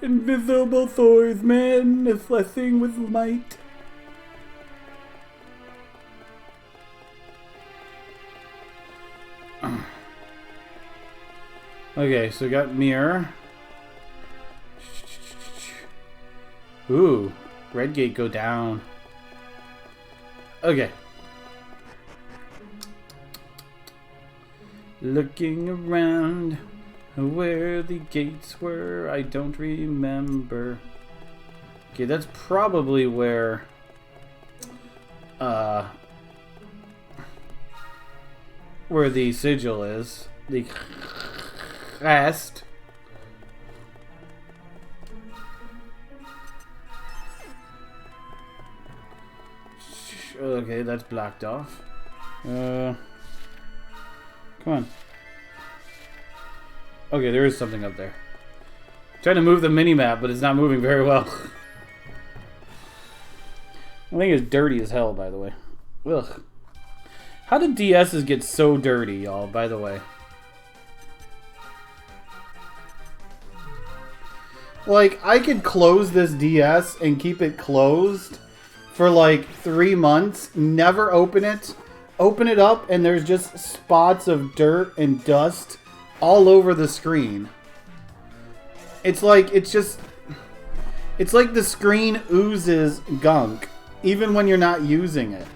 Invisible swordsman, a blessing with might. Okay, so we got mirror. Ooh, red gate go down. Okay. Looking around where the gates were, I don't remember. Okay, that's probably where the sigil is. The crest. Okay, that's blocked off. Come on. Okay, there is something up there. I'm trying to move the mini-map, but it's not moving very well. I think it's dirty as hell, by the way. Ugh. How did DSs get so dirty, y'all, by the way? Like, I could close this DS and keep it closed for like 3 months, never open it up, and there's just spots of dirt and dust all over the screen. It's like the screen oozes gunk, even when you're not using it.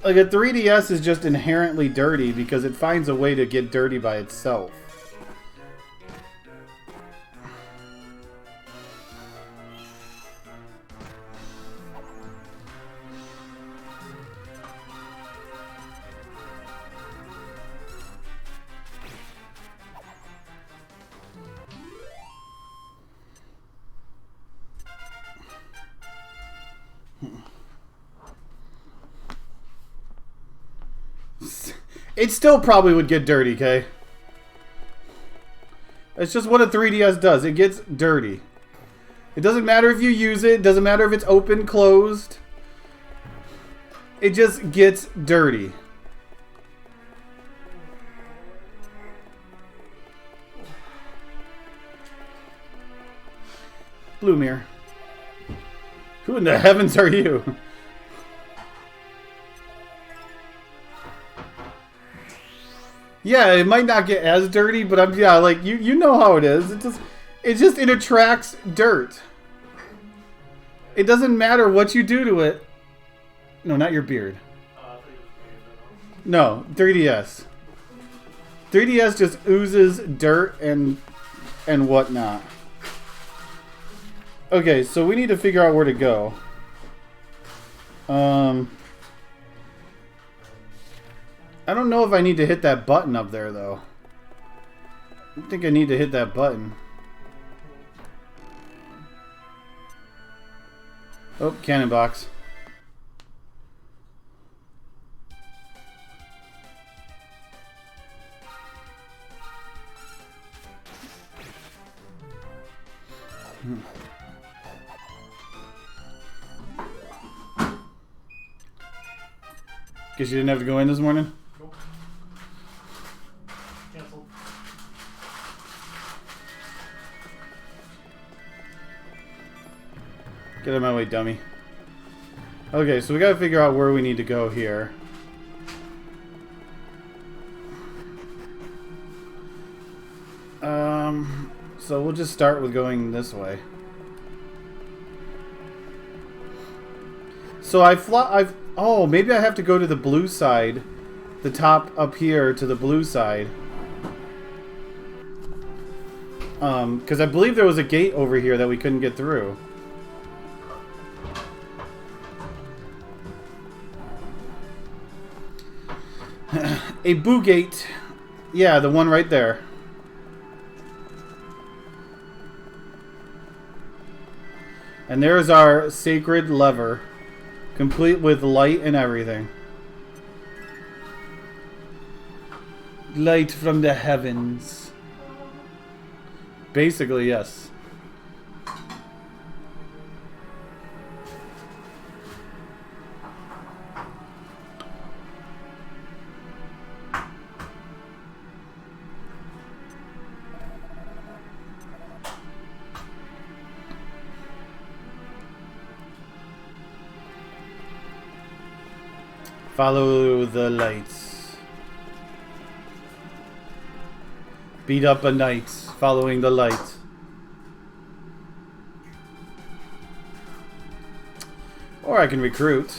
Like, a 3DS is just inherently dirty because it finds a way to get dirty by itself. It still probably would get dirty, okay? That's just what a 3DS does. It gets dirty. It doesn't matter if you use it. It doesn't matter if it's open, closed. It just gets dirty. Blue mirror. Who in the heavens are you? Yeah, it might not get as dirty, but yeah, like you know how it is. It attracts dirt. It doesn't matter what you do to it. No, not your beard. No, 3DS. 3DS just oozes dirt and whatnot. Okay, so we need to figure out where to go. I don't know if I need to hit that button up there, though. I don't think I need to hit that button. Oh, cannon box. Guess you didn't have to go in this morning? Nope. Cancelled. Get out of my way, dummy. Okay, so we gotta figure out where we need to go here. So we'll just start with going this way. So oh, maybe I have to go to the blue side. The top up here to the blue side. Because I believe there was a gate over here that we couldn't get through. A boo gate. Yeah, the one right there. And there's our sacred lever. Complete with light and everything. Light from the heavens. Basically, yes. Follow the lights. Beat up a knight following the light. Or I can recruit.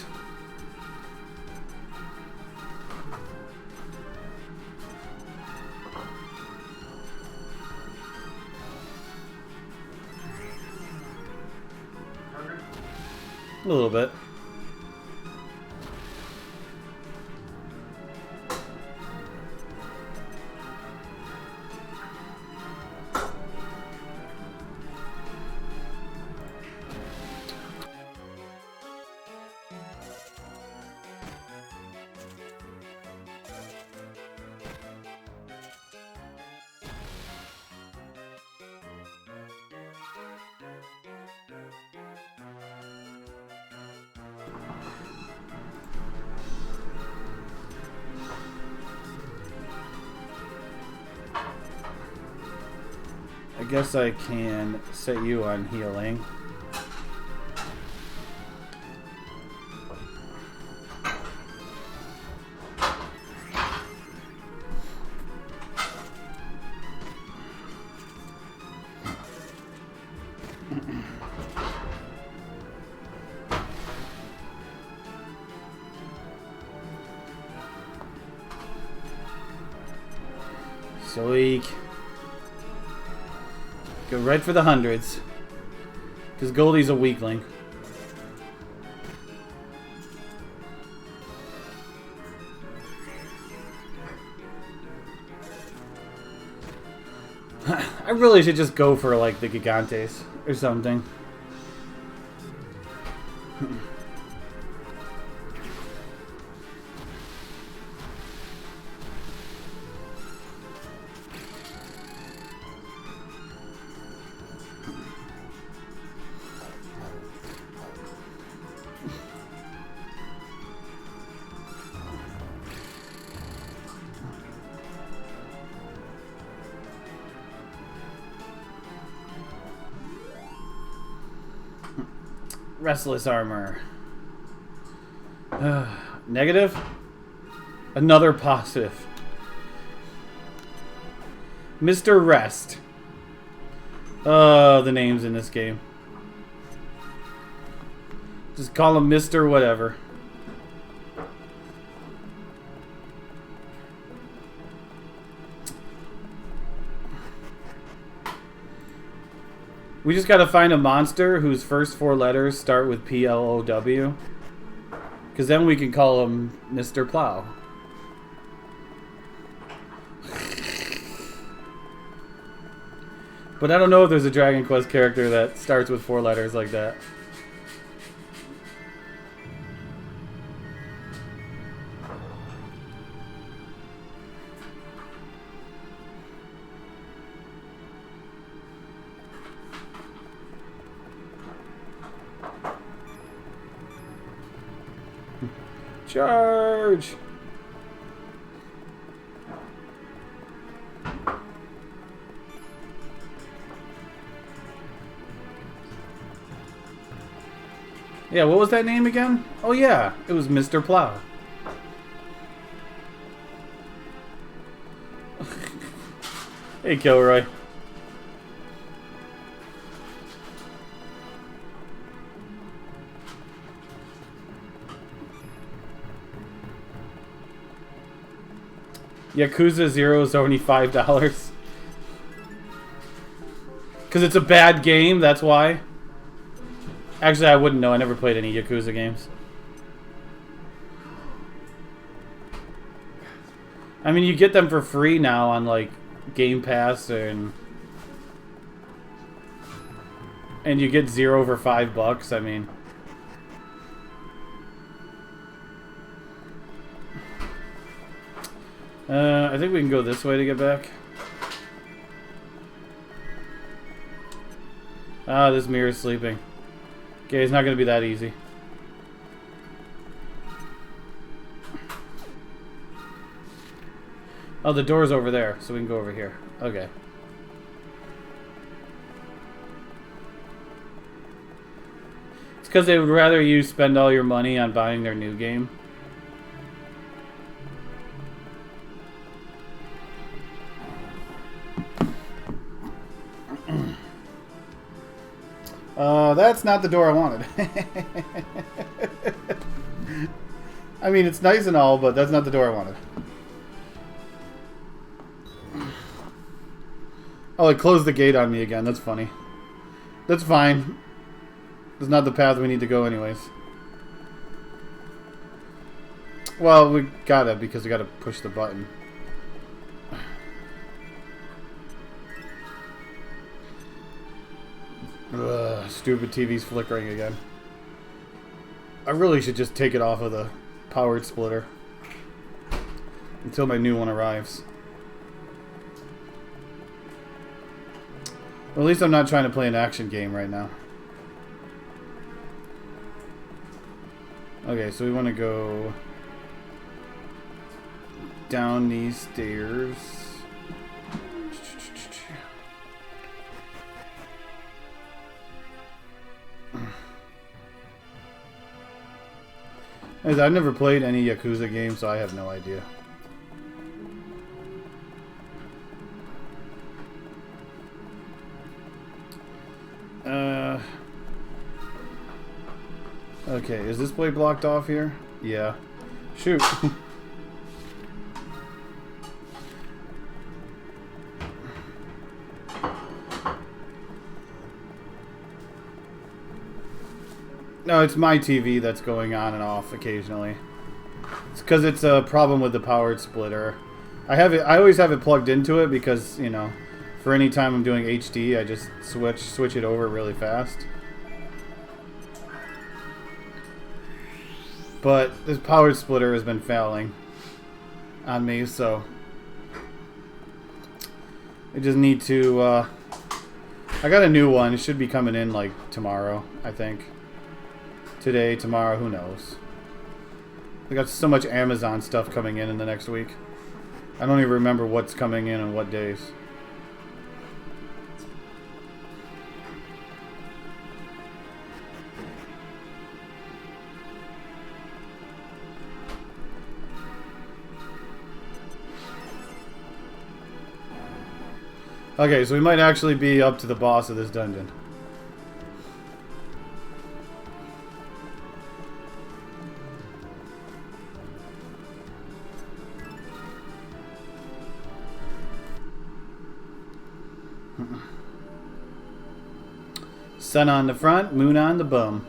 A little bit. guess I can set you on healing. Sweet. Go right for the hundreds. Because Goldie's a weakling. I really should just go for like the Gigantes or something. Restless armor. Negative? Another positive. Mr. Rest. The names in this game. Just call him Mr. Whatever. We just gotta find a monster whose first 4 letters start with P-L-O-W. Because then we can call him Mr. Plow. But I don't know if there's a Dragon Quest character that starts with 4 letters like that. Charge! Yeah, what was that name again? Oh yeah, it was Mr. Plow. Hey, Kilroy. Yakuza 0 is only $5. Because it's a bad game, that's why. Actually, I wouldn't know. I never played any Yakuza games. I mean, you get them for free now on, like, Game Pass and you get 0 for $5, I mean. I think we can go this way to get back. Ah, this mirror's sleeping. Okay, it's not going to be that easy. Oh, the door's over there, so we can go over here. Okay. It's because they would rather you spend all your money on buying their new game. That's not the door I wanted. I mean, it's nice and all, but that's not the door I wanted. Oh, it closed the gate on me again. That's funny. That's fine. It's not the path we need to go anyways. Well, we gotta, because we gotta push the button. Ugh, stupid TV's flickering again. I really should just take it off of the powered splitter until my new one arrives. Well, at least I'm not trying to play an action game right now. Okay, so we want to go down these stairs. As I've never played any Yakuza game, so I have no idea. Okay, is this plate blocked off here? Yeah. Shoot. No, it's my TV that's going on and off occasionally. It's because it's a problem with the powered splitter. I always have it plugged into it because, you know, for any time I'm doing HD, I just switch it over really fast. But this powered splitter has been failing on me, so I just need to. I got a new one. It should be coming in like tomorrow, I think. Today, tomorrow, who knows? I got so much Amazon stuff coming in the next week. I don't even remember what's coming in on what days. Okay, so we might actually be up to the boss of this dungeon. Sun on the front, moon on the bum.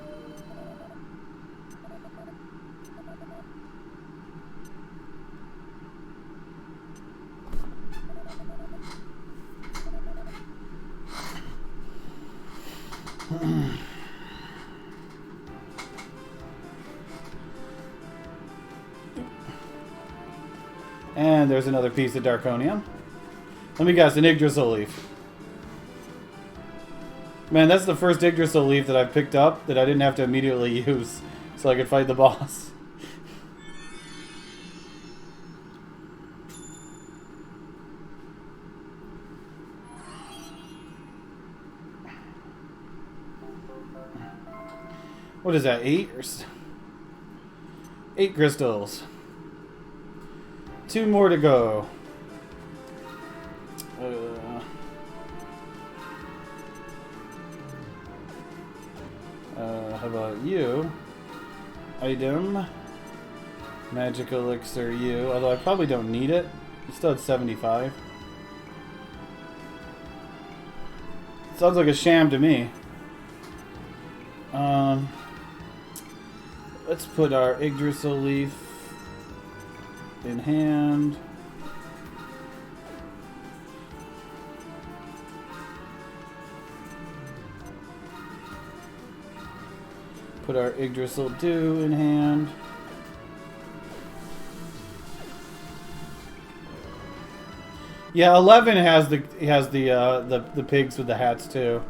And there's another piece of Darkonium. Let me guess, an Yggdrasil leaf. Man, that's the first Yggdrasil leaf that I've picked up that I didn't have to immediately use so I could fight the boss. What is that, 8? 8 crystals. 2 more to go. How about you? Item. Magic elixir you. Although I probably don't need it. You still at 75. Sounds like a sham to me. Let's put our Yggdrasil leaf in hand. Put our Yggdrasil dew in hand. Yeah, 11 has the pigs with the hats too.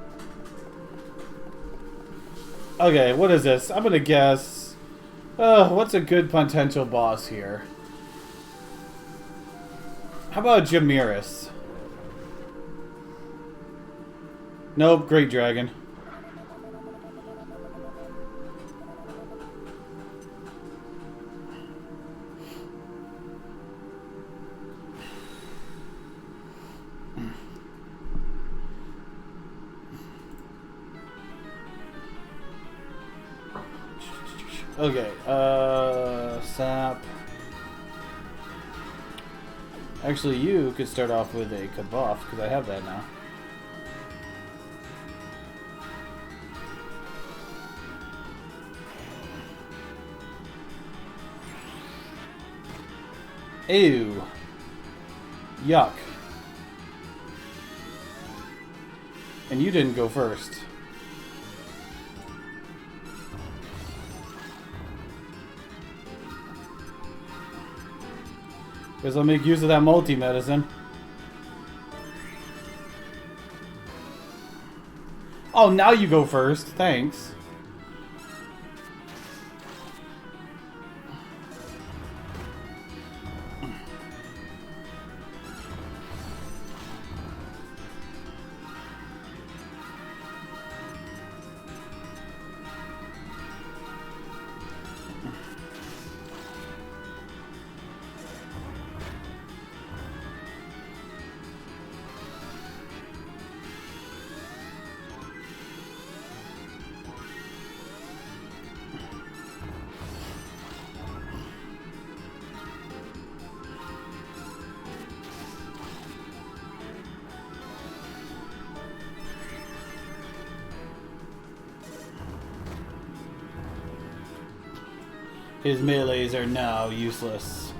Okay, what is this? I'm gonna guess. What's a good potential boss here? How about Jamiris? Nope, Great Dragon. Okay, sap. Actually, you could start off with a kabuff, because I have that now. Ew. Yuck. And you didn't go first. Guess I'll make use of that multi-medicine. Oh, now you go first. Thanks. His melees are now useless.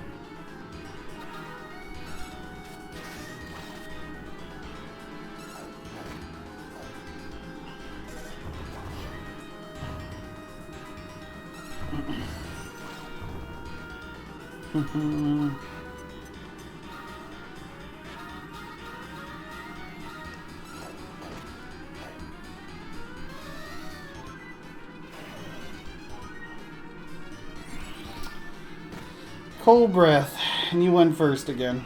Cold breath, and you went first again.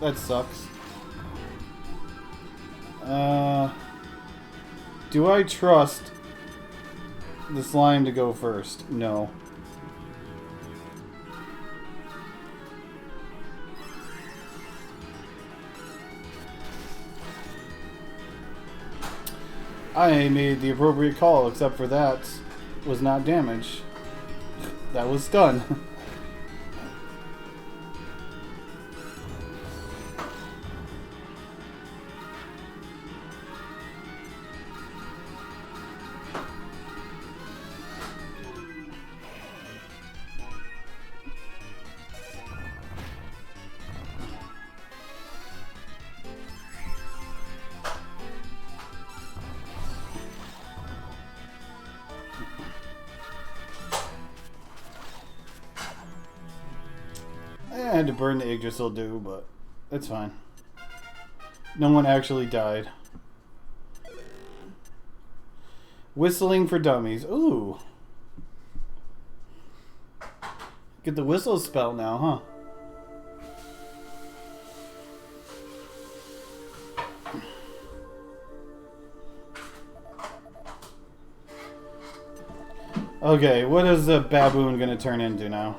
That sucks. Do I trust the slime to go first? No. I made the appropriate call, except for that was not damage. That was stun. I had to burn the Yggdrasil dew, but it's fine. No one actually died. Whistling for dummies. Ooh. Get the whistle spell now, huh? Okay, what is the baboon gonna turn into now?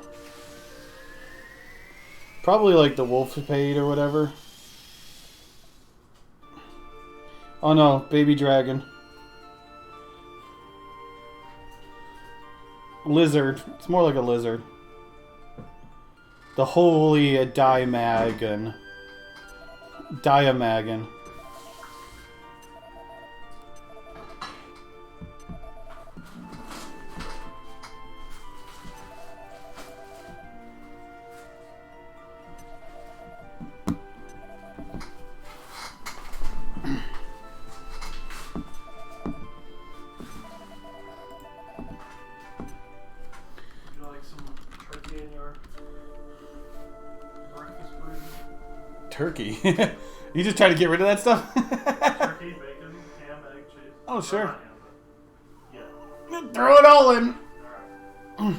Probably like the wolf spade or whatever. Oh no, baby dragon. Lizard. It's more like a lizard. The holy Diamagon. Diamagon. Turkey. You just try to get rid of that stuff? Turkey, bacon, ham, egg, cheese. Oh, sure. Ham, yeah. Throw it all in. Alright.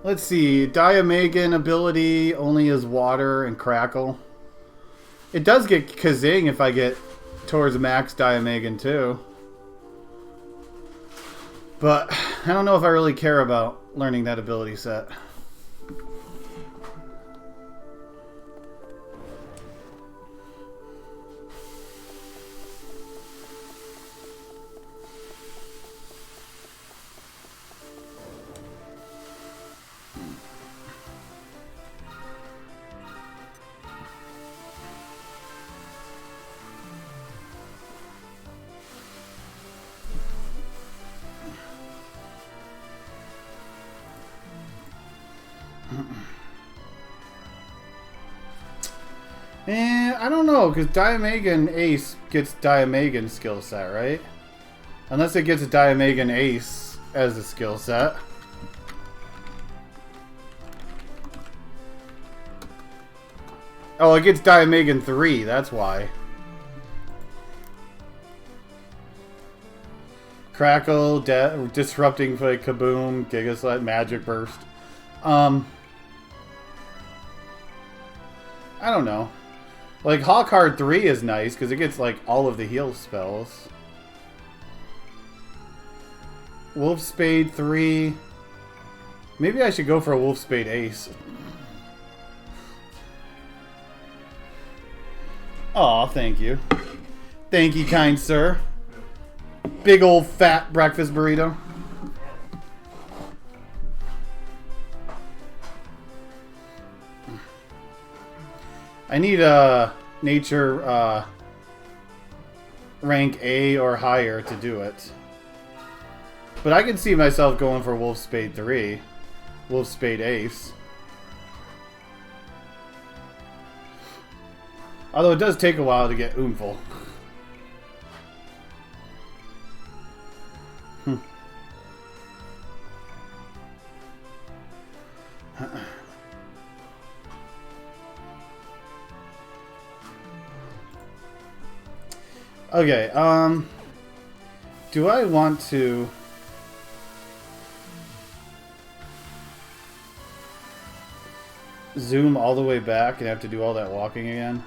Let's see. Diamagon ability only is water and crackle. It does get Kazing if I get towards max Diamagon too. But I don't know if I really care about learning that ability set. I don't know, because Diamagon Ace gets Diamagon skill set, right? Unless it gets a Diamagon Ace as a skill set. Oh, it gets Diamagon 3, that's why. Crackle, Disrupting for Kaboom, Gigaslut, Magic Burst. I don't know. Like, Hawkheart 3 is nice, because it gets, like, all of the heal spells. Wolf Spade 3. Maybe I should go for a Wolf Spade Ace. Aw, thank you. Thank you, kind sir. Big old fat breakfast burrito. I need a nature rank A or higher to do it. But I can see myself going for Wolf Spade 3. Wolf Spade Ace. Although it does take a while to get Oomful. Okay, do I want to zoom all the way back and have to do all that walking again?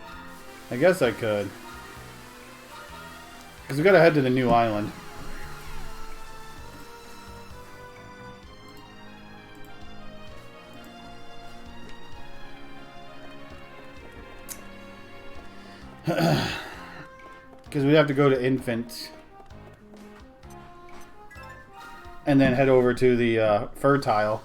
I guess I could. Because we gotta head to the new island. Because we have to go to Infant. And then head over to the Fertile.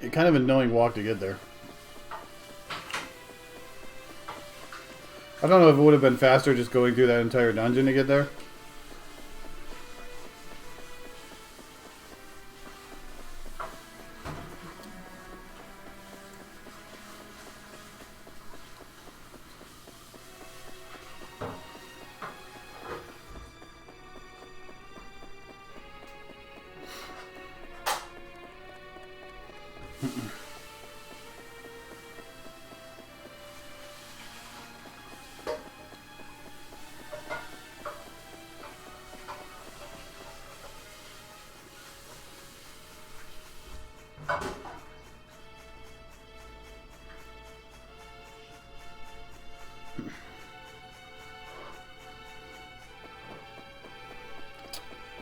It's kind of an annoying walk to get there. I don't know if it would have been faster just going through that entire dungeon to get there.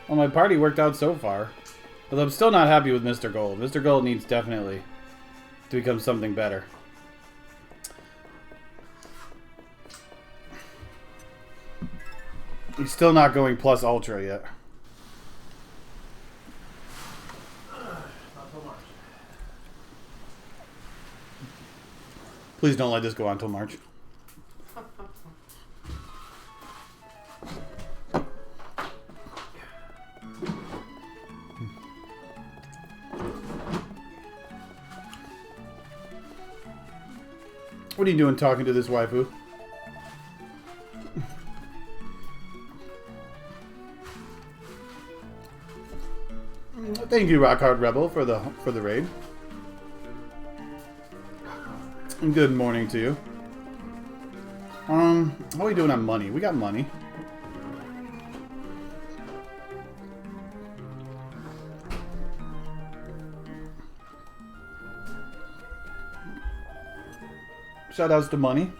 Well, my party worked out so far. But I'm still not happy with Mr. Gold. Mr. Gold needs definitely to become something better. He's still not going plus ultra yet. Not till March. Please don't let this go on till March. What are you doing talking to this waifu? Thank you, Rockhard Rebel, for the raid. Good morning to you. How are we doing on money? We got money. Shout outs to money.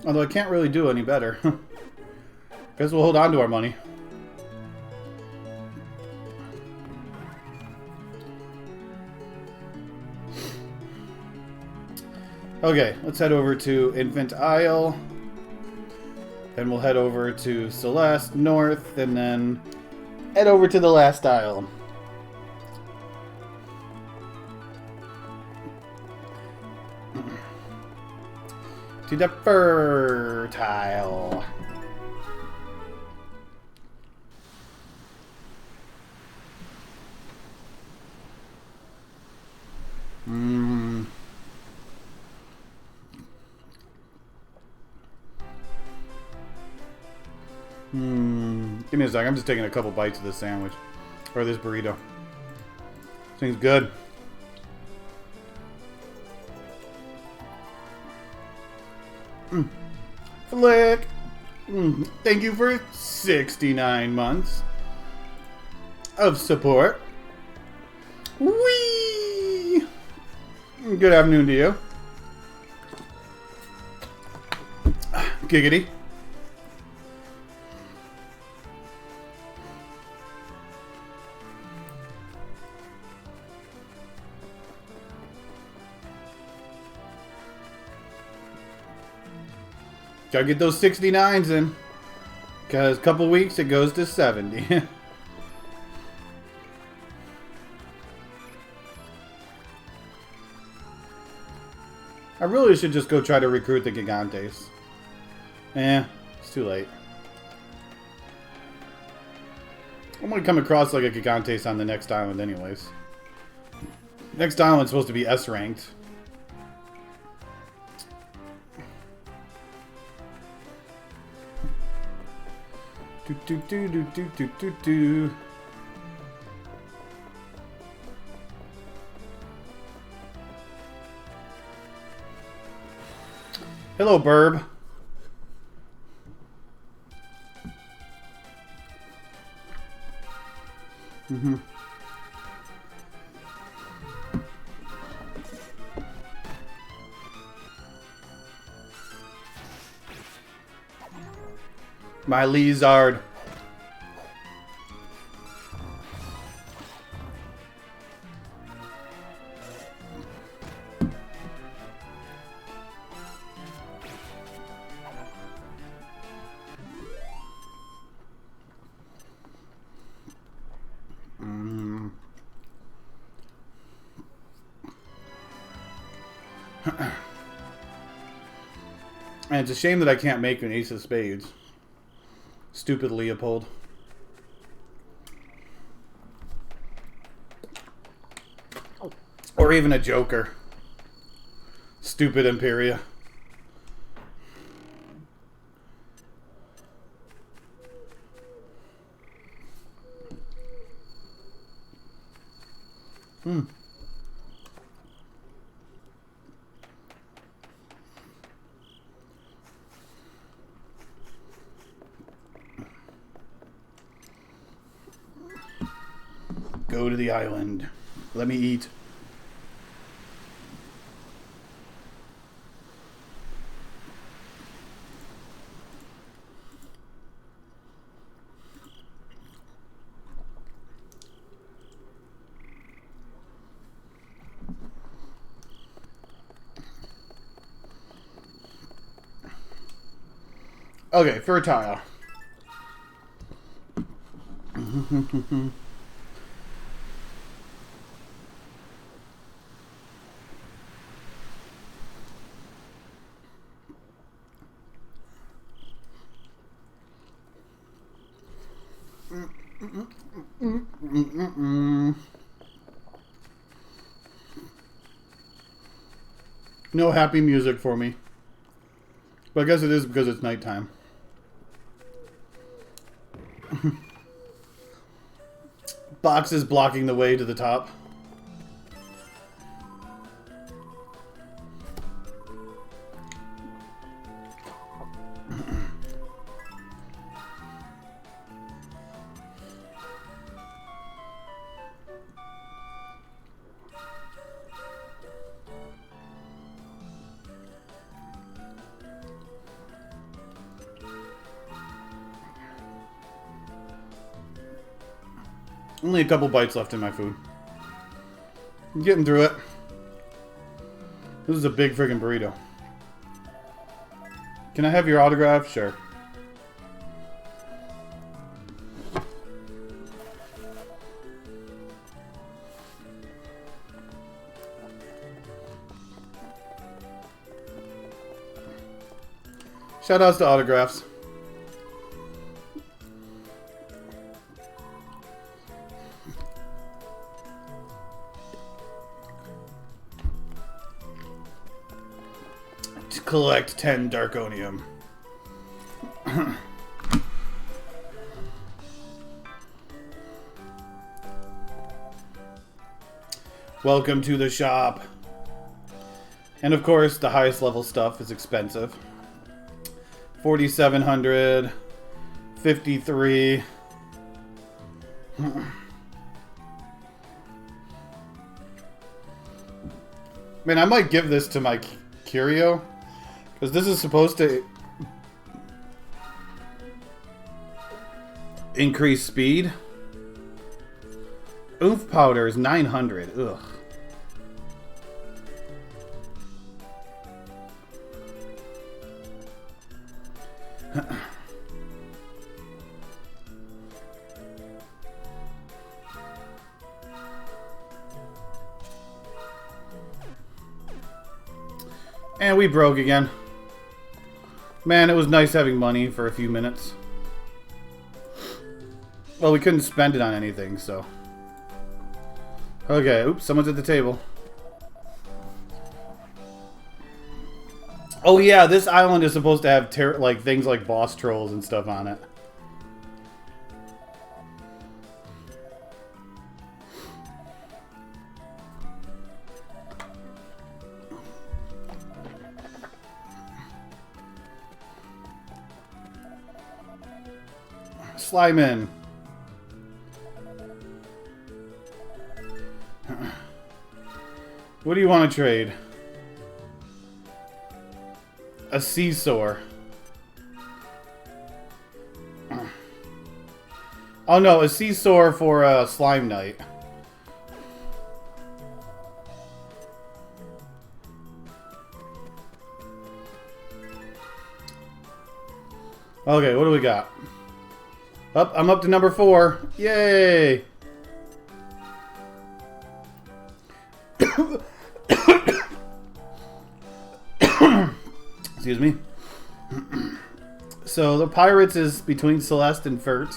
Although I can't really do any better. Guess we'll hold on to our money. Okay, let's head over to Infant Isle. Then we'll head over to Celeste North, and then head over to the last isle. To the Fertile. Give me a sec. I'm just taking a couple bites of this sandwich. Or this burrito. Seems good. Flick. Thank you for 69 months of support. Whee! Good afternoon to you. Giggity. Gotta get those 69s in. Because a couple weeks it goes to 70. I really should just go try to recruit the Gigantes. It's too late. I'm gonna come across like a Gigantes on the next island anyways. Next island's supposed to be S ranked. Do do do do do do do do. Hello, Burb. My lizard. And it's a shame that I can't make an ace of spades. Stupid Leopold. Or even a joker. Stupid Imperia. Go to the island. Let me eat. Okay, fertile. No happy music for me. But I guess it is because it's nighttime. Boxes blocking the way to the top. Only a couple bites left in my food. I'm getting through it. This is a big friggin' burrito. Can I have your autograph? Sure. Shout outs to autographs. Collect 10 Darkonium. Welcome to the shop. And of course, the highest level stuff is expensive. 4,700, 53. Man, I might give this to my Curio. Because this is supposed to increase speed. Oomph powder is 900. Ugh. And we broke again. Man, it was nice having money for a few minutes. Well, we couldn't spend it on anything, so... Okay, oops, someone's at the table. Oh yeah, this island is supposed to have like things like boss trolls and stuff on it. Slime in. What do you want to trade? A seesaw. Oh no, a seesaw for a slime knight. Okay, what do we got? I'm up to number 4. Yay! Excuse me. So the pirates is between Celeste and Fert.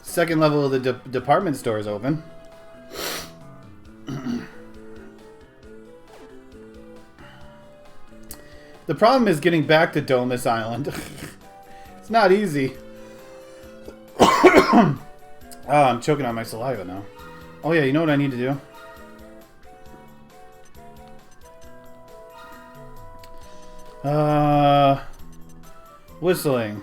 Second level of the department store is open. The problem is getting back to Domus Island. It's not easy. Oh, I'm choking on my saliva now. Oh yeah, you know what I need to do? Whistling.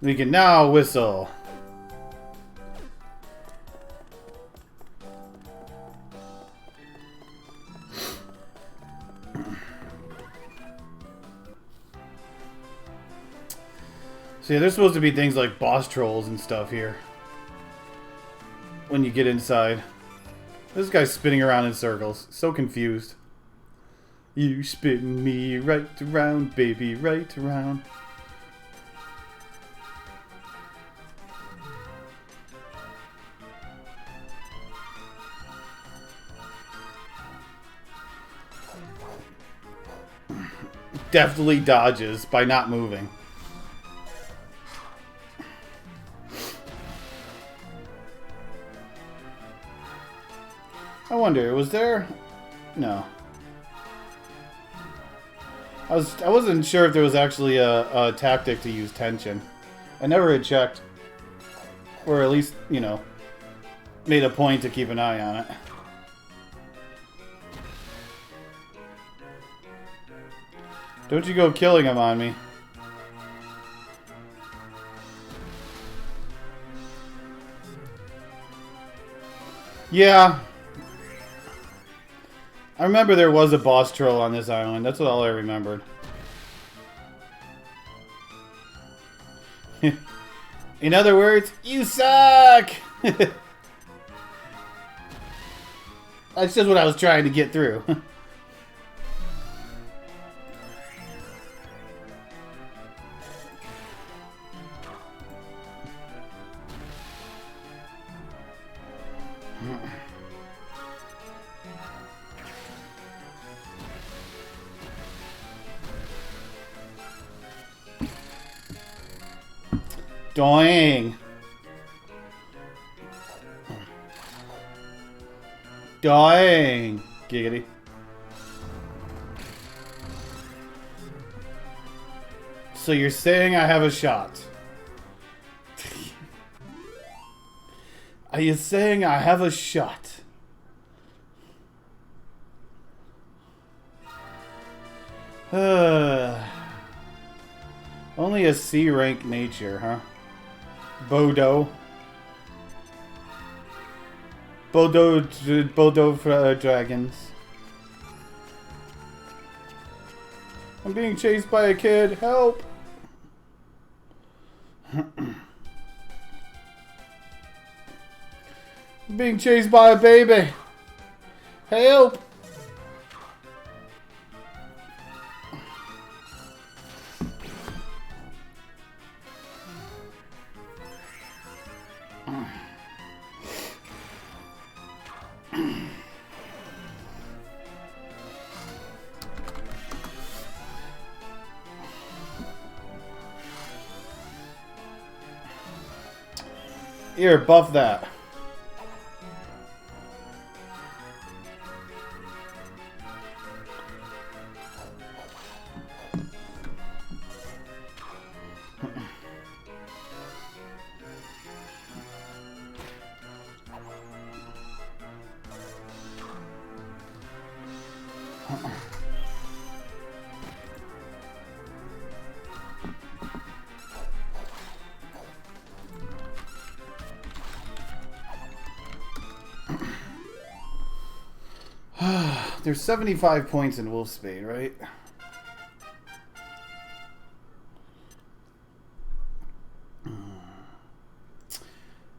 We can now whistle. So yeah, there's supposed to be things like boss trolls and stuff here. When you get inside. This guy's spinning around in circles. So confused. You spin me right around, baby, right around. Definitely dodges by not moving. I wonder, was there... No. I wasn't sure if there was actually a tactic to use tension. I never had checked. Or at least, you know, made a point to keep an eye on it. Don't you go killing him on me. Yeah. I remember there was a boss troll on this island. That's all I remembered. In other words, you suck! That's just what I was trying to get through. Doing. Dying. Giggity. So you're saying I have a shot? Are you saying I have a shot? Only a C rank nature, huh? Bodo. Bodo dragons. I'm being chased by a kid. Help! I'm being chased by a baby. Help! Here, buff that. There's 75 points in Wolfspade, right?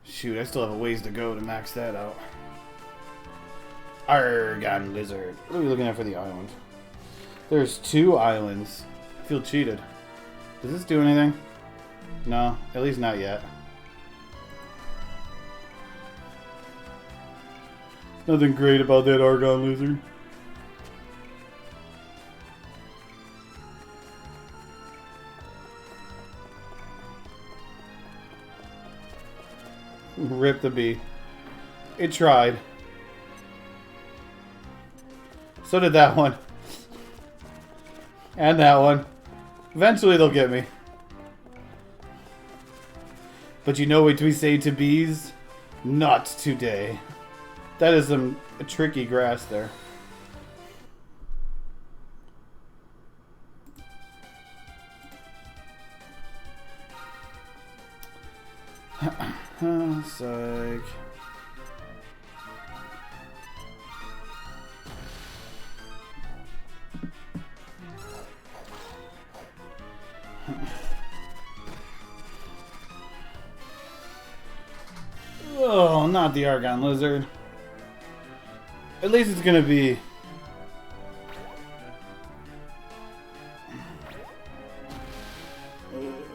Shoot, I still have a ways to go to max that out. Argon Lizard. What are we looking at for the island? There's 2 islands. I feel cheated. Does this do anything? No, at least not yet. Nothing great about that Argon Lizard. Rip the bee. It tried. So did that one. And that one. Eventually they'll get me. But you know what we say to bees? Not today. That is some tricky grass there. Psych. Oh, not the Argon Lizard. At least it's gonna be...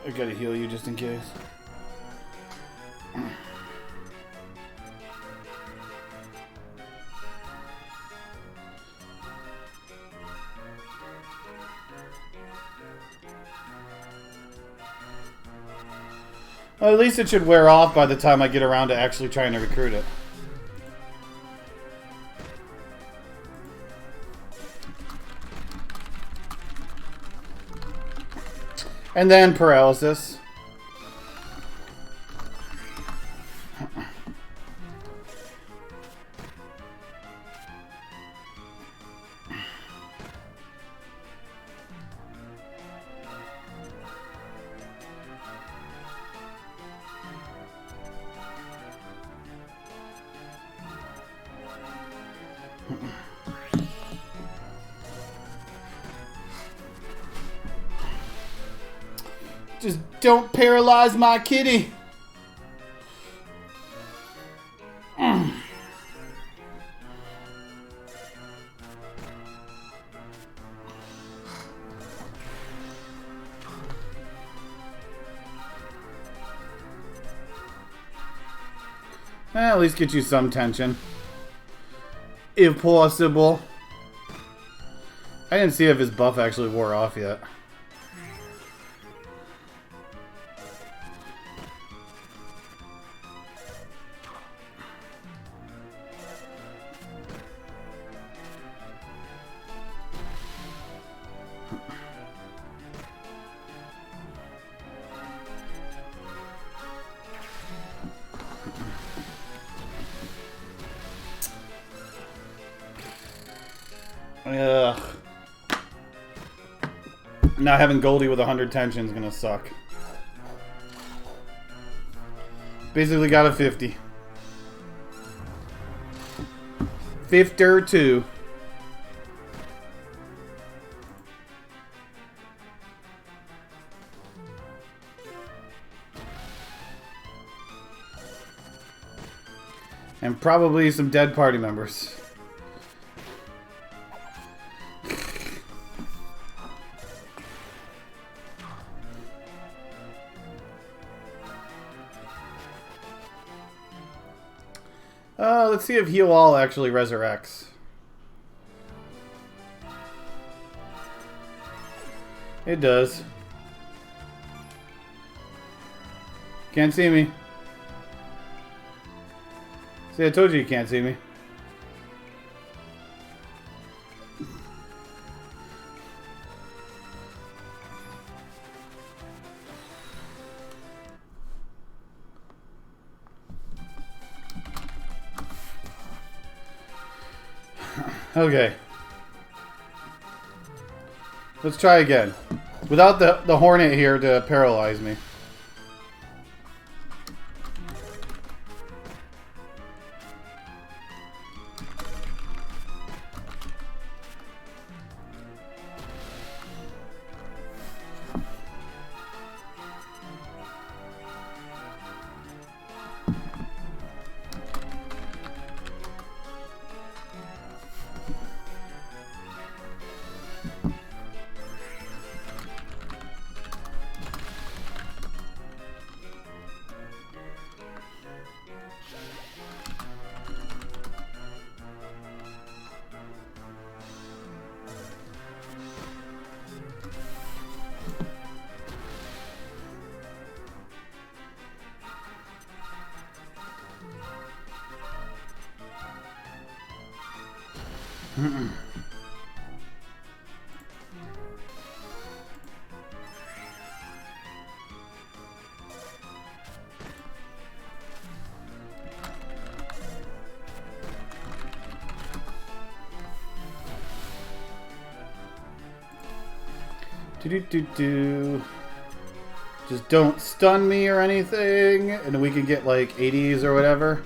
I gotta heal you just in case. Well, at least it should wear off by the time I get around to actually trying to recruit it. And then paralysis. Just don't paralyze my kitty. At least get you some tension. If possible. I didn't see if his buff actually wore off yet. Ugh. Not having Goldie with 100 tension is gonna suck. Basically got a 50. 52. And probably some dead party members. Let's see if Heal All actually resurrects. It does. Can't see me. See, I told you can't see me. Okay. Let's try again. Without the Hornet here to paralyze me. Do. Just don't stun me or anything, and we can get like 80s or whatever.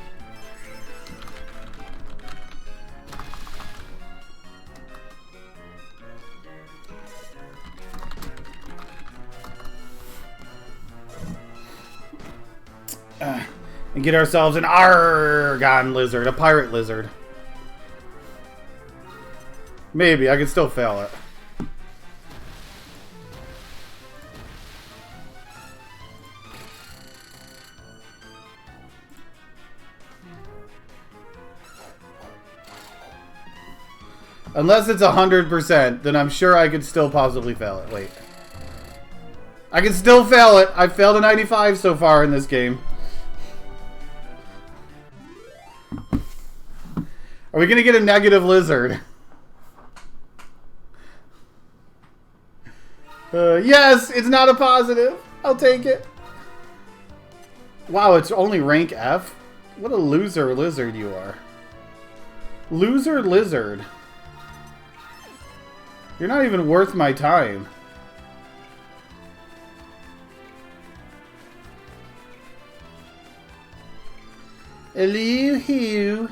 And get ourselves an Argon lizard, a pirate lizard. Maybe, I can still fail it. Unless it's 100%, then I'm sure I could still possibly fail it. Wait. I can still fail it. I've failed a 95 so far in this game. Are we going to get a negative lizard? Yes, it's not a positive. I'll take it. Wow, it's only rank F? What a loser lizard you are. Loser lizard. You're not even worth my time. Hello,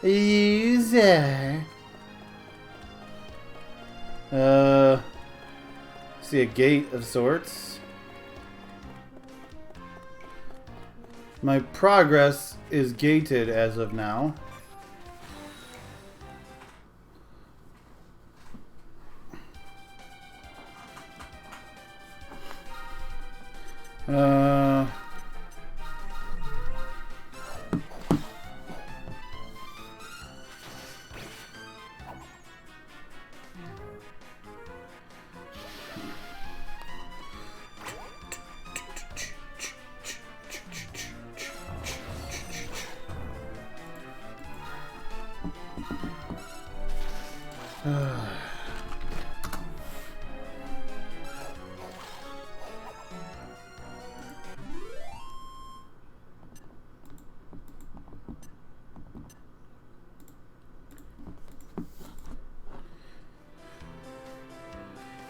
loser. See a gate of sorts. My progress is gated as of now.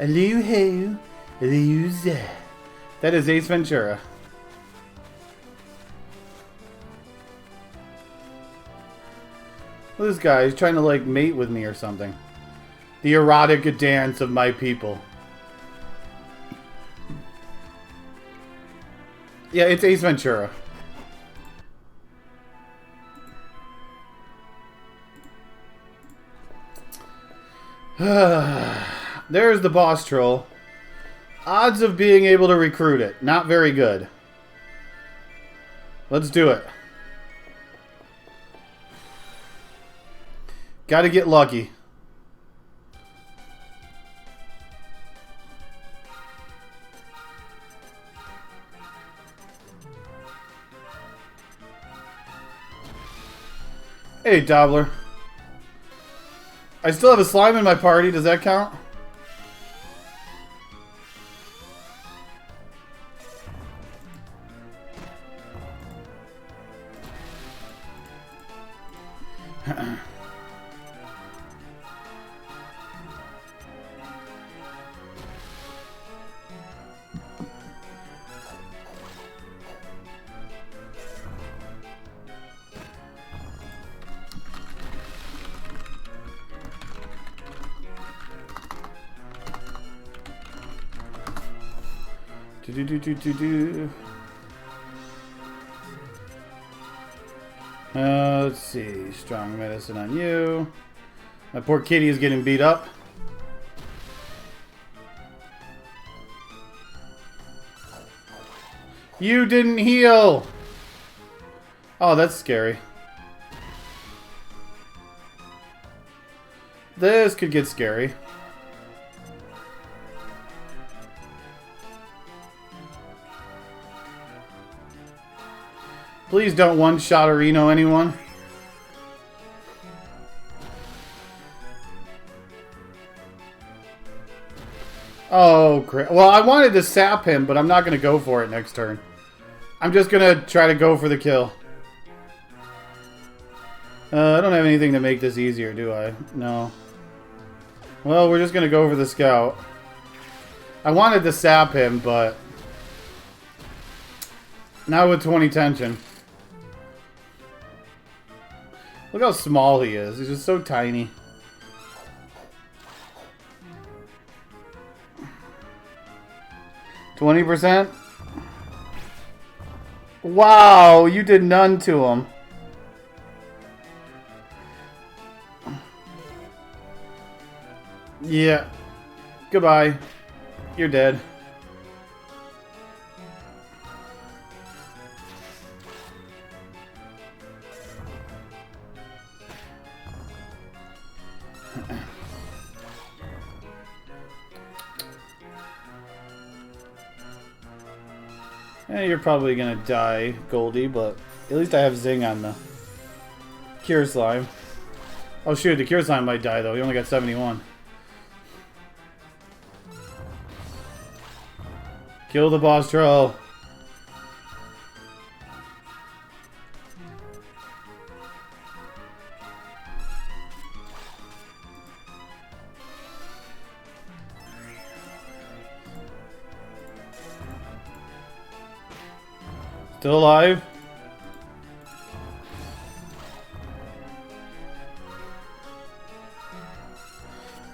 Hello, loser. That is Ace Ventura. Look at this guy. He's trying to, like, mate with me or something. The erotic dance of my people. Yeah, it's Ace Ventura. There's the boss troll. Odds of being able to recruit it. Not very good. Let's do it. Gotta get lucky. Hey, Dobbler. I still have a slime in my party. Does that count? Let's see. Strong medicine on you. My poor kitty is getting beat up. You didn't heal! Oh, that's scary. This could get scary. Please don't one-shot Reno anyone. Oh, great. Well, I wanted to sap him, but I'm not going to go for it next turn. I'm just going to try to go for the kill. I don't have anything to make this easier, do I? No. Well, we're just going to go for the scout. I wanted to sap him, but... Not with 20 tension. Look how small he is. He's just so tiny. %? Wow, you did none to him. Yeah. Goodbye. You're dead. You're probably gonna die, Goldie, but at least I have Zing on the Cure Slime. Oh shoot, the Cure Slime might die though. He only got 71. Kill the boss troll. Still alive?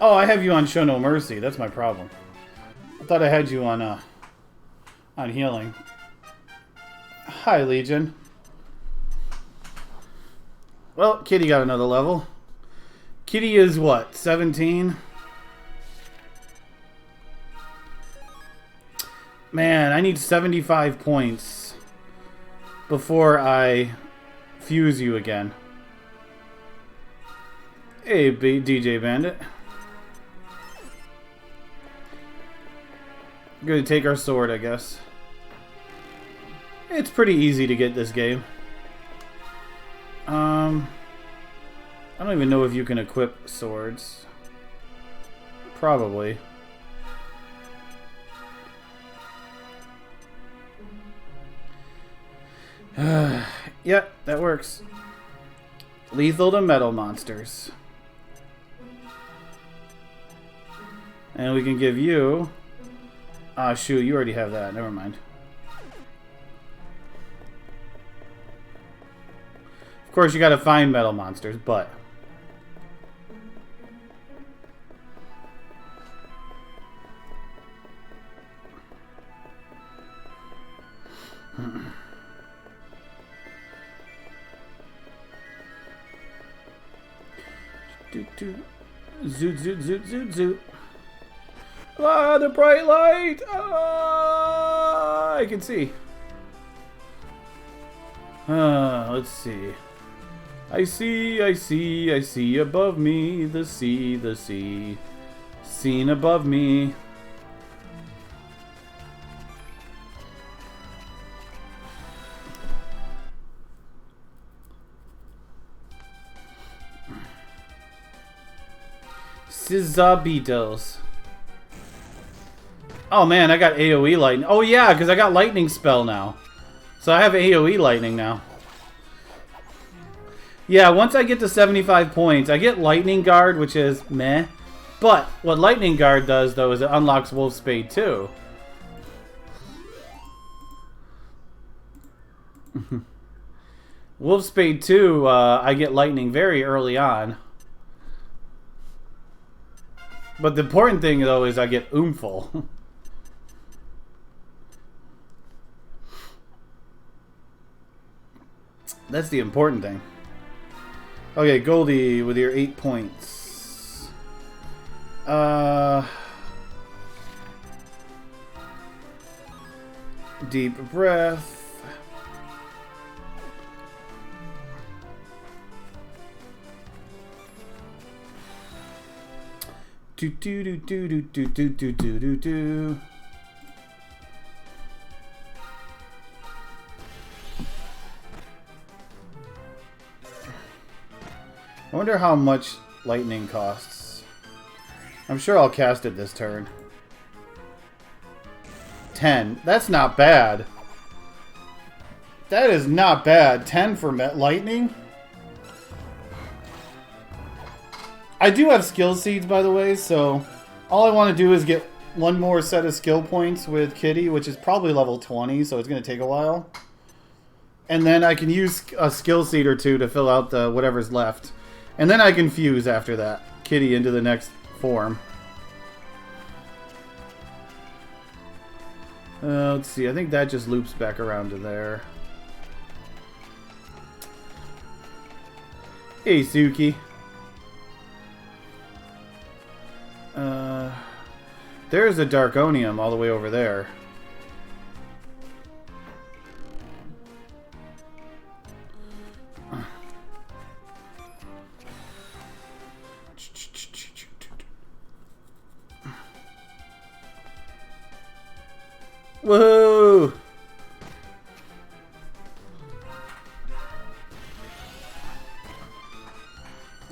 Oh, I have you on Show No Mercy. That's my problem. I thought I had you on healing. Hi, Legion. Well, Kitty got another level. Kitty is what, 17? Man, I need 75 points before I fuse you again. Hey, DJ Bandit. I'm gonna take our sword, I guess. It's pretty easy to get this game. I don't even know if you can equip swords. Probably. Yep, that works. Lethal to metal monsters. And we can give you... Ah, shoot, you already have that. Never mind. Of course, you gotta find metal monsters, but... Zoot, zoot, zoot, zoot, zoot. Ah, the bright light! Ah, I can see. Let's see. I see above me, the sea. Seen above me. Scissabeetles. Oh man, I got AoE lightning. Oh yeah, because I got lightning spell now. So I have AoE lightning now. Yeah, once I get to 75 points, I get lightning guard, which is meh. But what lightning guard does though is it unlocks Wolf Spade too. Wolf Spade 2, I get lightning very early on. But the important thing, though, is I get Oomful. That's the important thing. Okay, Goldie, with your 8 points. Deep breath. Do do do do do do do do do do do. I wonder how much lightning costs. I'm sure I'll cast it this turn. 10. That's not bad. That is not bad. 10 for lightning? I do have skill seeds, by the way, so all I want to do is get one more set of skill points with Kitty, which is probably level 20, so it's going to take a while. And then I can use a skill seed or two to fill out the whatever's left. And then I can fuse after that Kitty into the next form. Let's see, I think that just loops back around to there. Hey, Suki. There's a Darkonium all the way over there. Whoa!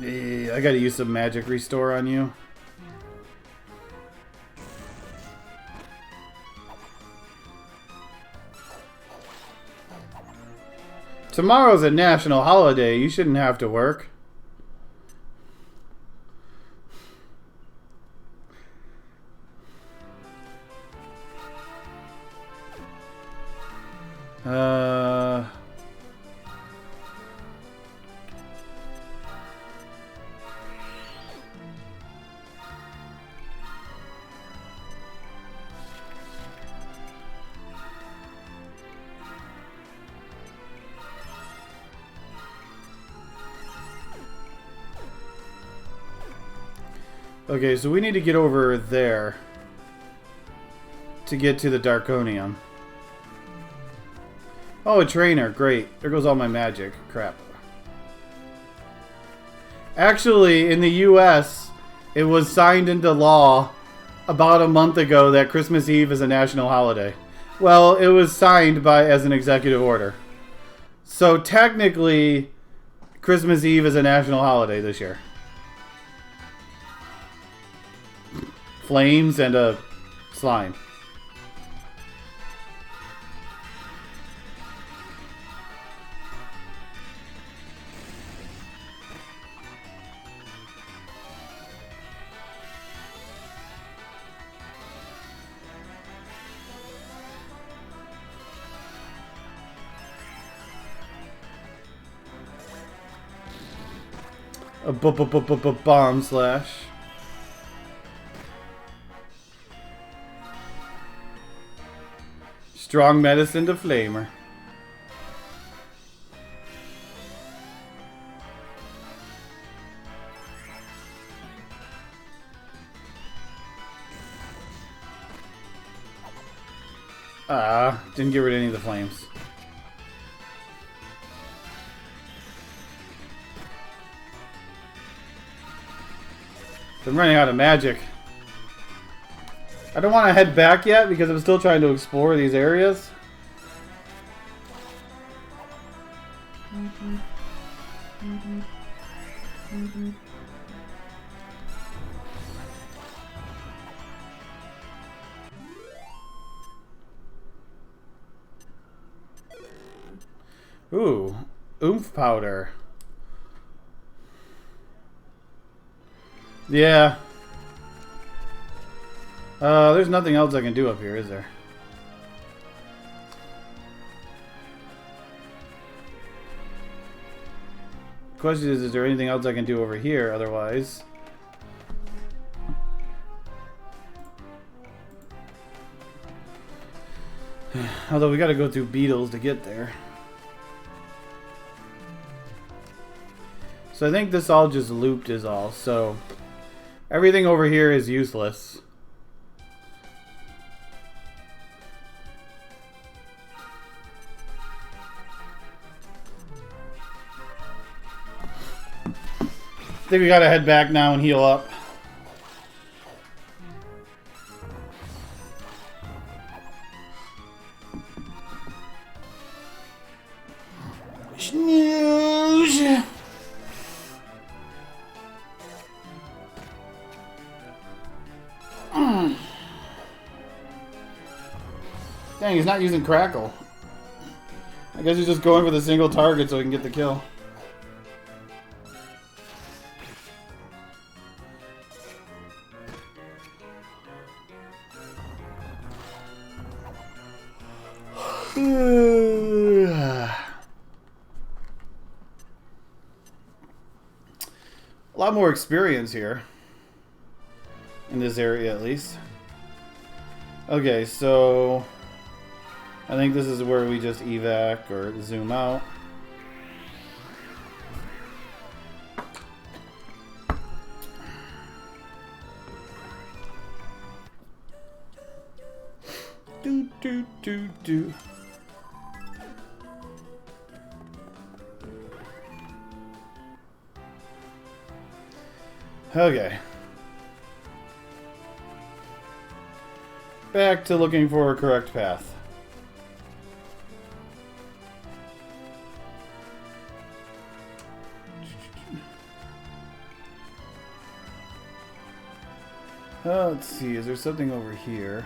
I gotta use some magic restore on you. Tomorrow's a national holiday. You shouldn't have to work. Okay, so we need to get over there to get to the Darkonium. Oh, a trainer. Great. There goes all my magic. Crap. Actually, in the US, it was signed into law about a month ago that Christmas Eve is a national holiday. Well, it was signed as an executive order. So technically, Christmas Eve is a national holiday this year. Flames and a slime. A bomb slash. Strong medicine to flamer. Didn't get rid of any of the flames. I'm running out of magic. I don't want to head back yet because I'm still trying to explore these areas. Ooh, oomph powder. Yeah. There's nothing else I can do up here, is there? Question is there anything else I can do over here otherwise? Although we gotta go through beetles to get there. So I think this all just looped is all, so everything over here is useless. I think we gotta head back now and heal up. Snooze! Dang, he's not using Crackle. I guess he's just going for the single target so he can get the kill. A lot more experience here. In this area, at least. Okay, so I think this is where we just evac or zoom out. Do do do do. Okay. Back to looking for a correct path. Let's see, is there something over here?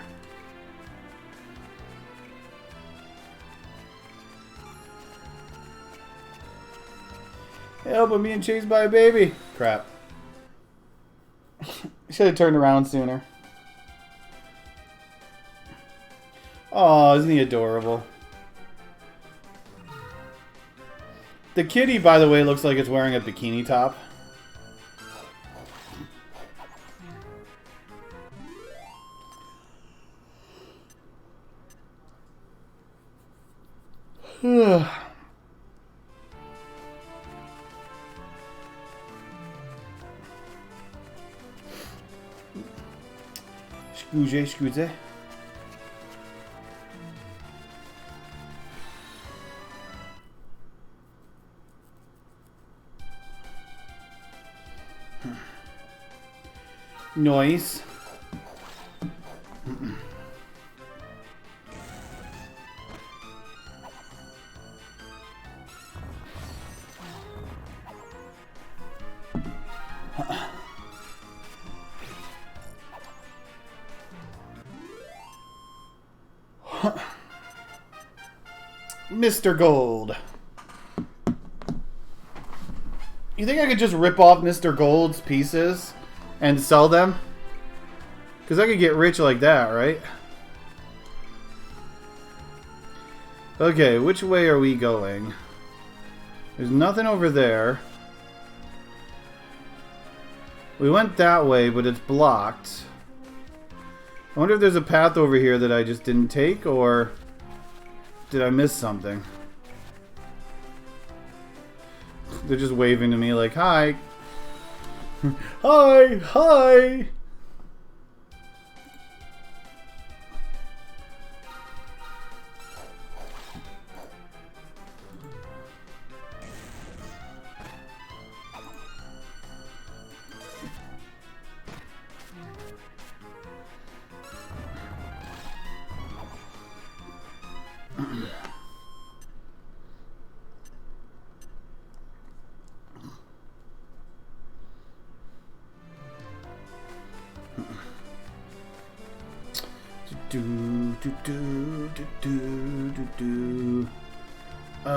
Help, I'm being chased by a baby. Crap. Should have turned around sooner. Oh, isn't he adorable? The kitty, by the way, looks like it's wearing a bikini top. Excusez. Noise. Mr. Gold. You think I could just rip off Mr. Gold's pieces and sell them? Because I could get rich like that, right? Okay, which way are we going? There's nothing over there. We went that way, but it's blocked. I wonder if there's a path over here that I just didn't take, or did I miss something? They're just waving to me like, hi. Hi, hi.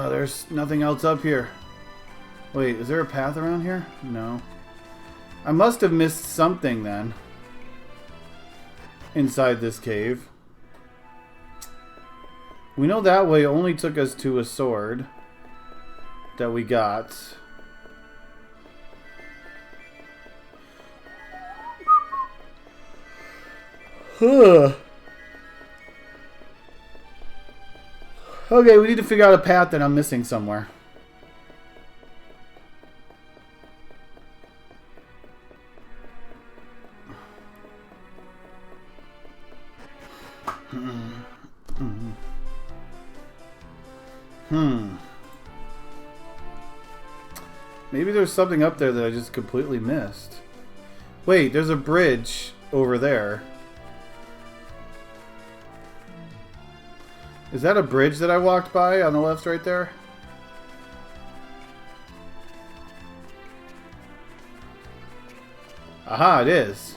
There's nothing else up here. Wait, is there a path around here? No. I must have missed something then. Inside this cave. We know that way only took us to a sword that we got. Okay, we need to figure out a path that I'm missing somewhere. Maybe there's something up there that I just completely missed. Wait, there's a bridge over there. Is that a bridge that I walked by on the left right there? Aha, it is.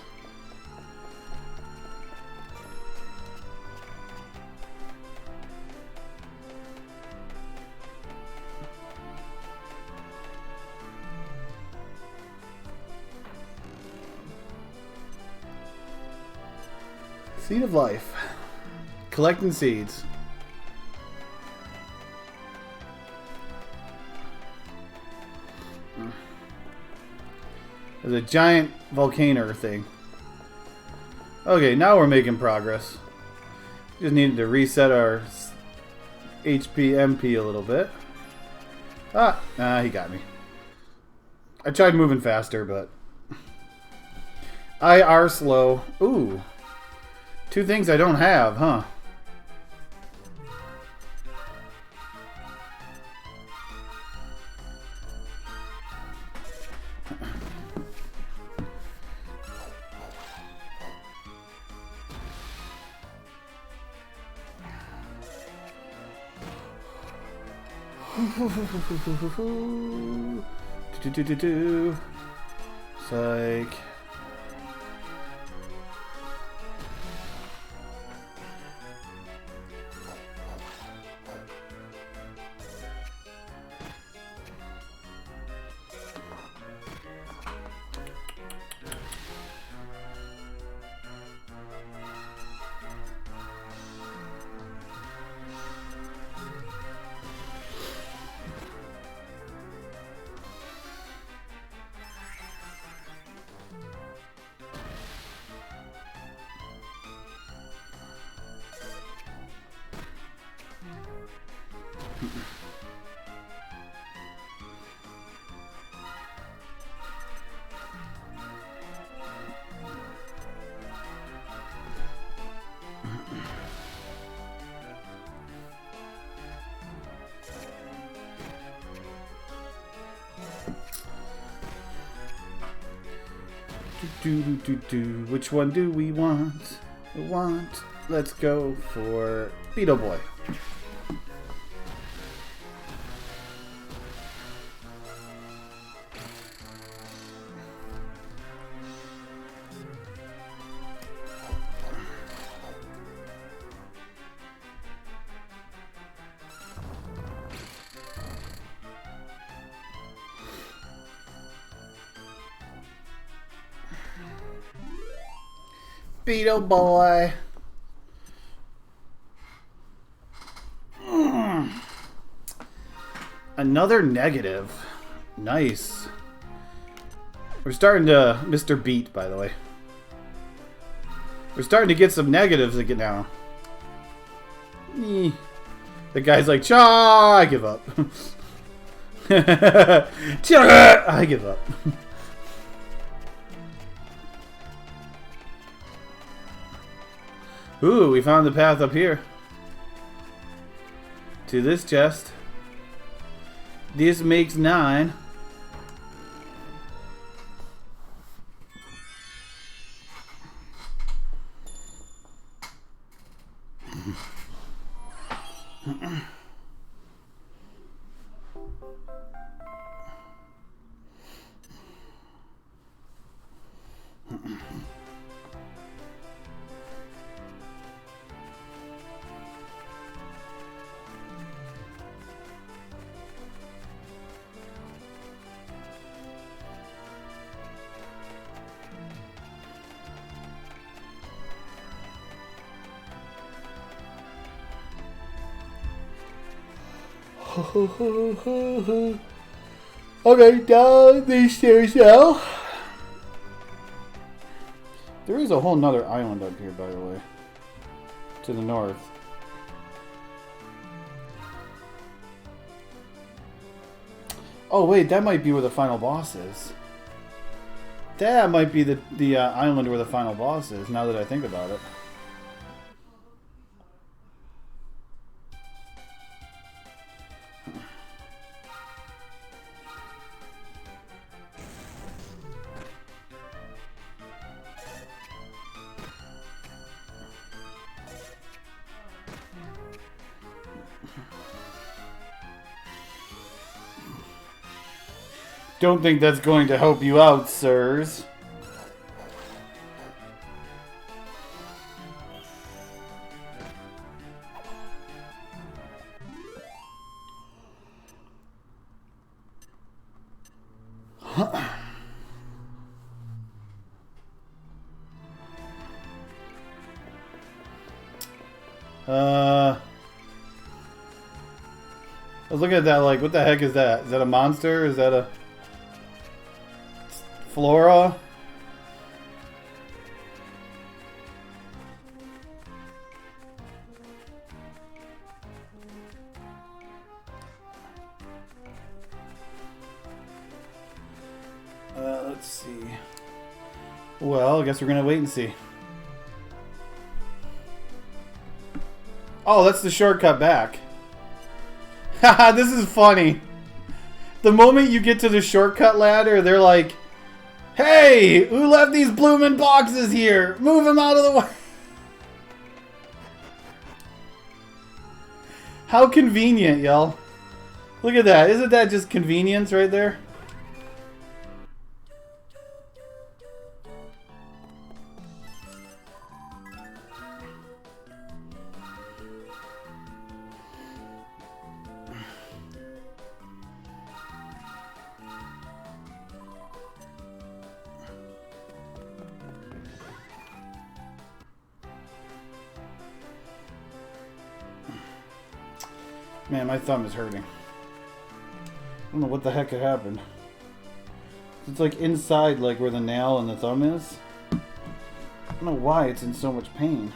Seed of life. Collecting seeds. There's a giant volcano thing. Okay, now we're making progress. Just needed to reset our HP MP a little bit. He got me. I tried moving faster, but I are slow. Ooh. Two things I don't have, huh? Psych. Which one do we want? Let's go for Beetle Boy. Beetle Boy. Another negative. Nice. We're starting to Mr. Beat, by the way. We're starting to get some negatives again now. The guy's like, "Cha, I give up." Cha, I give up. Ooh, we found the path up here. To this chest. This makes 9. Okay, down these stairs now. There is a whole nother island up here, by the way. To the north. Oh wait, that might be where the final boss is. That might be the island where the final boss is, now that I think about it. Don't think that's going to help you out, sirs. I was looking at that like, what the heck is that? Is that a monster? Is that a flora? Let's see. Well, I guess we're gonna wait and see. Oh, that's the shortcut back. Haha, this is funny. The moment you get to the shortcut ladder, they're like, hey, who left these bloomin' boxes here? Move them out of the way. How convenient, y'all. Look at that. Isn't that just convenience right there? Man, my thumb is hurting. I don't know what the heck had happened. It's like inside, like where the nail and the thumb is. I don't know why it's in so much pain.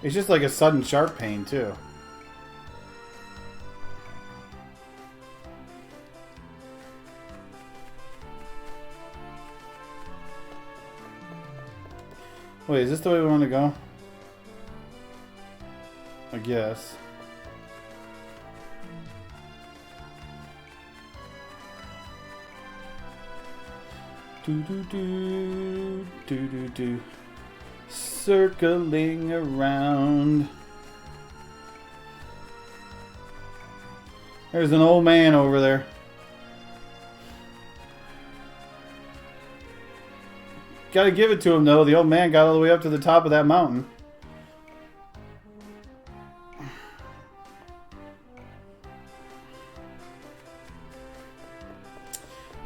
It's just like a sudden sharp pain too. Wait, is this the way we want to go? I guess. Do do do do do do. Circling around. There's an old man over there. Gotta give it to him though, the old man got all the way up to the top of that mountain.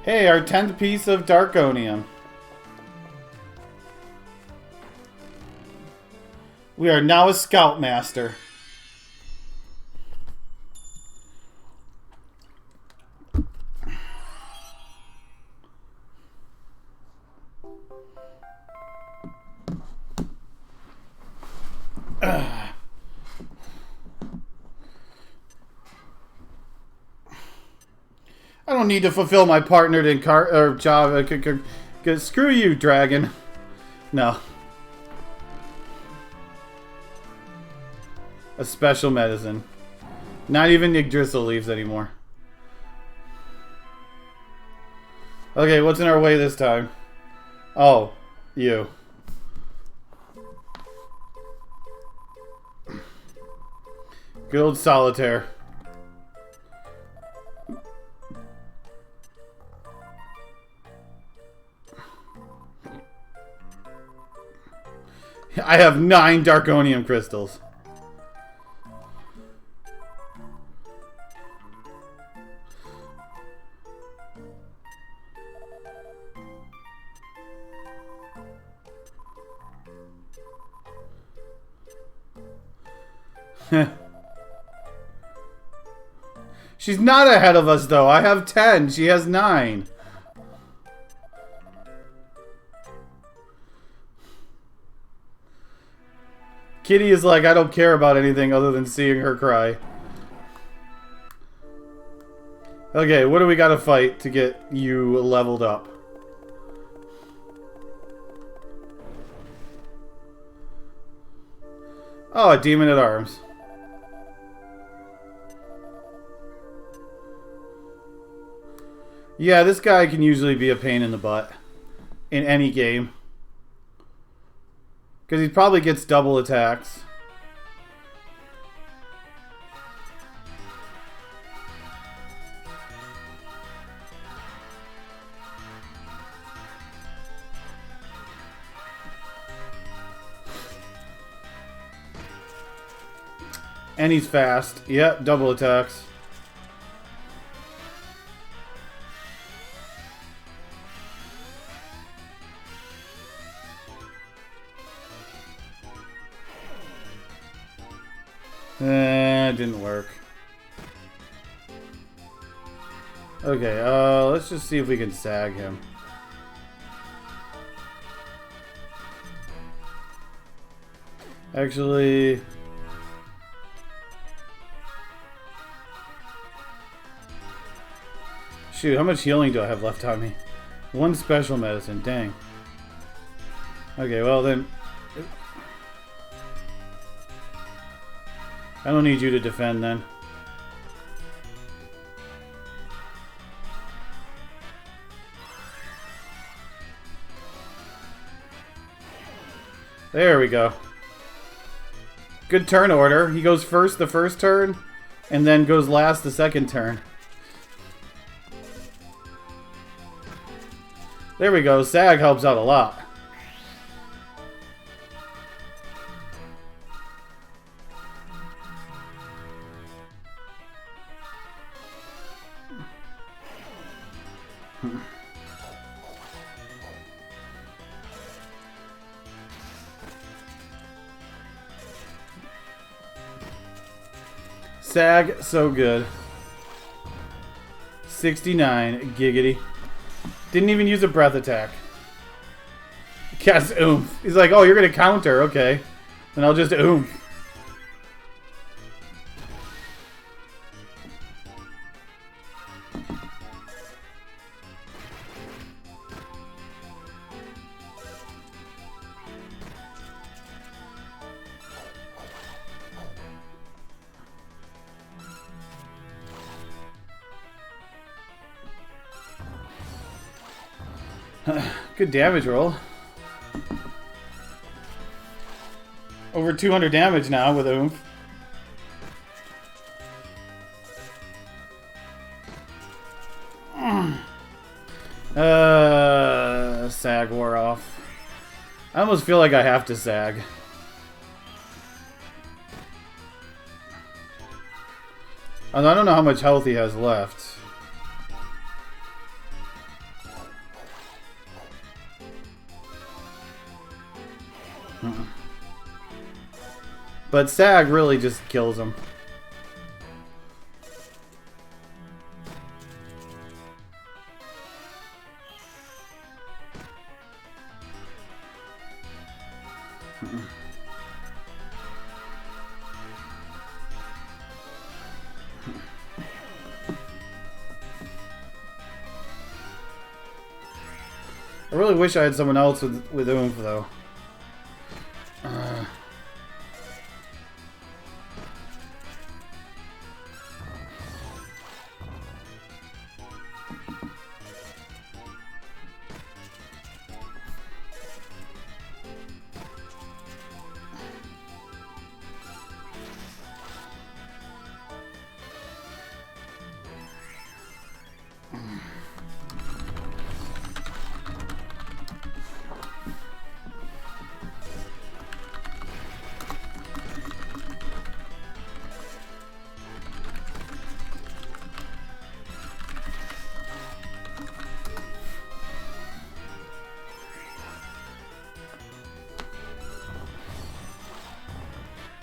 Hey, our 10th piece of Darkonium. We are now a Scoutmaster. I don't need to fulfill my partnered in job. Screw you, dragon. No. A special medicine. Not even Yggdrasil leaves anymore. Okay, what's in our way this time? Oh, you. Good old solitaire. I have 9 Darkonium crystals. She's not ahead of us, though. I have 10. She has 9. Kitty is like, I don't care about anything other than seeing her cry. Okay, what do we gotta fight to get you leveled up? Oh, a demon at arms. Yeah, this guy can usually be a pain in the butt in any game. Because he probably gets double attacks. And he's fast. Yep, double attacks. Didn't work. Okay, let's just see if we can sag him. Actually... Shoot, how much healing do I have left on me? 1 special medicine, dang. Okay, well then... I don't need you to defend then. There we go. Good turn order. He goes first the first turn, and then goes last the second turn. There we go. Sag helps out a lot. Sag, so good. 69, giggity. Didn't even use a breath attack. Cast oomph. He's like, oh, you're gonna counter, okay. Then I'll just oomph. Good damage roll. Over 200 damage now with oomph. Sag wore off. I almost feel like I have to sag. I don't know how much health he has left. But sag really just kills him. I really wish I had someone else with oomph though.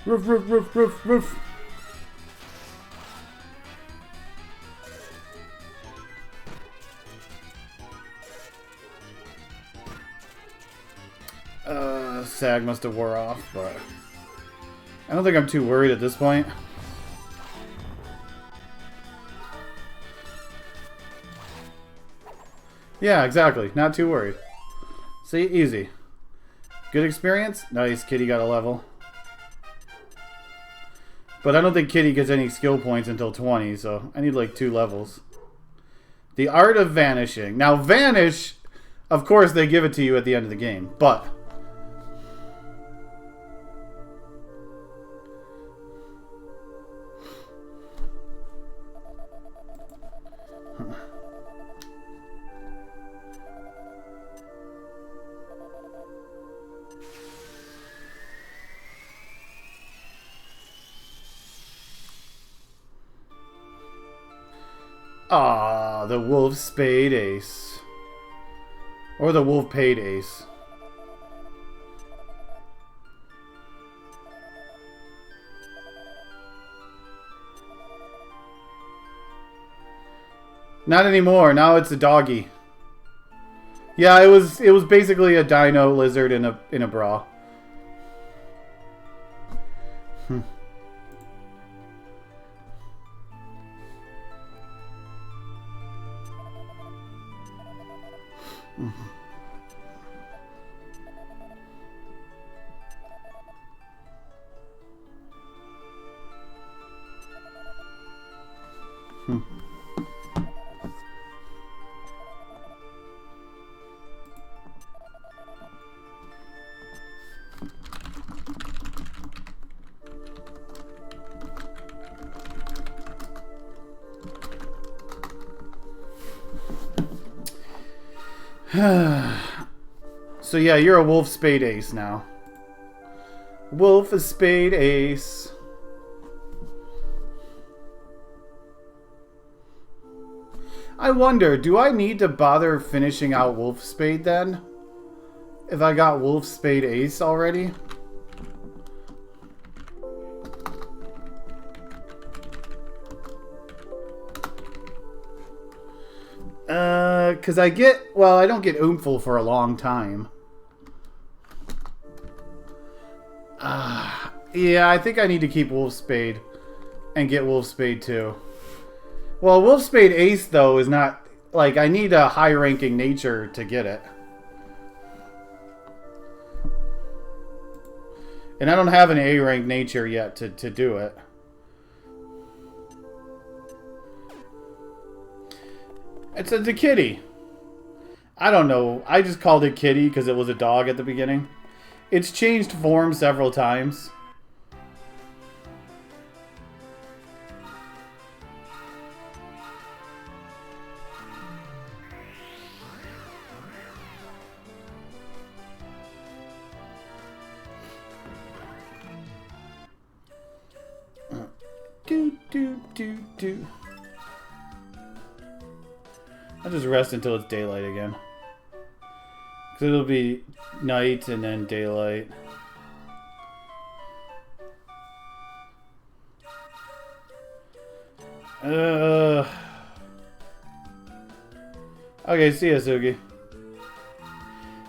Roof, roof, roof, roof, roof. Sag must have wore off, but I don't think I'm too worried at this point. Yeah, exactly. Not too worried. See, easy. Good experience? Nice, Kitty got a level. But I don't think Kitty gets any skill points until 20, so I need like 2 levels. The Art of Vanishing. Now, Vanish, of course, they give it to you at the end of the game, but... Ah, the Wolf Spade Ace. Or the Wolf Paid Ace. Not anymore. Now it's a doggy. Yeah, it was basically a dino lizard in a bra. So yeah, you're a Wolf Spade Ace now. Wolf a Spade Ace. I wonder, do I need to bother finishing out Wolf Spade then? If I got Wolf Spade Ace already? Because I get... Well, I don't get Oomful for a long time. Yeah, I think I need to keep Wolf Spade and get Wolf Spade too. Well, Wolf Spade Ace, though, is not... Like, I need a high-ranking nature to get it. And I don't have an A-rank nature yet to do it. It's a kitty. I don't know. I just called it Kitty because it was a dog at the beginning. It's changed form several times. Do. I'll just rest until it's daylight again. Because it'll be night and then daylight. Okay, see ya, Sugi.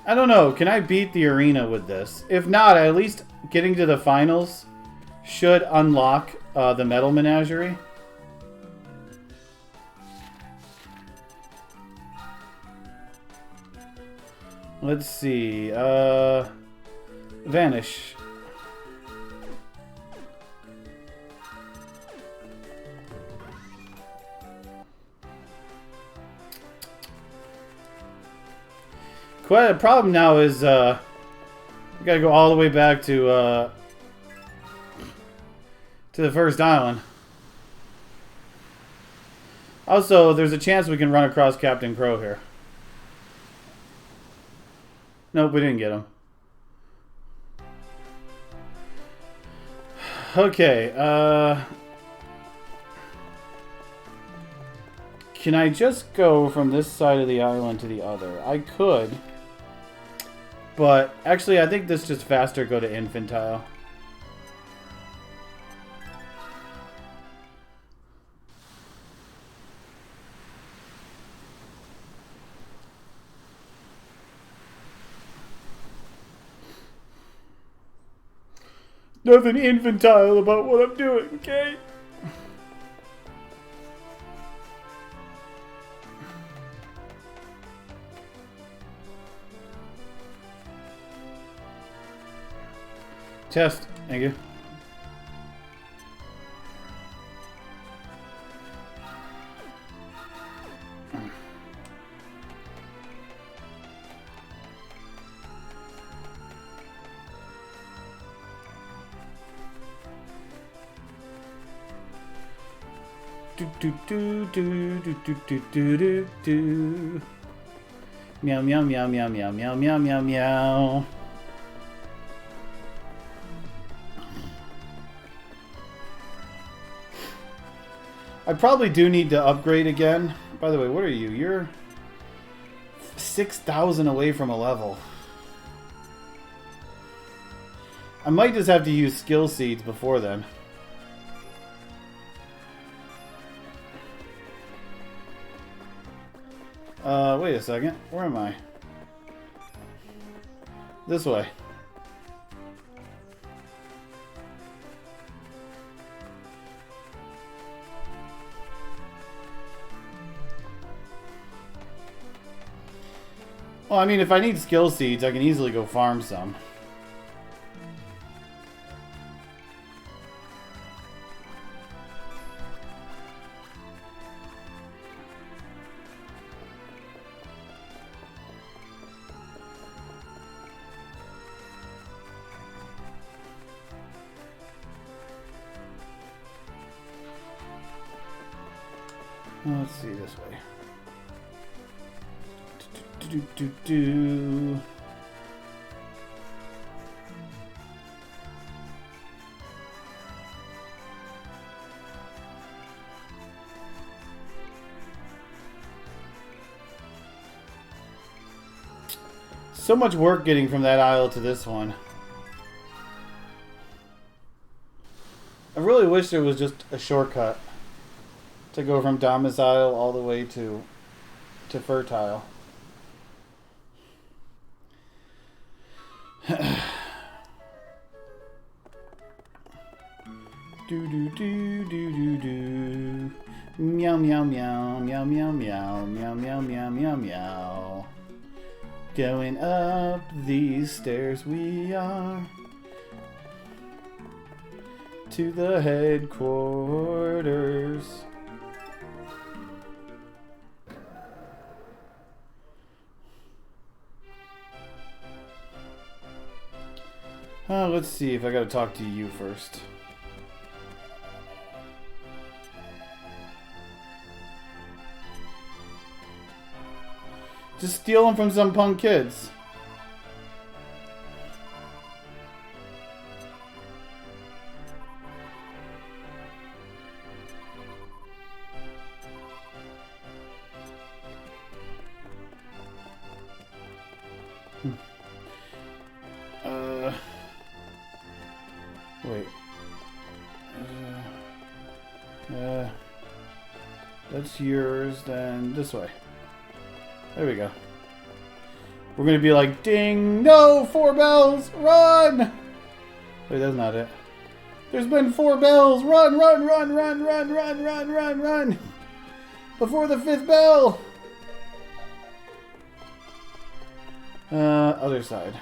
I don't know. Can I beat the arena with this? If not, at least getting to the finals should unlock the Metal Menagerie. Let's see. Vanish. Quite a problem now is we gotta go all the way back to the first island. Also, there's a chance we can run across Captain Crow here. Nope, we didn't get him. Okay, can I just go from this side of the island to the other? I could. But, actually, I think this just faster go to Infantile. Nothing infantile about what I'm doing, okay? Chest, thank you. Do do do do do do do do do. Meow meow meow meow meow meow meow meow meow. I probably do need to upgrade again. By the way, what are you? You're 6,000 away from a level. I might just have to use skill seeds before then. Wait a second. Where am I? This way. Well, I mean, if I need skill seeds, I can easily go farm some. Let's see this way. Do. So much work getting from that aisle to this one. I really wish there was just a shortcut to go from domicile all the way to fertile. Do do do do do do. Meow meow meow meow meow meow meow meow meow meow meow. Going up these stairs we are to the headquarters. Let's see if I gotta talk to you first. Just steal them from some punk kids. Wait. That's yours, then this way. There we go. We're gonna be like, ding, no, 4 bells, run! Wait, that's not it. There's been 4 bells, run, run, run, run, run, run, run, run, run! Before the 5th bell! Other side.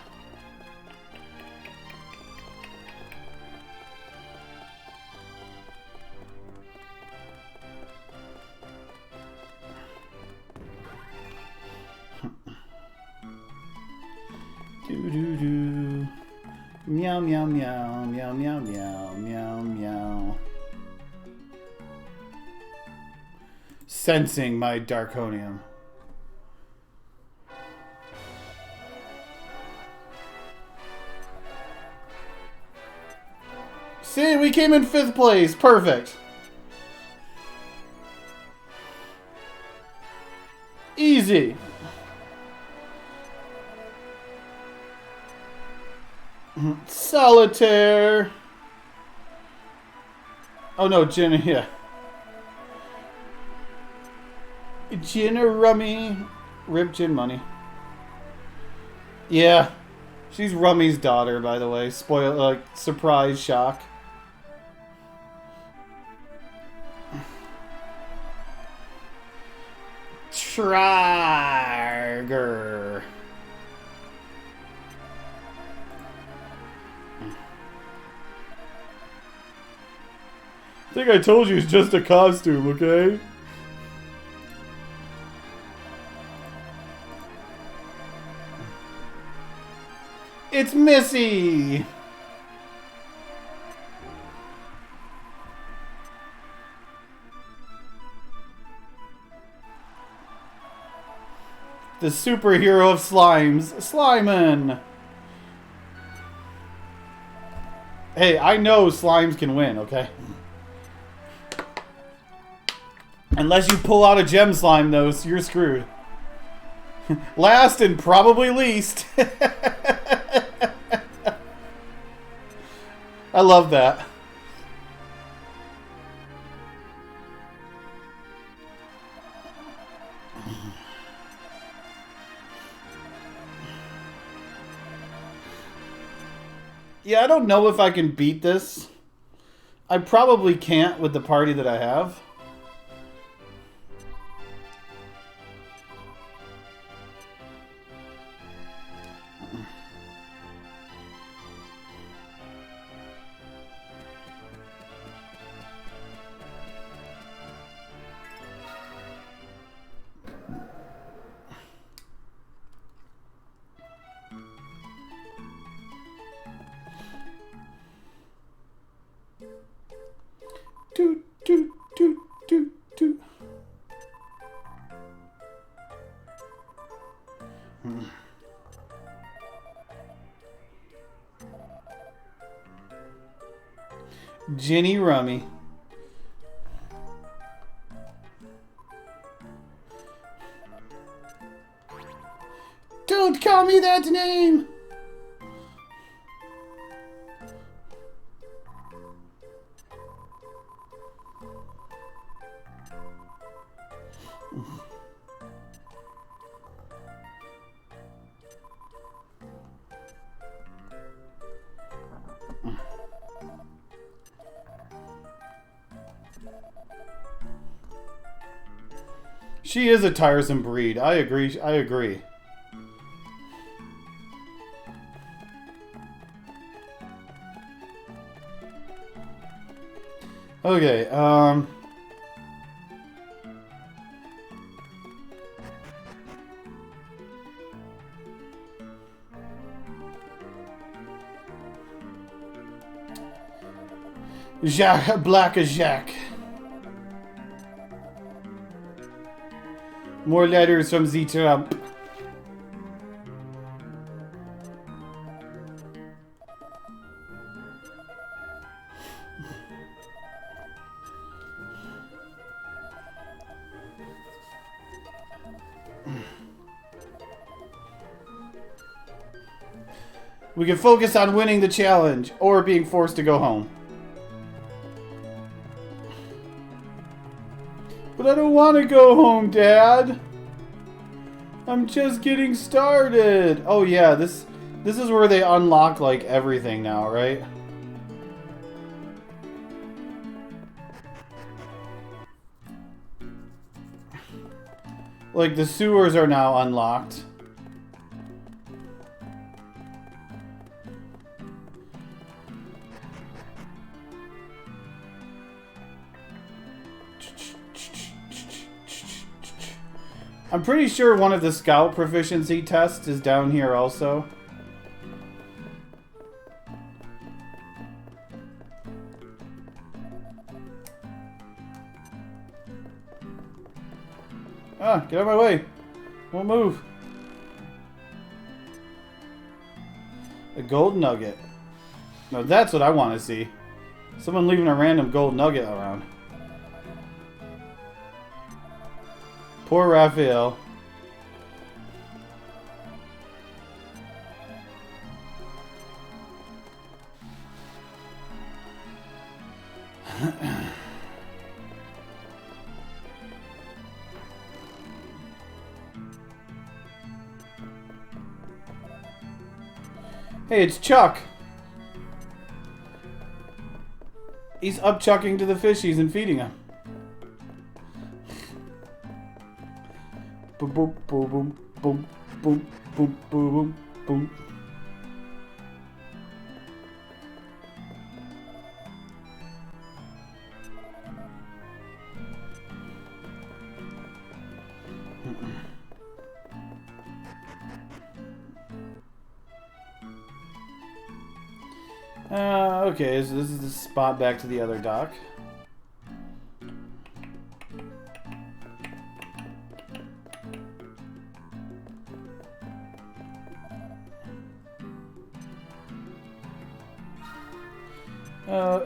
Do do do. Meow meow meow meow meow meow meow meow. Sensing my Darkonium. See, we came in 5th place. Perfect. Easy. Solitaire. Oh no, Gin, yeah. Gin or Rummy. Rip Gin money. Yeah. She's Rummy's daughter, by the way. Spoil, like, surprise shock. Trigger. I think I told you it's just a costume, okay? It's Missy! The superhero of slimes, Slimin! Hey, I know slimes can win, okay? Unless you pull out a gem slime, though, so you're screwed. Last and probably least. I love that. Yeah, I don't know if I can beat this. I probably can't with the party that I have. Toot, toot, toot, toot, toot. Ginny Rummy. Don't call me that name! She is a tiresome breed. I agree. I agree. Okay, Jacques, Black as Jacques. More letters from the Trump. We can focus on winning the challenge or being forced to go home. But I don't want to go home, Dad. I'm just getting started. Oh yeah, this is where they unlock like everything now, right? Like the sewers are now unlocked. I'm pretty sure one of the scout proficiency tests is down here also. Ah, get out of my way. Won't move. A gold nugget. Now that's what I want to see. Someone leaving a random gold nugget around. Poor Raphael. Hey, it's Chuck. He's upchucking to the fishies and feeding them. Boom, boom, boom, boom, boom, boom, boom, boom, boom. Okay, so this is the spot back to the other dock.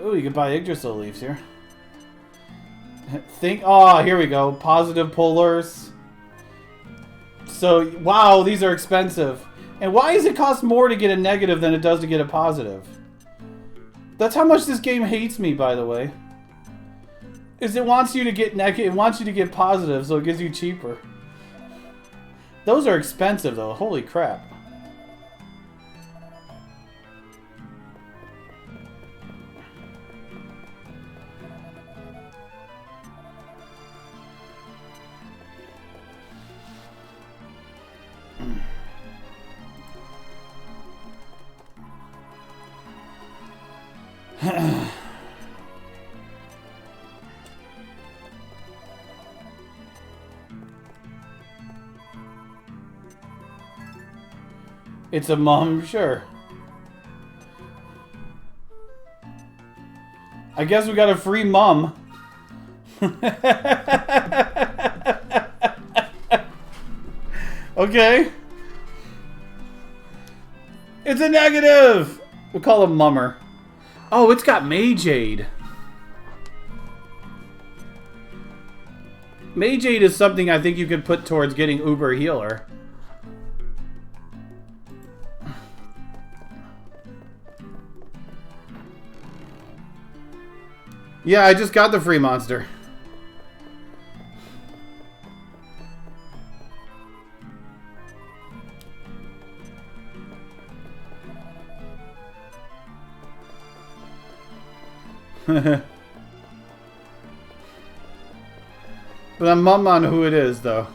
Ooh, you can buy Yggdrasil leaves here. Oh, here we go. Positive polars. So, wow, these are expensive. And why does it cost more to get a negative than it does to get a positive? That's how much this game hates me, by the way. Is it wants you to get negative, it wants you to get positive, so it gives you cheaper. Those are expensive, though. Holy crap. It's a mum, sure. I guess we got a free mum. Okay. It's a negative. We'll call him Mummer. Oh, it's got Mage Aid. Mage Aid is something I think you could put towards getting Uber Healer. Yeah, I just got the free monster. But I'm mum on who it is, though.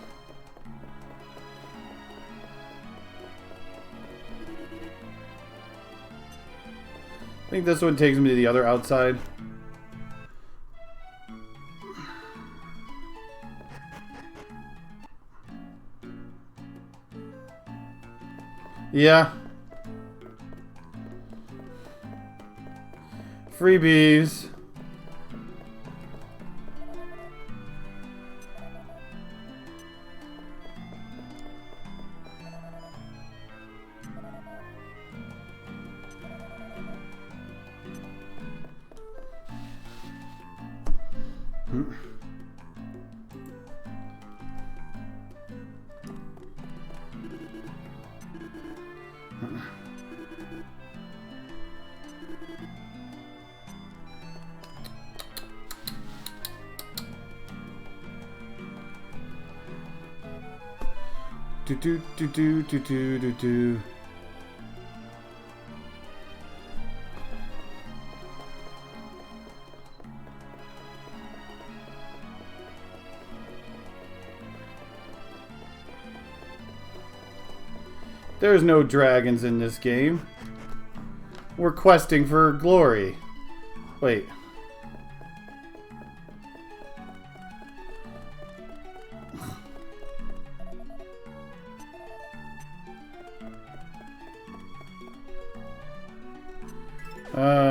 I think this one takes me to the other outside. Yeah. Freebies. Do do do do do do do do. There's no dragons in this game. We're questing for glory. Wait.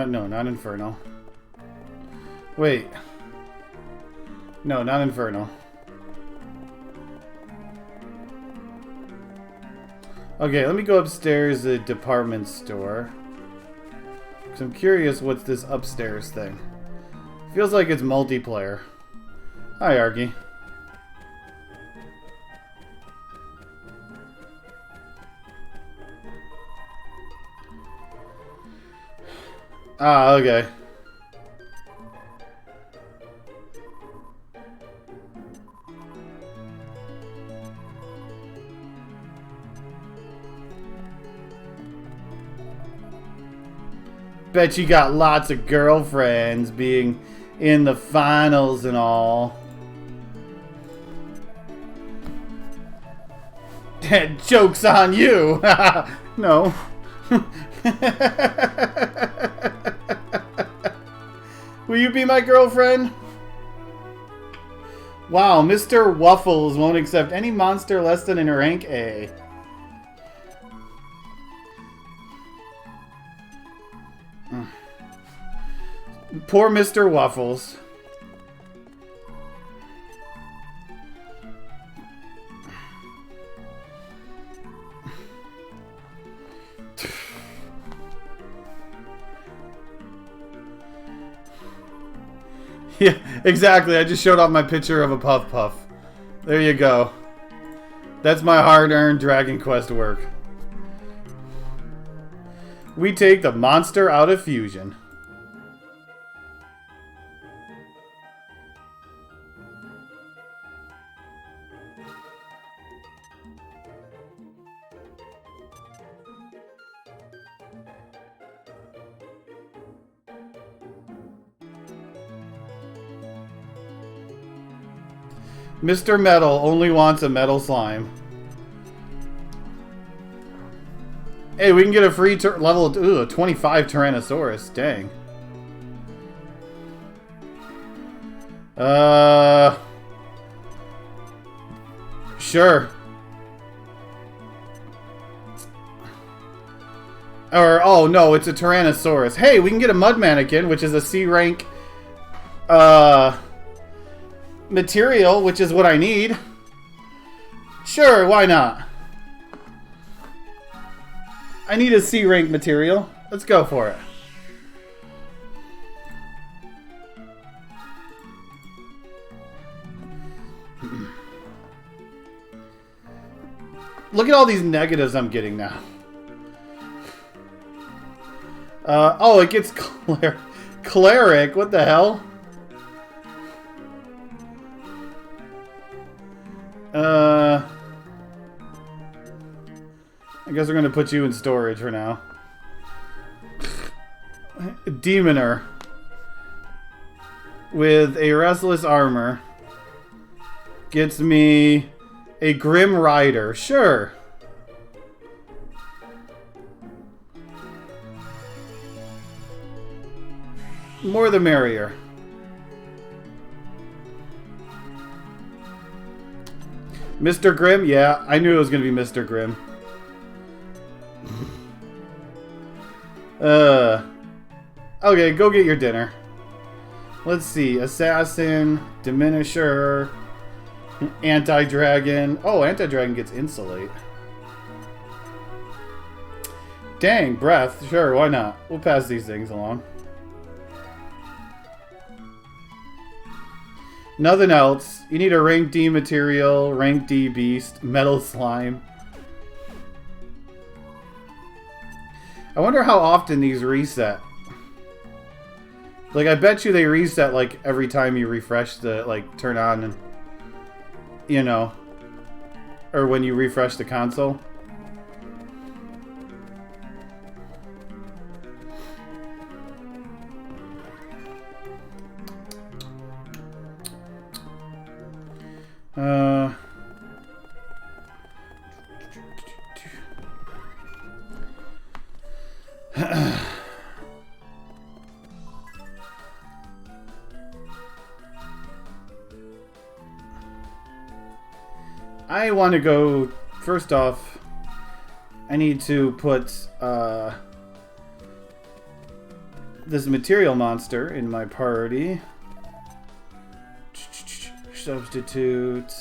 No, not Inferno. Wait. No, not Inferno. Okay, let me go upstairs to the department store. Because I'm curious what's this upstairs thing. Feels like it's multiplayer. Hi, Arky. Ah, okay. Bet you got lots of girlfriends being in the finals and all. Joke's on you! No. Will you be my girlfriend? Wow, Mr. Waffles won't accept any monster less than in rank A. Poor Mr. Waffles. Yeah, exactly. I just showed off my picture of a Puff Puff. There you go. That's my hard-earned Dragon Quest work. We take the monster out of fusion. Mr. Metal only wants a metal slime. Hey, we can get a free level 25 Tyrannosaurus. Dang. Sure. Or, oh no, it's a Tyrannosaurus. Hey, we can get a Mud Mannequin, which is a C rank, material, which is what I need. Sure, why not? I need a C rank material. Let's go for it. Look at all these negatives I'm getting now. Oh, it gets cleric. What the hell? I guess we're gonna put you in storage for now. Demoner with a restless armor gets me a Grim Rider. Sure. More the merrier. Mr. Grimm? Yeah, I knew it was going to be Mr. Grimm. Okay, go get your dinner. Let's see. Assassin, Diminisher, Anti-Dragon. Oh, Anti-Dragon gets Insulate. Dang, Breath. Sure, why not? We'll pass these things along. Nothing else. You need a rank D material, rank D beast, metal slime. I wonder how often these reset. Like, I bet you they reset, like, every time you refresh the, like, turn on and, you know, or when you refresh the console. I want to go, first off, I need to put this material monster in my party. Substitute.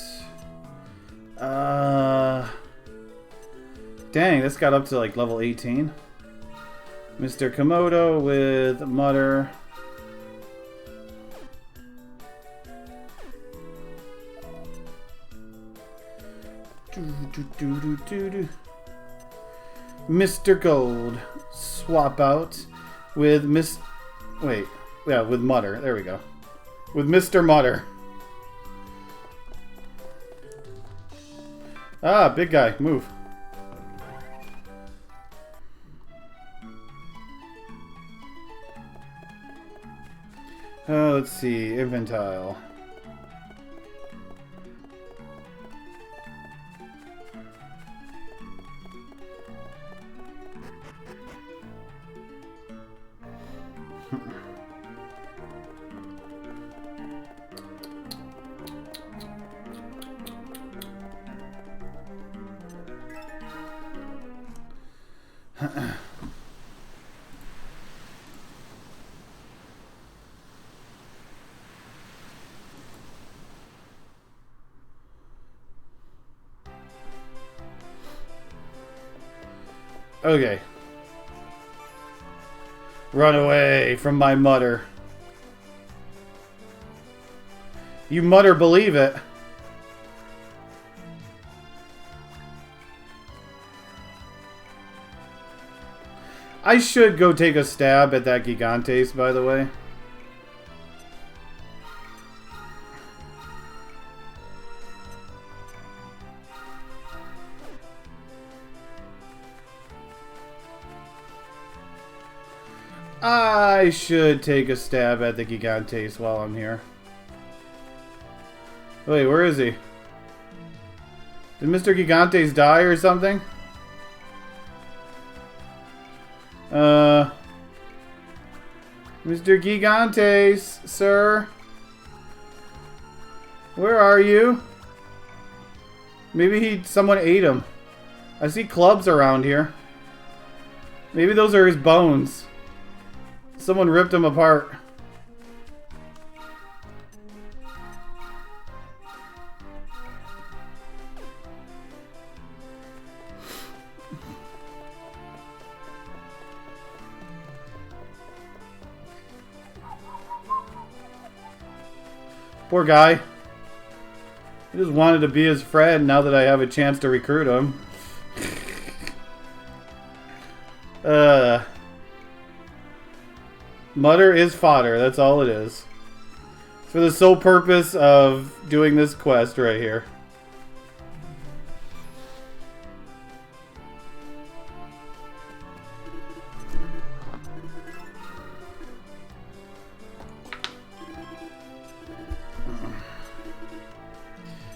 Dang, this got up to like level 18. Mr. Komodo with Mutter. Mr. Gold. Swap out with with Mutter. There we go. With Mr. Mutter. Ah, big guy. Move. Let's see. Infantile. Okay. Run away from my Mutter. You Mutter believe it. I should go take a stab at that Gigantes, by the way. I should take a stab at the Gigantes while I'm here. Wait, where is he? Did Mr. Gigantes die or something? Mr. Gigantes, sir? Where are you? Maybe someone ate him. I see clubs around here. Maybe those are his bones. Someone ripped him apart. Poor guy. I just wanted to be his friend now that I have a chance to recruit him. Mutter is fodder, that's all it is. For the sole purpose of doing this quest right here.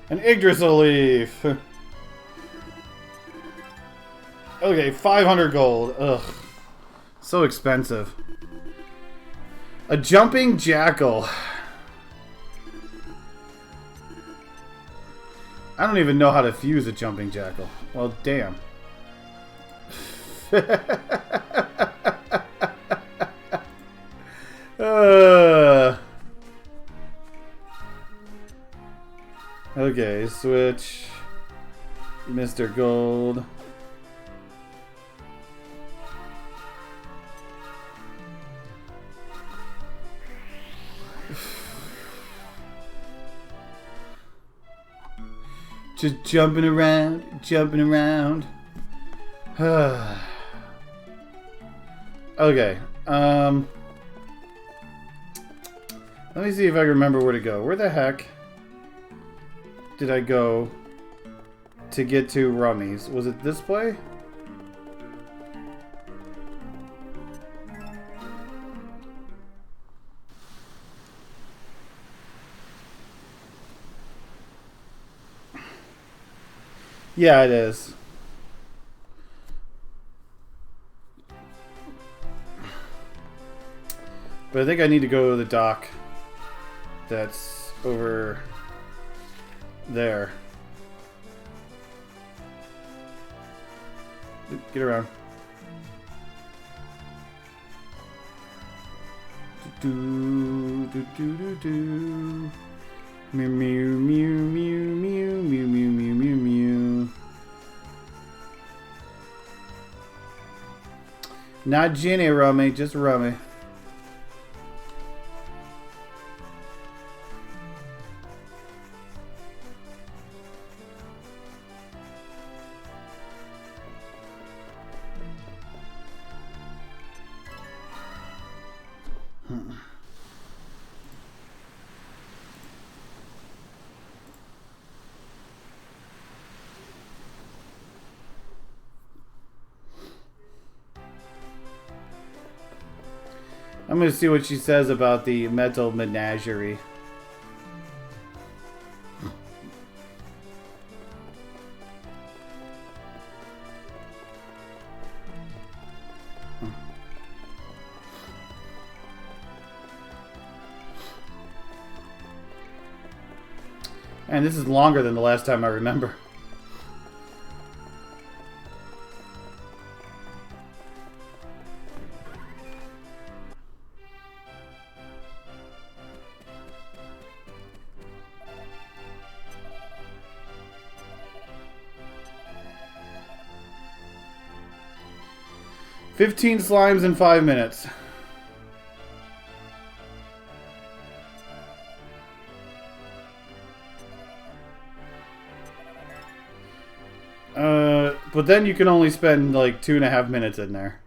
An Yggdrasil leaf. Okay, 500 gold. Ugh. So expensive. A jumping jackal. I don't even know how to fuse a jumping jackal. Well, damn. Okay, switch. Mr. Gold. Just jumping around, jumping around. Okay. Let me see if I can remember where to go. Where the heck did I go to get to Rummy's? Was it this way? Yeah, it is. But I think I need to go to the dock that's over there. Get around. Do do do do do. Mew mew mew mew mew mew mew mew mew mew. Not Ginny Rummy, just Rummy. I'm going to see what she says about the metal menagerie. And this is longer than the last time I remember. "15 slimes in 5 minutes. But then you can only spend like 2.5 minutes in there.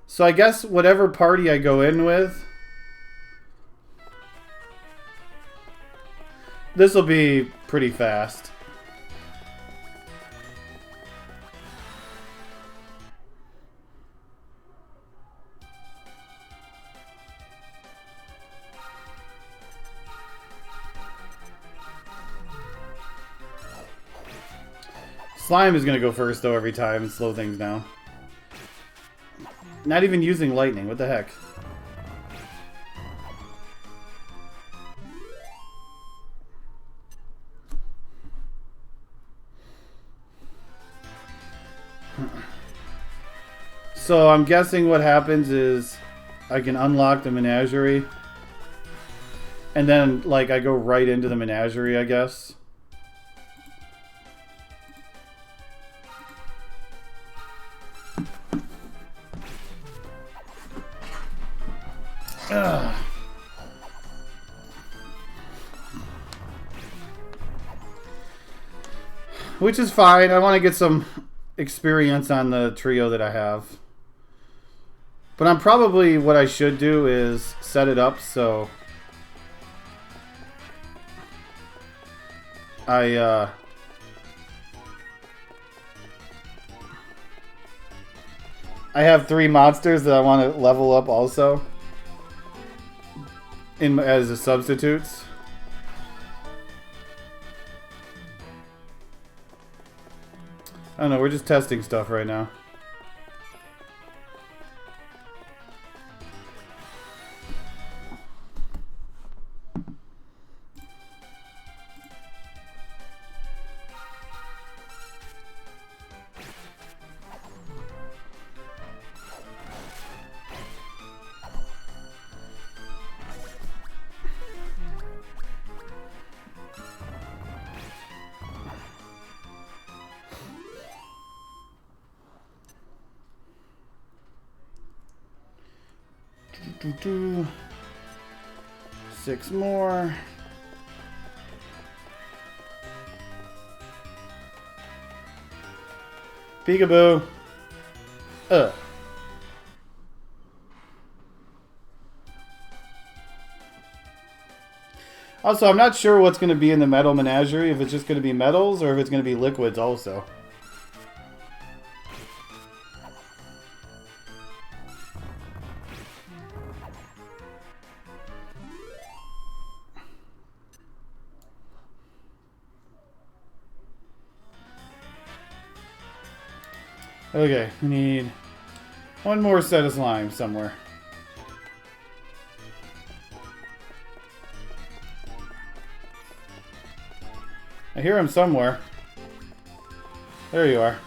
So I guess whatever party I go in with, this will be pretty fast. Slime is going to go first, though, every time and slow things down. Not even using lightning. What the heck? So I'm guessing what happens is I can unlock the menagerie. And then, like, I go right into the menagerie, I guess. Ugh. Which is fine. I want to get some experience on the trio that I have. But I'm probably, what I should do is set it up so I have 3 monsters that I want to level up also as the substitutes. I don't know, we're just testing stuff right now. Do 6 more. Peekaboo. Also, I'm not sure what's going to be in the metal menagerie, if it's just going to be metals or if it's going to be liquids also. Okay, we need 1 more set of slime somewhere. I hear him somewhere. There you are.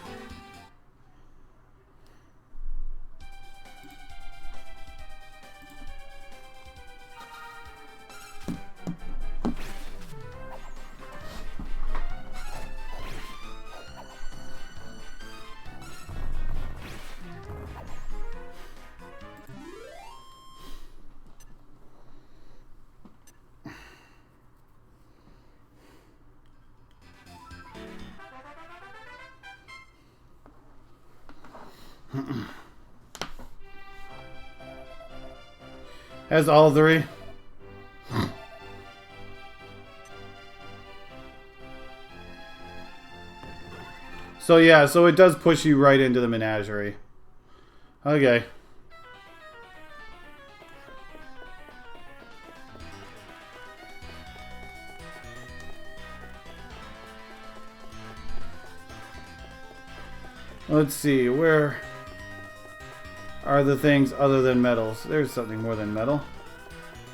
Has all three. So yeah, so it does push you right into the menagerie. Okay. Let's see, where are the things other than metals? There's something more than metal.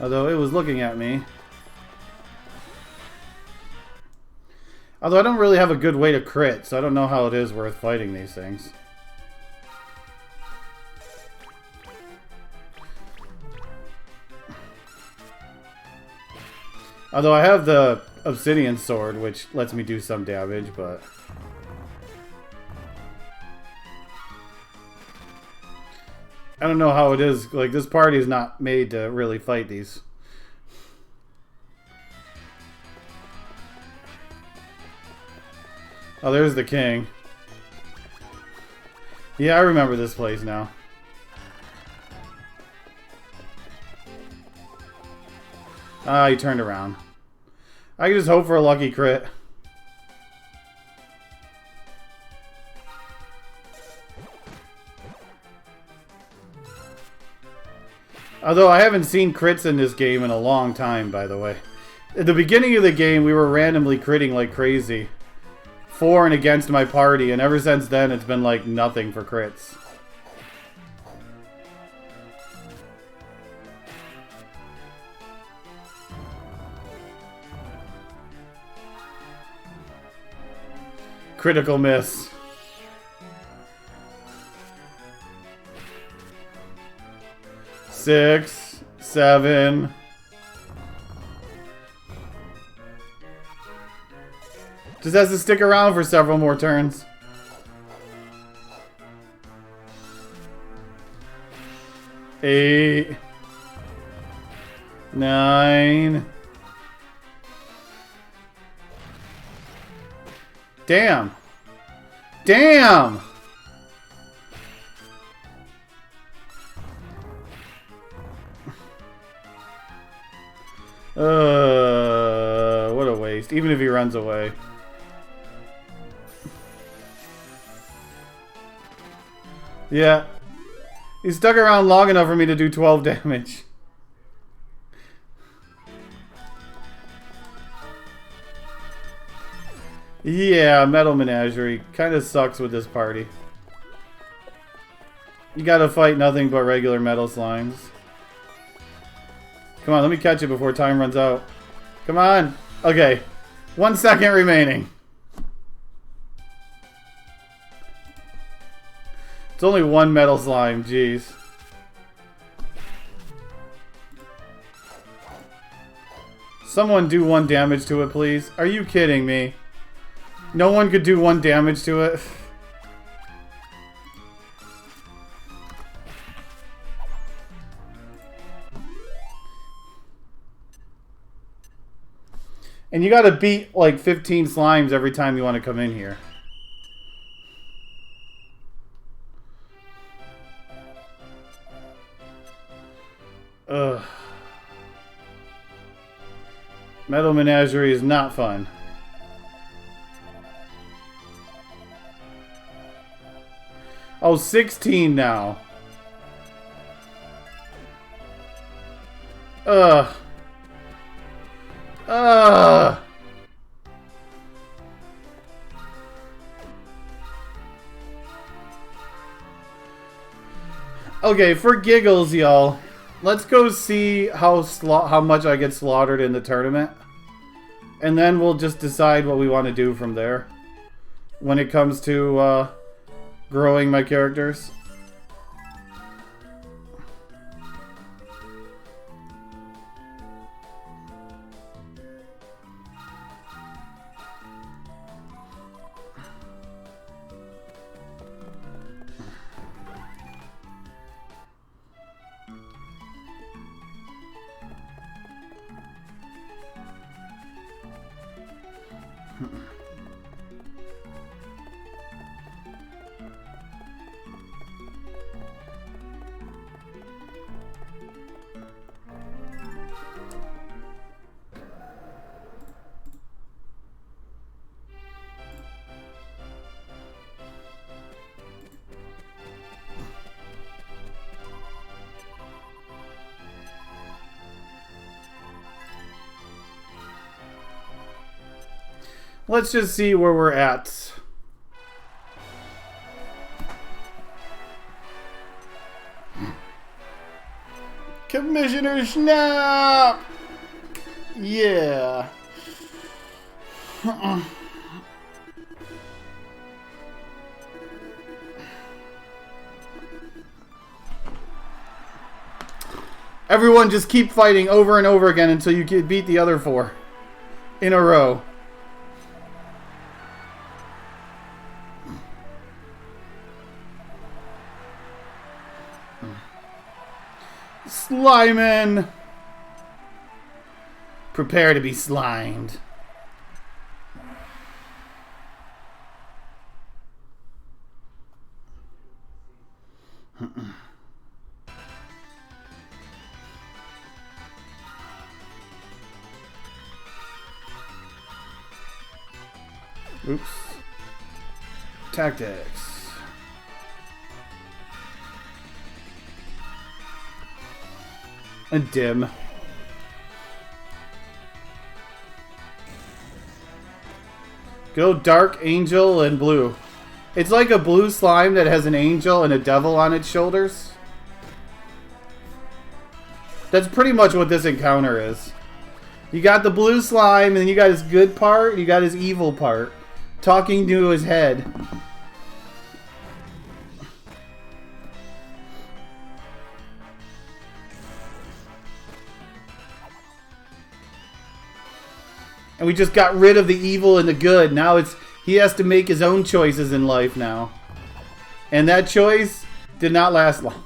Although it was looking at me. Although I don't really have a good way to crit, so I don't know how it is worth fighting these things. Although I have the obsidian sword, which lets me do some damage, but... I don't know how it is. Like, this party is not made to really fight these. Oh, there's the king. Yeah, I remember this place now. Ah, he turned around. I can just hope for a lucky crit. Although I haven't seen crits in this game in a long time, by the way. At the beginning of the game, we were randomly critting like crazy. For and against my party, and ever since then, it's been like nothing for crits. Critical miss. Six, seven. Just has to stick around for several more turns. Eight. Nine. Damn. Damn! What a waste. Even if he runs away. Yeah. He stuck around long enough for me to do 12 damage. Yeah, Metal Menagerie. Kind of sucks with this party. You gotta fight nothing but regular metal slimes. Come on, let me catch it before time runs out. Come on. Okay. 1 second remaining. It's only one metal slime, jeez. Someone do 1 damage to it, please. Are you kidding me? No one could do 1 damage to it? And you gotta beat like 15 slimes every time you want to come in here. Ugh. Metal Menagerie is not fun. Oh, 16 now. Ugh. Ugh. Okay, for giggles, y'all. Let's go see how much I get slaughtered in the tournament. And then we'll just decide what we want to do from there. When it comes to growing my characters. Let's just see where we're at. Commissioner Snap! Yeah. Everyone just keep fighting over and over again until you beat the other 4 in a row. Slimin'! Prepare to be slimed. Oops. Tactics. And dim. Go dark, angel, and blue. It's like a blue slime that has an angel and a devil on its shoulders. That's pretty much what this encounter is. You got the blue slime, and then you got his good part, and you got his evil part. Talking to his head. And we just got rid of the evil and the good. Now he has to make his own choices in life now. And that choice did not last long.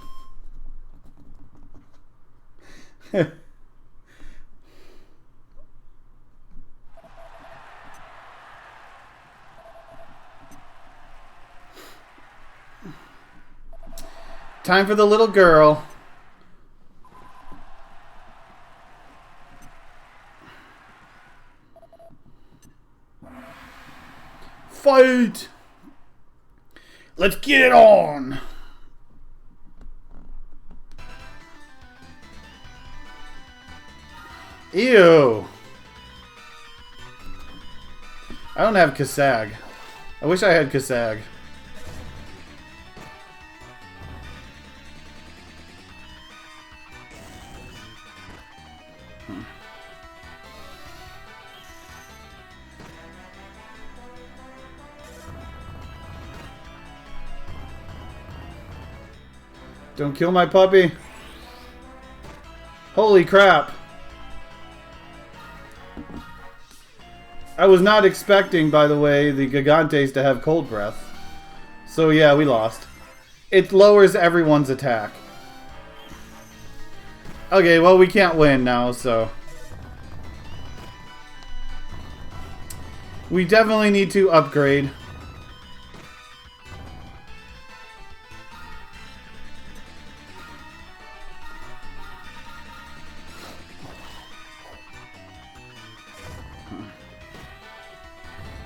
Time for the little girl. Fight! Let's get it on! Ew. I don't have Kasag. I wish I had Kasag. Don't kill my puppy. Holy crap. I was not expecting, by the way, the Gigantes to have cold breath. So yeah, we lost. It lowers everyone's attack. Okay, well we can't win now, so... we definitely need to upgrade.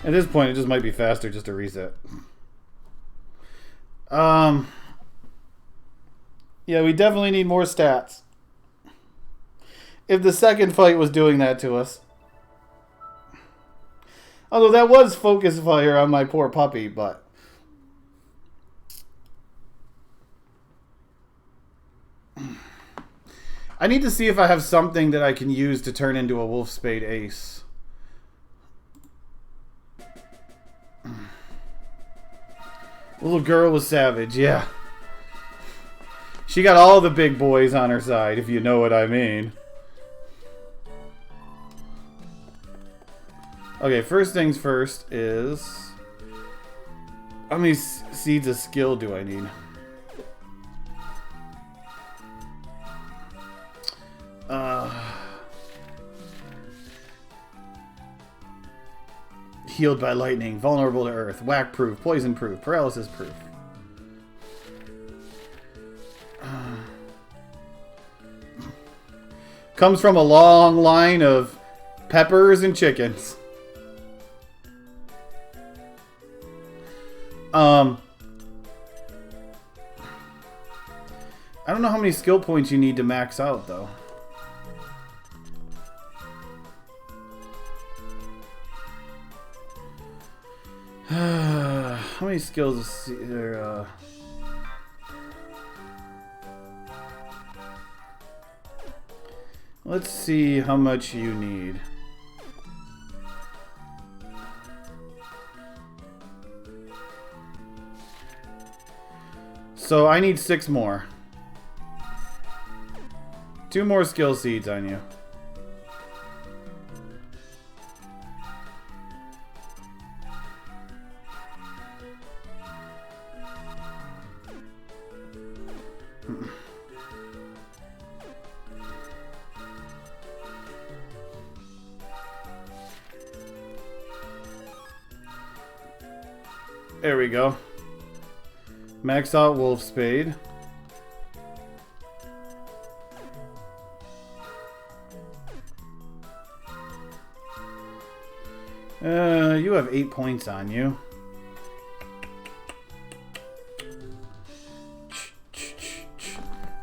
At this point, it just might be faster just to reset. Yeah, we definitely need more stats. If the second fight was doing that to us. Although that was focus fire on my poor puppy, but... I need to see if I have something that I can use to turn into a Wolfspade Ace. Little girl was savage, yeah. She got all the big boys on her side, if you know what I mean. Okay, first things first is... how many seeds of skill do I need? Healed by lightning, vulnerable to earth, whack proof, poison proof, paralysis proof. Comes from a long line of peppers and chickens. I don't know how many skill points you need to max out, though. How many skills is there? Let's see how much you need. So I need 6 more. 2 more skill seeds on you. There we go. Max out Wolf Spade. You have 8 points on you.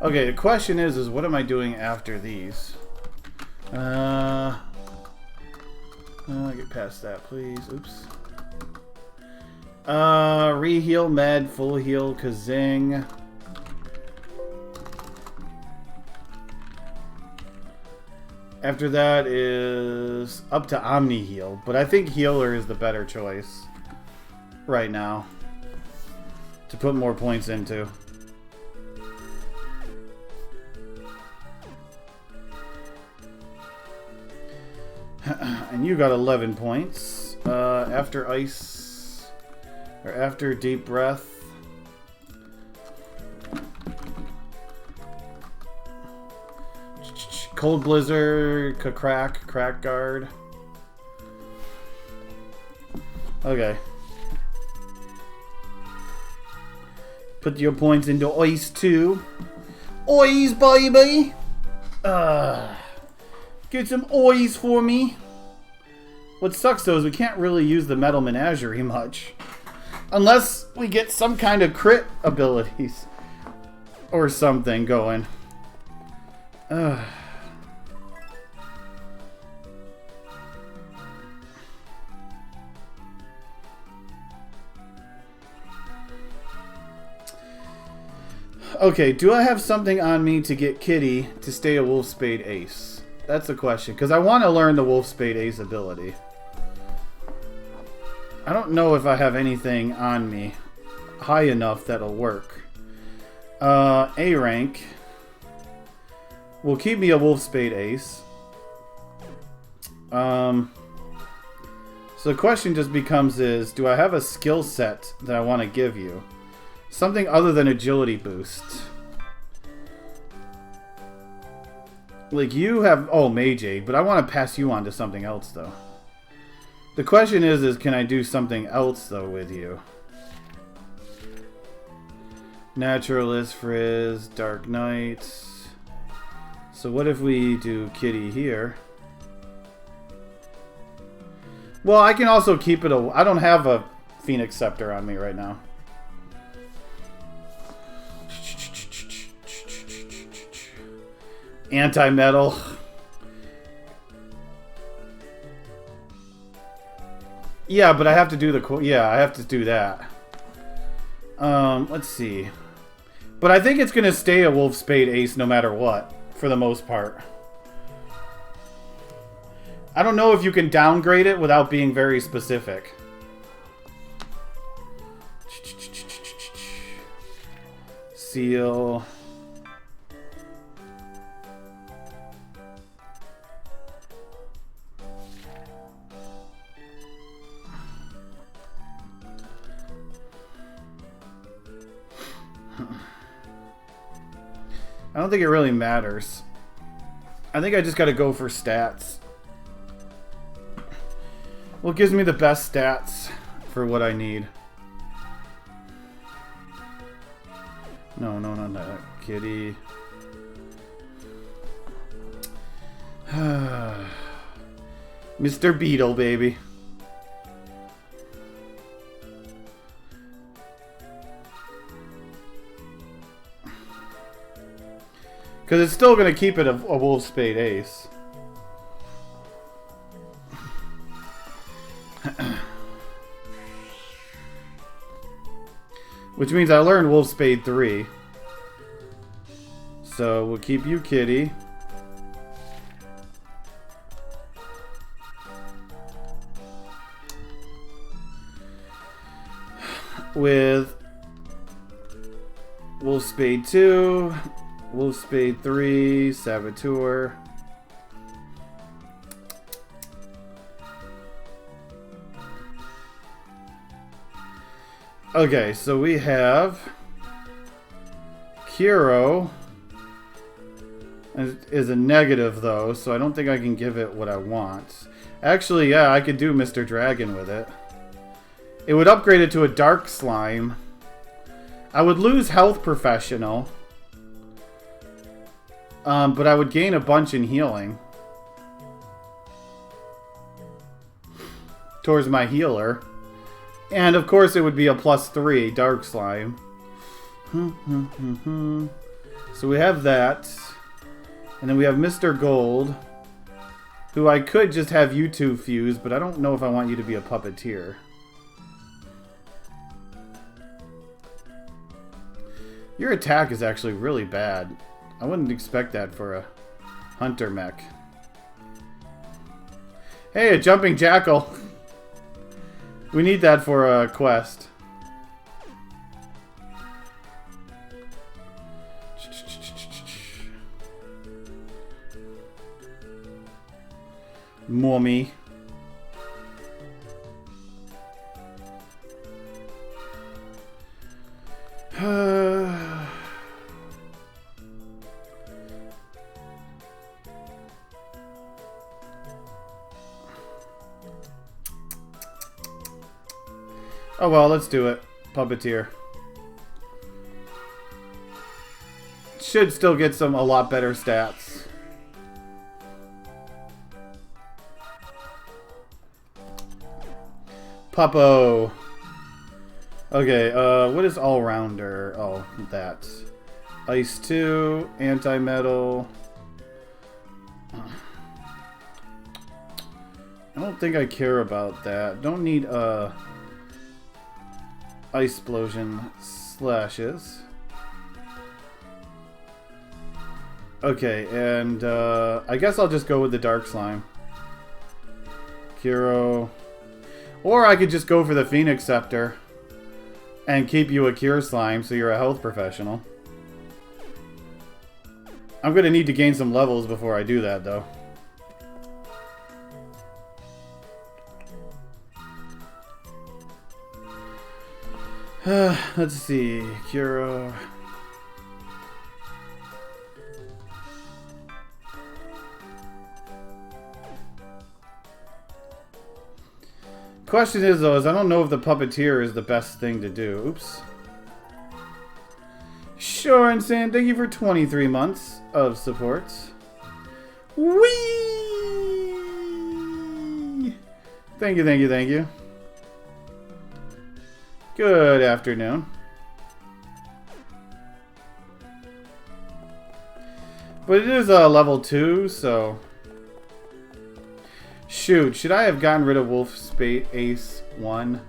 Okay, the question is what am I doing after these? Get past that, please. Oops. Re-heal, med, full heal, kazing. After that is up to Omni Heal, but I think Healer is the better choice right now to put more points into. And you got 11 points. After Ice, or after Deep Breath. Cold Blizzard, Crack Guard. Okay. Put your points into Ice too. Ice, baby! Get some Ice for me. What sucks though is we can't really use the Metal Menagerie much. Unless we get some kind of crit abilities. Or something going. Okay, do I have something on me to get Kitty to stay a Wolf Spade Ace? That's the question, because I want to learn the Wolf Spade Ace ability. I don't know if I have anything on me high enough that'll work. A rank will keep me a Wolf Spade Ace. So the question just becomes is, do I have a skill set that I want to give you? Something other than agility boost. Like you have, oh, Mage Aid, but I want to pass you on to something else though. The question is can I do something else though with you? Naturalist, Frizz, Dark Knight. So what if we do Kitty here? Well, I can also keep it I don't have a Phoenix Scepter on me right now. Anti-metal. Yeah, but I have to do I have to do that. Let's see. But I think it's going to stay a Wolf Spade Ace no matter what, for the most part. I don't know if you can downgrade it without being very specific. Seal. I don't think it really matters. I think I just gotta go for stats. What gives me the best stats for what I need? No, not that. Kitty. Mr. Beetle, baby. Because it's still going to keep it a Wolf Spade Ace. Which means I learned Wolf Spade 3. So we'll keep you kitty. With Wolf Spade 2, Wolf Spade 3, Saboteur. Okay, so we have Kiro is a negative though, so I don't think I can give it what I want. Actually, yeah, I could do Mr. Dragon with it. It would upgrade it to a Dark Slime. I would lose Health Professional. But I would gain a bunch in healing. Towards my healer. And of course it would be a +3 Dark Slime. So we have that. And then we have Mr. Gold. Who I could just have you two fuse, but I don't know if I want you to be a puppeteer. Your attack is actually really bad. I wouldn't expect that for a hunter mech. Hey, a jumping jackal. We need that for a quest. Mommy. Oh well, let's do it. Puppeteer. Should still get a lot better stats. Puppo. Okay, what is all-rounder? Oh, that. Ice 2, anti-metal. I don't think I care about that. Don't need, Ice Explosion slashes. Okay, and, I guess I'll just go with the Dark Slime. Kiro. Or I could just go for the Phoenix Scepter. And keep you a Cure Slime so you're a health professional. I'm going to need to gain some levels before I do that, though. Let's see. Kuro. Question is, though, I don't know if the puppeteer is the best thing to do. Oops. Sure, and Sam, thank you for 23 months of support. Whee! Thank you, thank you, thank you. Good afternoon. But it is level 2, so... Shoot, should I have gotten rid of Wolf Spade Ace 1?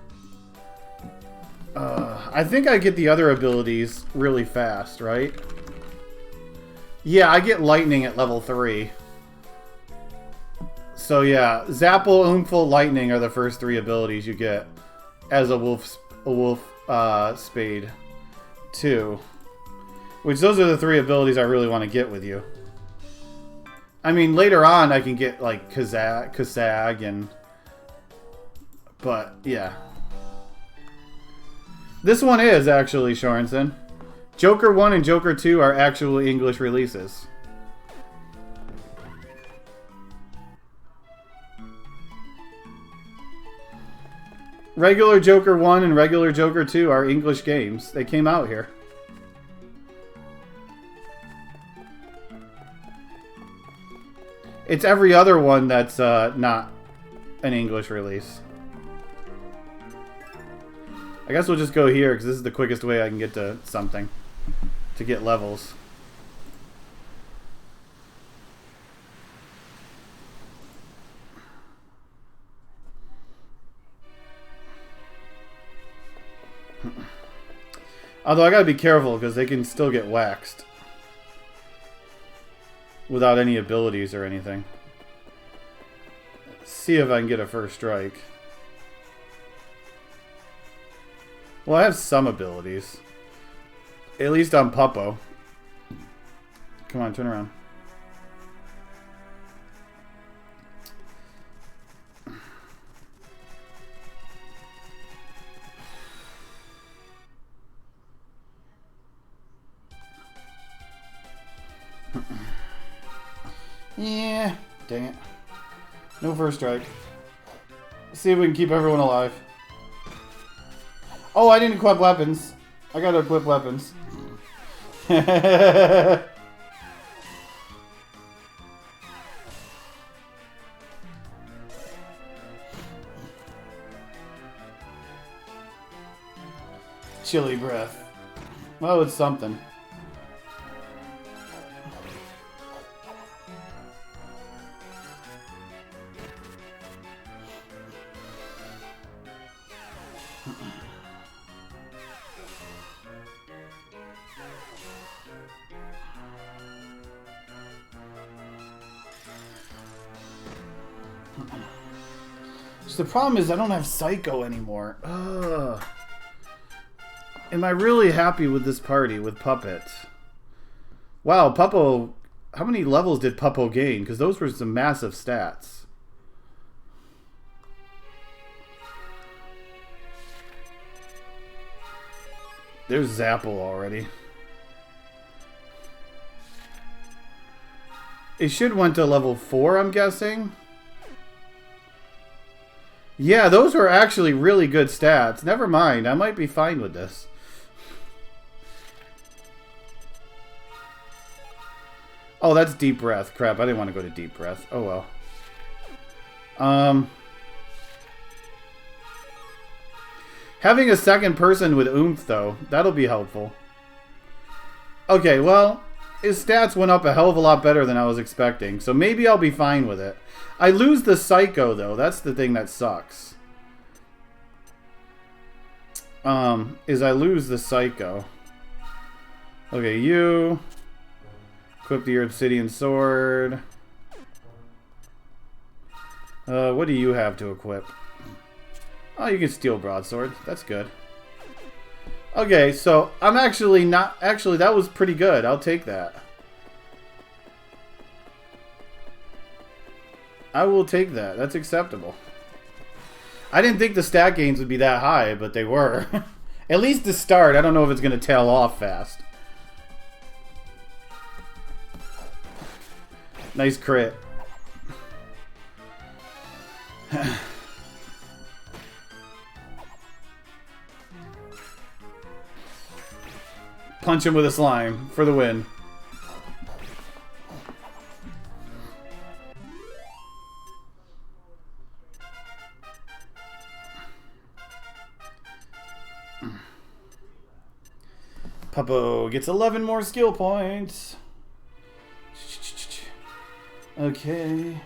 I think I get the other abilities really fast, right? Yeah, I get Lightning at level 3. So yeah, Zapple, Oomful, Lightning are the first 3 abilities you get as a Wolf Spade 2. Which those are the 3 abilities I really want to get with you. I mean, later on I can get like Kazag and... But, yeah. This one is actually, Shorensen. Joker 1 and Joker 2 are actual English releases. Regular Joker 1 and regular Joker 2 are English games. They came out here. It's every other one that's not an English release. I guess we'll just go here because this is the quickest way I can get to something. To get levels. Although I gotta be careful because they can still get waxed without any abilities or anything. Let's see if I can get a first strike. Well, I have some abilities. At least on Puppo. Come on, turn around. Yeah, dang it. No first strike. Let's see if we can keep everyone alive. Oh, I didn't equip weapons. I gotta equip weapons. Chilly breath. Well, it's something. The problem is I don't have Psycho anymore. Ugh. Am I really happy with this party with Puppet? Wow, Puppo. How many levels did Puppo gain? Because those were some massive stats. There's Zapple already. It should went to level 4, I'm guessing. Yeah, those were actually really good stats. Never mind, I might be fine with this. Oh, that's Deep Breath. Crap, I didn't want to go to Deep Breath. Oh well. Having a second person with oomph, though, that'll be helpful. Okay, well, his stats went up a hell of a lot better than I was expecting, so maybe I'll be fine with it. I lose the Psycho, though. That's the thing that sucks. Is I lose the Psycho. Okay, you. Equip your Obsidian Sword. What do you have to equip? Oh, you can steal Broadsword. That's good. Okay, so I'm actually not... Actually, that was pretty good. I'll take that. I will take that. That's acceptable. I didn't think the stat gains would be that high, but they were. At least to start. I don't know if it's going to tail off fast. Nice crit. Punch him with a slime for the win. Puppo gets 11 more skill points. Okay.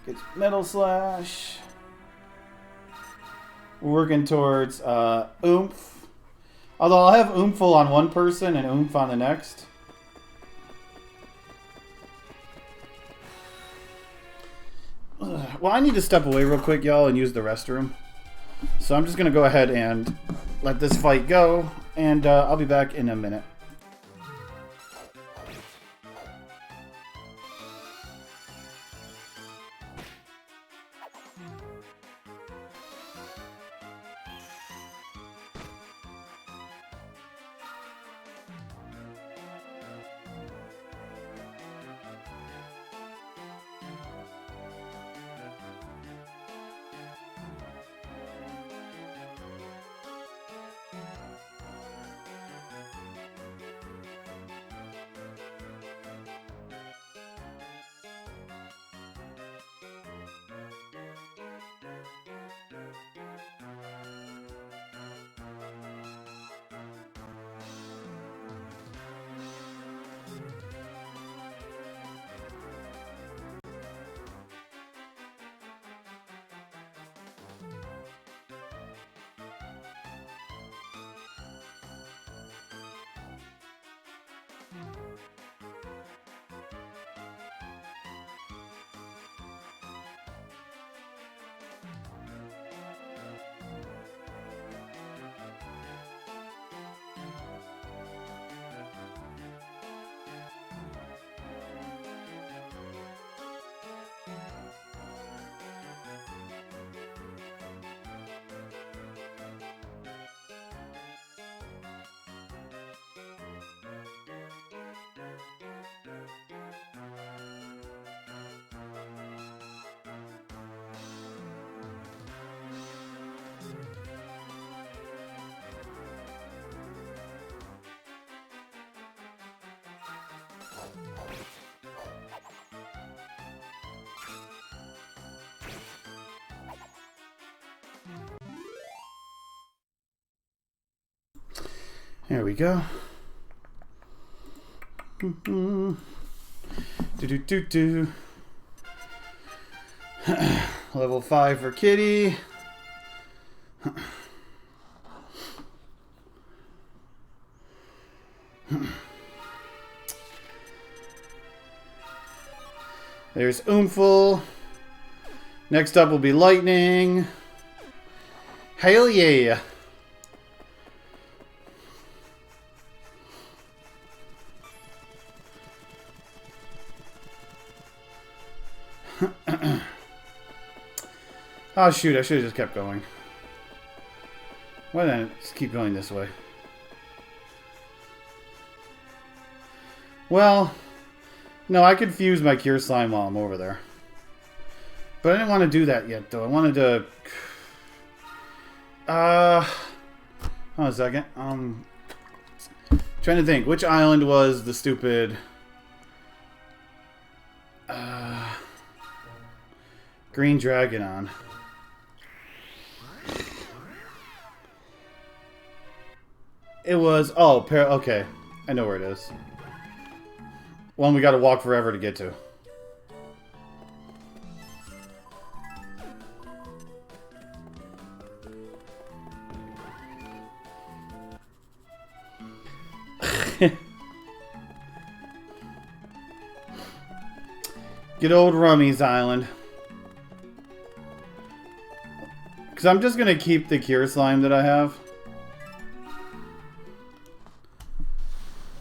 Gets Metal Slash. We're working towards Oomph. Although I'll have Oompful on one person and Oomph on the next. Well, I need to step away real quick, y'all, and use the restroom. So I'm just going to go ahead and let this fight go, and I'll be back in a minute. Here we go. Do do do do. Level 5 for Kitty. There's Oomful. Next up will be Lightning. Hell yeah. Oh shoot, I should have just kept going. Why didn't I just keep going this way? Well, no, I could fuse my Cure Slime while I'm over there. But I didn't want to do that yet, though. I wanted to... hold on a second. Trying to think. Which island was the stupid... Green Dragon on? It was... Oh, okay. I know where it is. One we gotta walk forever to get to. Good old Rummy's Island. Because I'm just going to keep the Cure Slime that I have.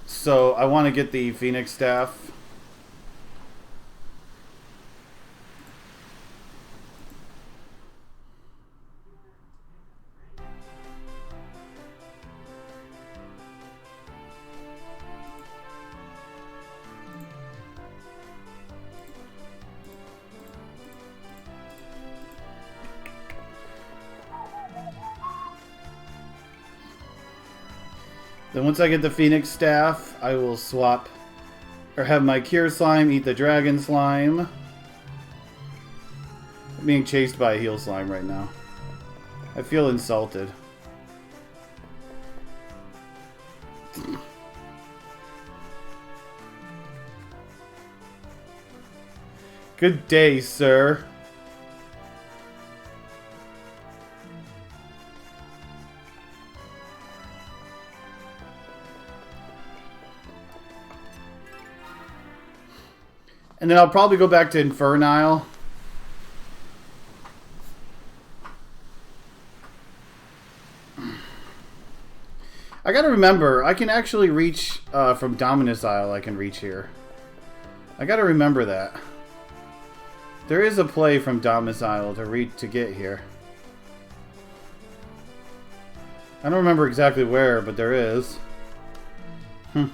So I want to get the Phoenix Staff. Then once I get the Phoenix Staff, I will swap, or have my Cure Slime eat the Dragon Slime. I'm being chased by a Heal Slime right now. I feel insulted. Good day, sir. And then I'll probably go back to Infernile. I gotta remember, I can actually reach from Dominus Isle. I can reach here. I gotta remember that. There is a play from Dominus Isle to get here. I don't remember exactly where, but there is. It's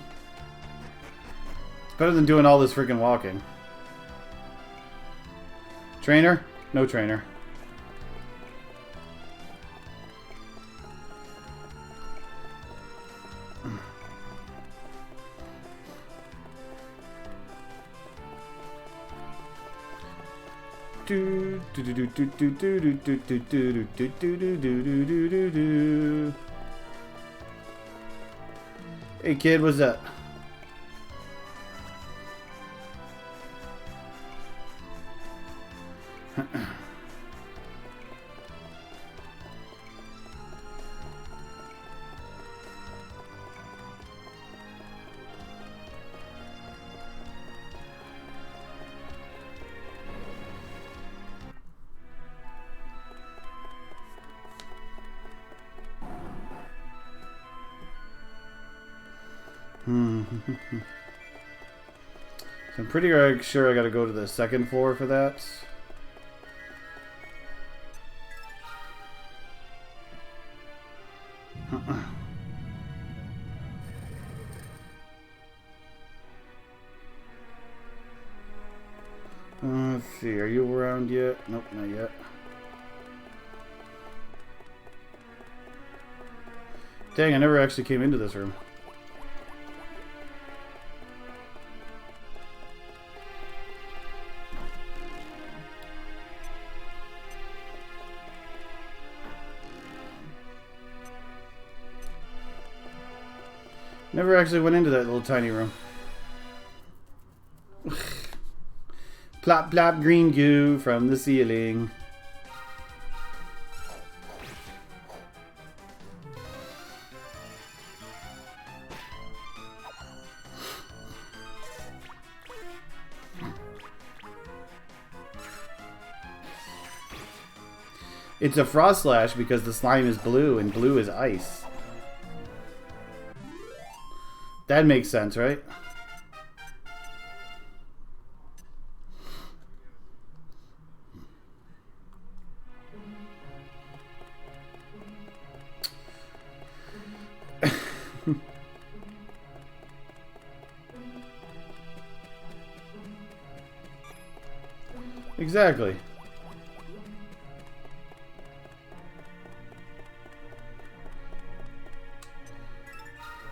better than doing all this freaking walking. Trainer? No trainer. Hey kid, what's up? So I'm pretty sure I gotta go to the second floor for that. Let's see, are you around yet? Nope, not yet. Dang, I never actually came into this room. Never actually went into that little tiny room. Plop, plop, green goo from the ceiling. It's a frost slash because the slime is blue and blue is ice. That makes sense, right? Exactly.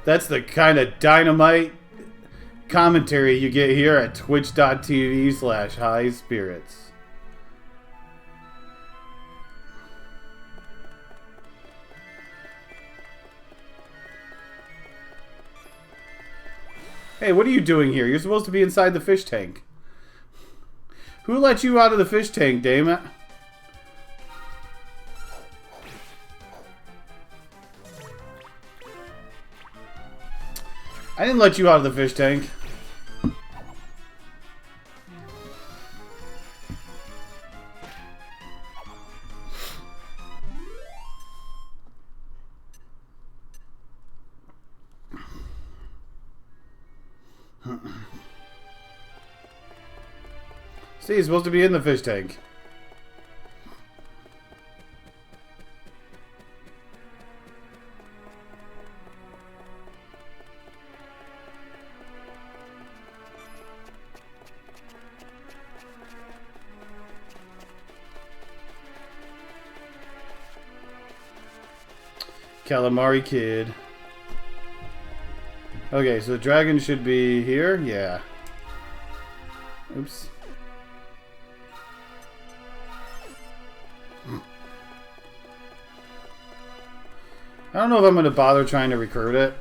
That's the kind of dynamite commentary you get here at twitch.tv/highspirits. Hey, what are you doing here? You're supposed to be inside the fish tank. Who let you out of the fish tank, damn it? I didn't let you out of the fish tank. See, he's supposed to be in the fish tank. Calamari Kid. Okay, so the dragon should be here? Yeah. Oops. I don't know if I'm going to bother trying to recruit it.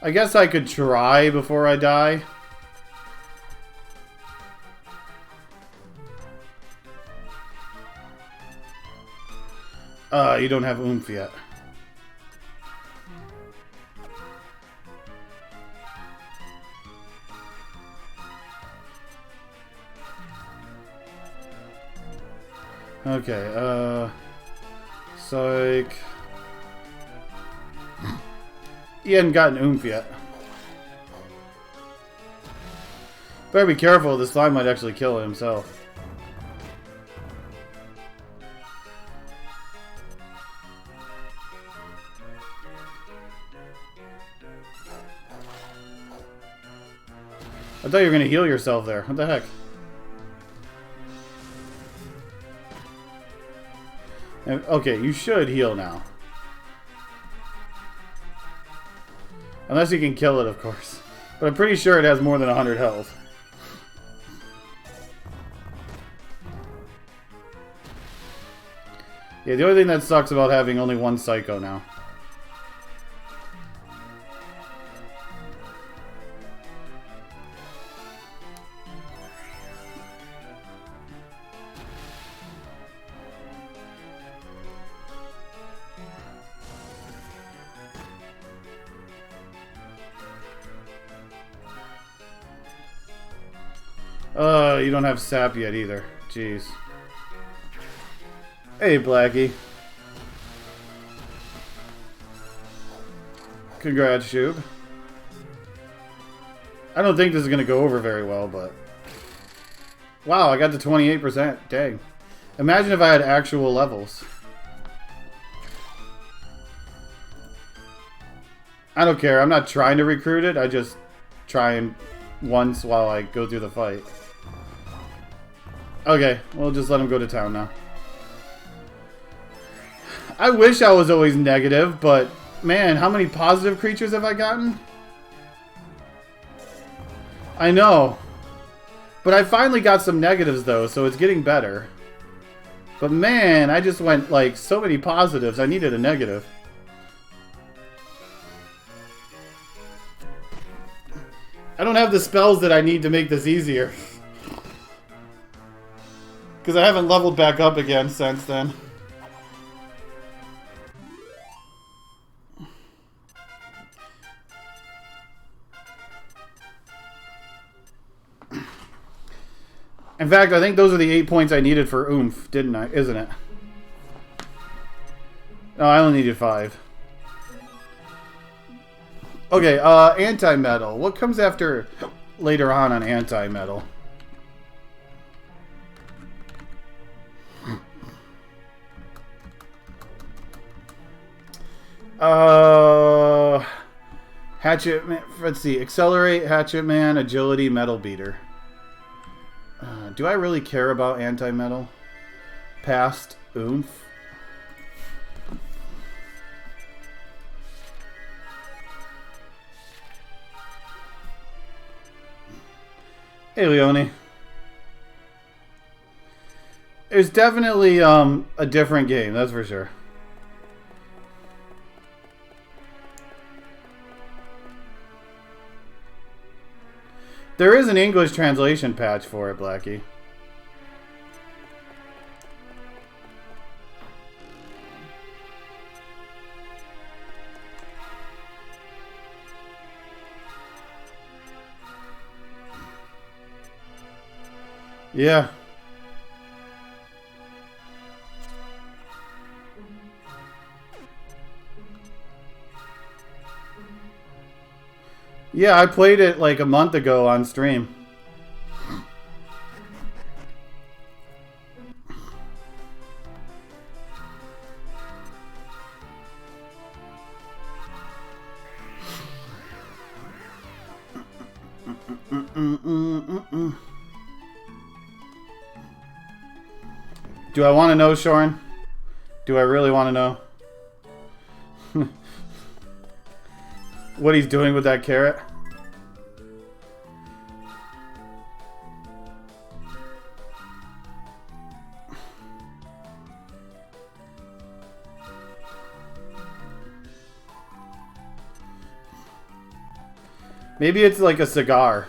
I guess I could try before I die. You don't have oomph yet. Okay, psych. He hadn't gotten oomph yet. Better be careful, the slime might actually kill himself. I thought you were going to heal yourself there. What the heck? Okay, you should heal now. Unless you can kill it, of course. But I'm pretty sure it has more than 100 health. Yeah, the only thing that sucks about having only one Psycho now. You don't have sap yet either. Jeez. Hey, Blackie. Congrats, Shub. I don't think this is going to go over very well, but... Wow, I got to 28%. Dang. Imagine if I had actual levels. I don't care. I'm not trying to recruit it. I just try and once while I go through the fight. Okay, we'll just let him go to town now. I wish I was always negative, but man, how many positive creatures have I gotten? I know. But I finally got some negatives though, so it's getting better. But man, I just went like so many positives. I needed a negative. I don't have the spells that I need to make this easier. Because I haven't leveled back up again since then. In fact, I think those are the 8 points I needed for oomph, didn't I? Isn't it? No, I only needed 5. Okay, anti-metal. What comes after later on anti-metal? Hatchet Man, let's see. Accelerate, Hatchet Man, Agility, Metal Beater. Do I really care about anti-metal? Past oomph. Hey, Leone. It's definitely a different game, that's for sure. There is an English translation patch for it, Blackie. Yeah. Yeah, I played it like a month ago on stream. Do I want to know, Shorin? Do I really want to know? What he's doing with that carrot? Maybe it's like a cigar.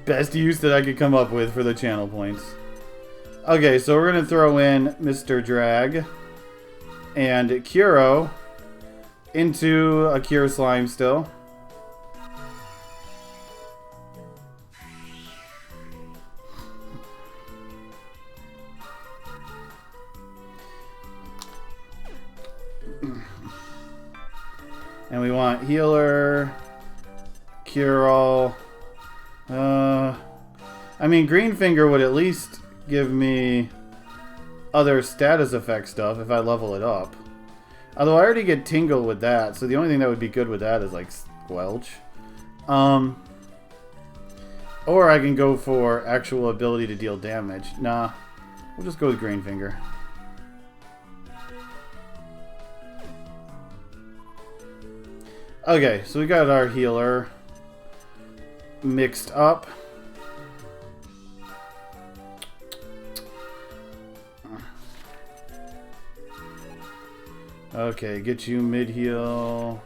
Best use that I could come up with for the channel points. Okay, so we're going to throw in Mr. Drag and Kuro into a Cure Slime still. And we want Healer, Cure All. I mean, Green Finger would at least give me other status effect stuff if I level it up. Although I already get Tingle with that, so the only thing that would be good with that is like Squelch. Or I can go for actual ability to deal damage. Nah, we'll just go with Green Finger. Okay, so we got our healer mixed up. Okay, get you mid-heal.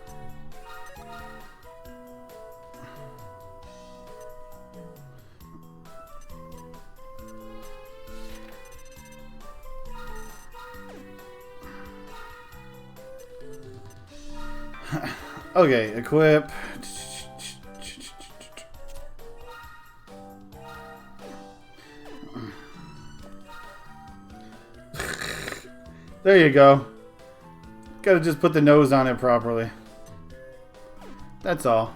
Okay, equip. There you go. Gotta just put the nose on it properly. That's all.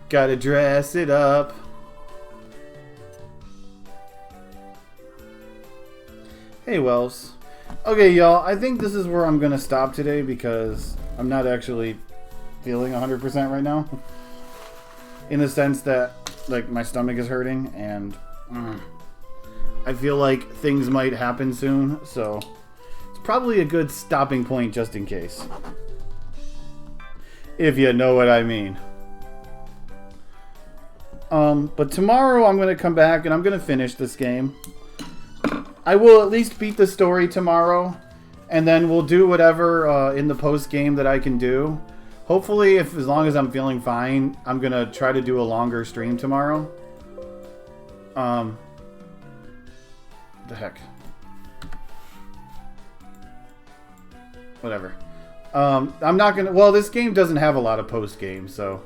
Gotta dress it up. Hey, Wells. Okay, y'all, I think this is where I'm going to stop today because I'm not actually feeling 100% right now. In the sense that, like, my stomach is hurting and I feel like things might happen soon, so probably a good stopping point just in case. If you know what I mean. But tomorrow I'm going to come back and I'm going to finish this game. I will at least beat the story tomorrow. And then we'll do whatever in the post game that I can do. Hopefully, as long as I'm feeling fine, I'm going to try to do a longer stream tomorrow. The heck. Whatever. I'm not going to... Well, this game doesn't have a lot of post game, so...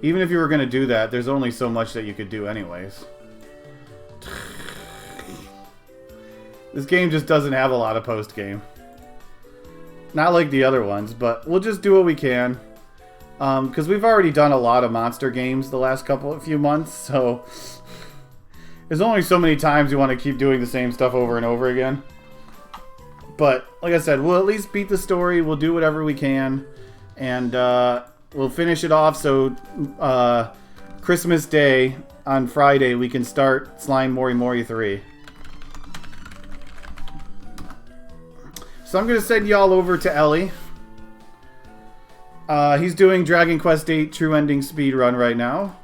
Even if you were going to do that, there's only so much that you could do anyways. This game just doesn't have a lot of post game. Not like the other ones, but we'll just do what we can. Because we've already done a lot of monster games the last few months, so... There's only so many times you want to keep doing the same stuff over and over again. But, like I said, we'll at least beat the story. We'll do whatever we can. And we'll finish it off so Christmas Day on Friday we can start Slime Mori Mori 3. So I'm going to send y'all over to Ellie. He's doing Dragon Quest VIII True Ending Speedrun right now.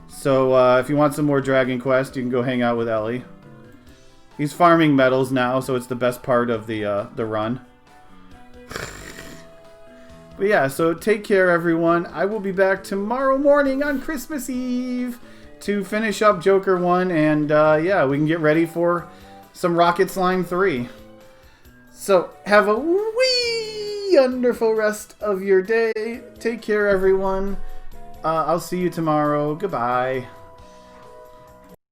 So if you want some more Dragon Quest, you can go hang out with Ellie. He's farming medals now, so it's the best part of the run. But yeah, so take care, everyone. I will be back tomorrow morning on Christmas Eve to finish up Joker 1. And yeah, we can get ready for some Rocket Slime 3. So have a wonderful rest of your day. Take care, everyone. I'll see you tomorrow. Goodbye.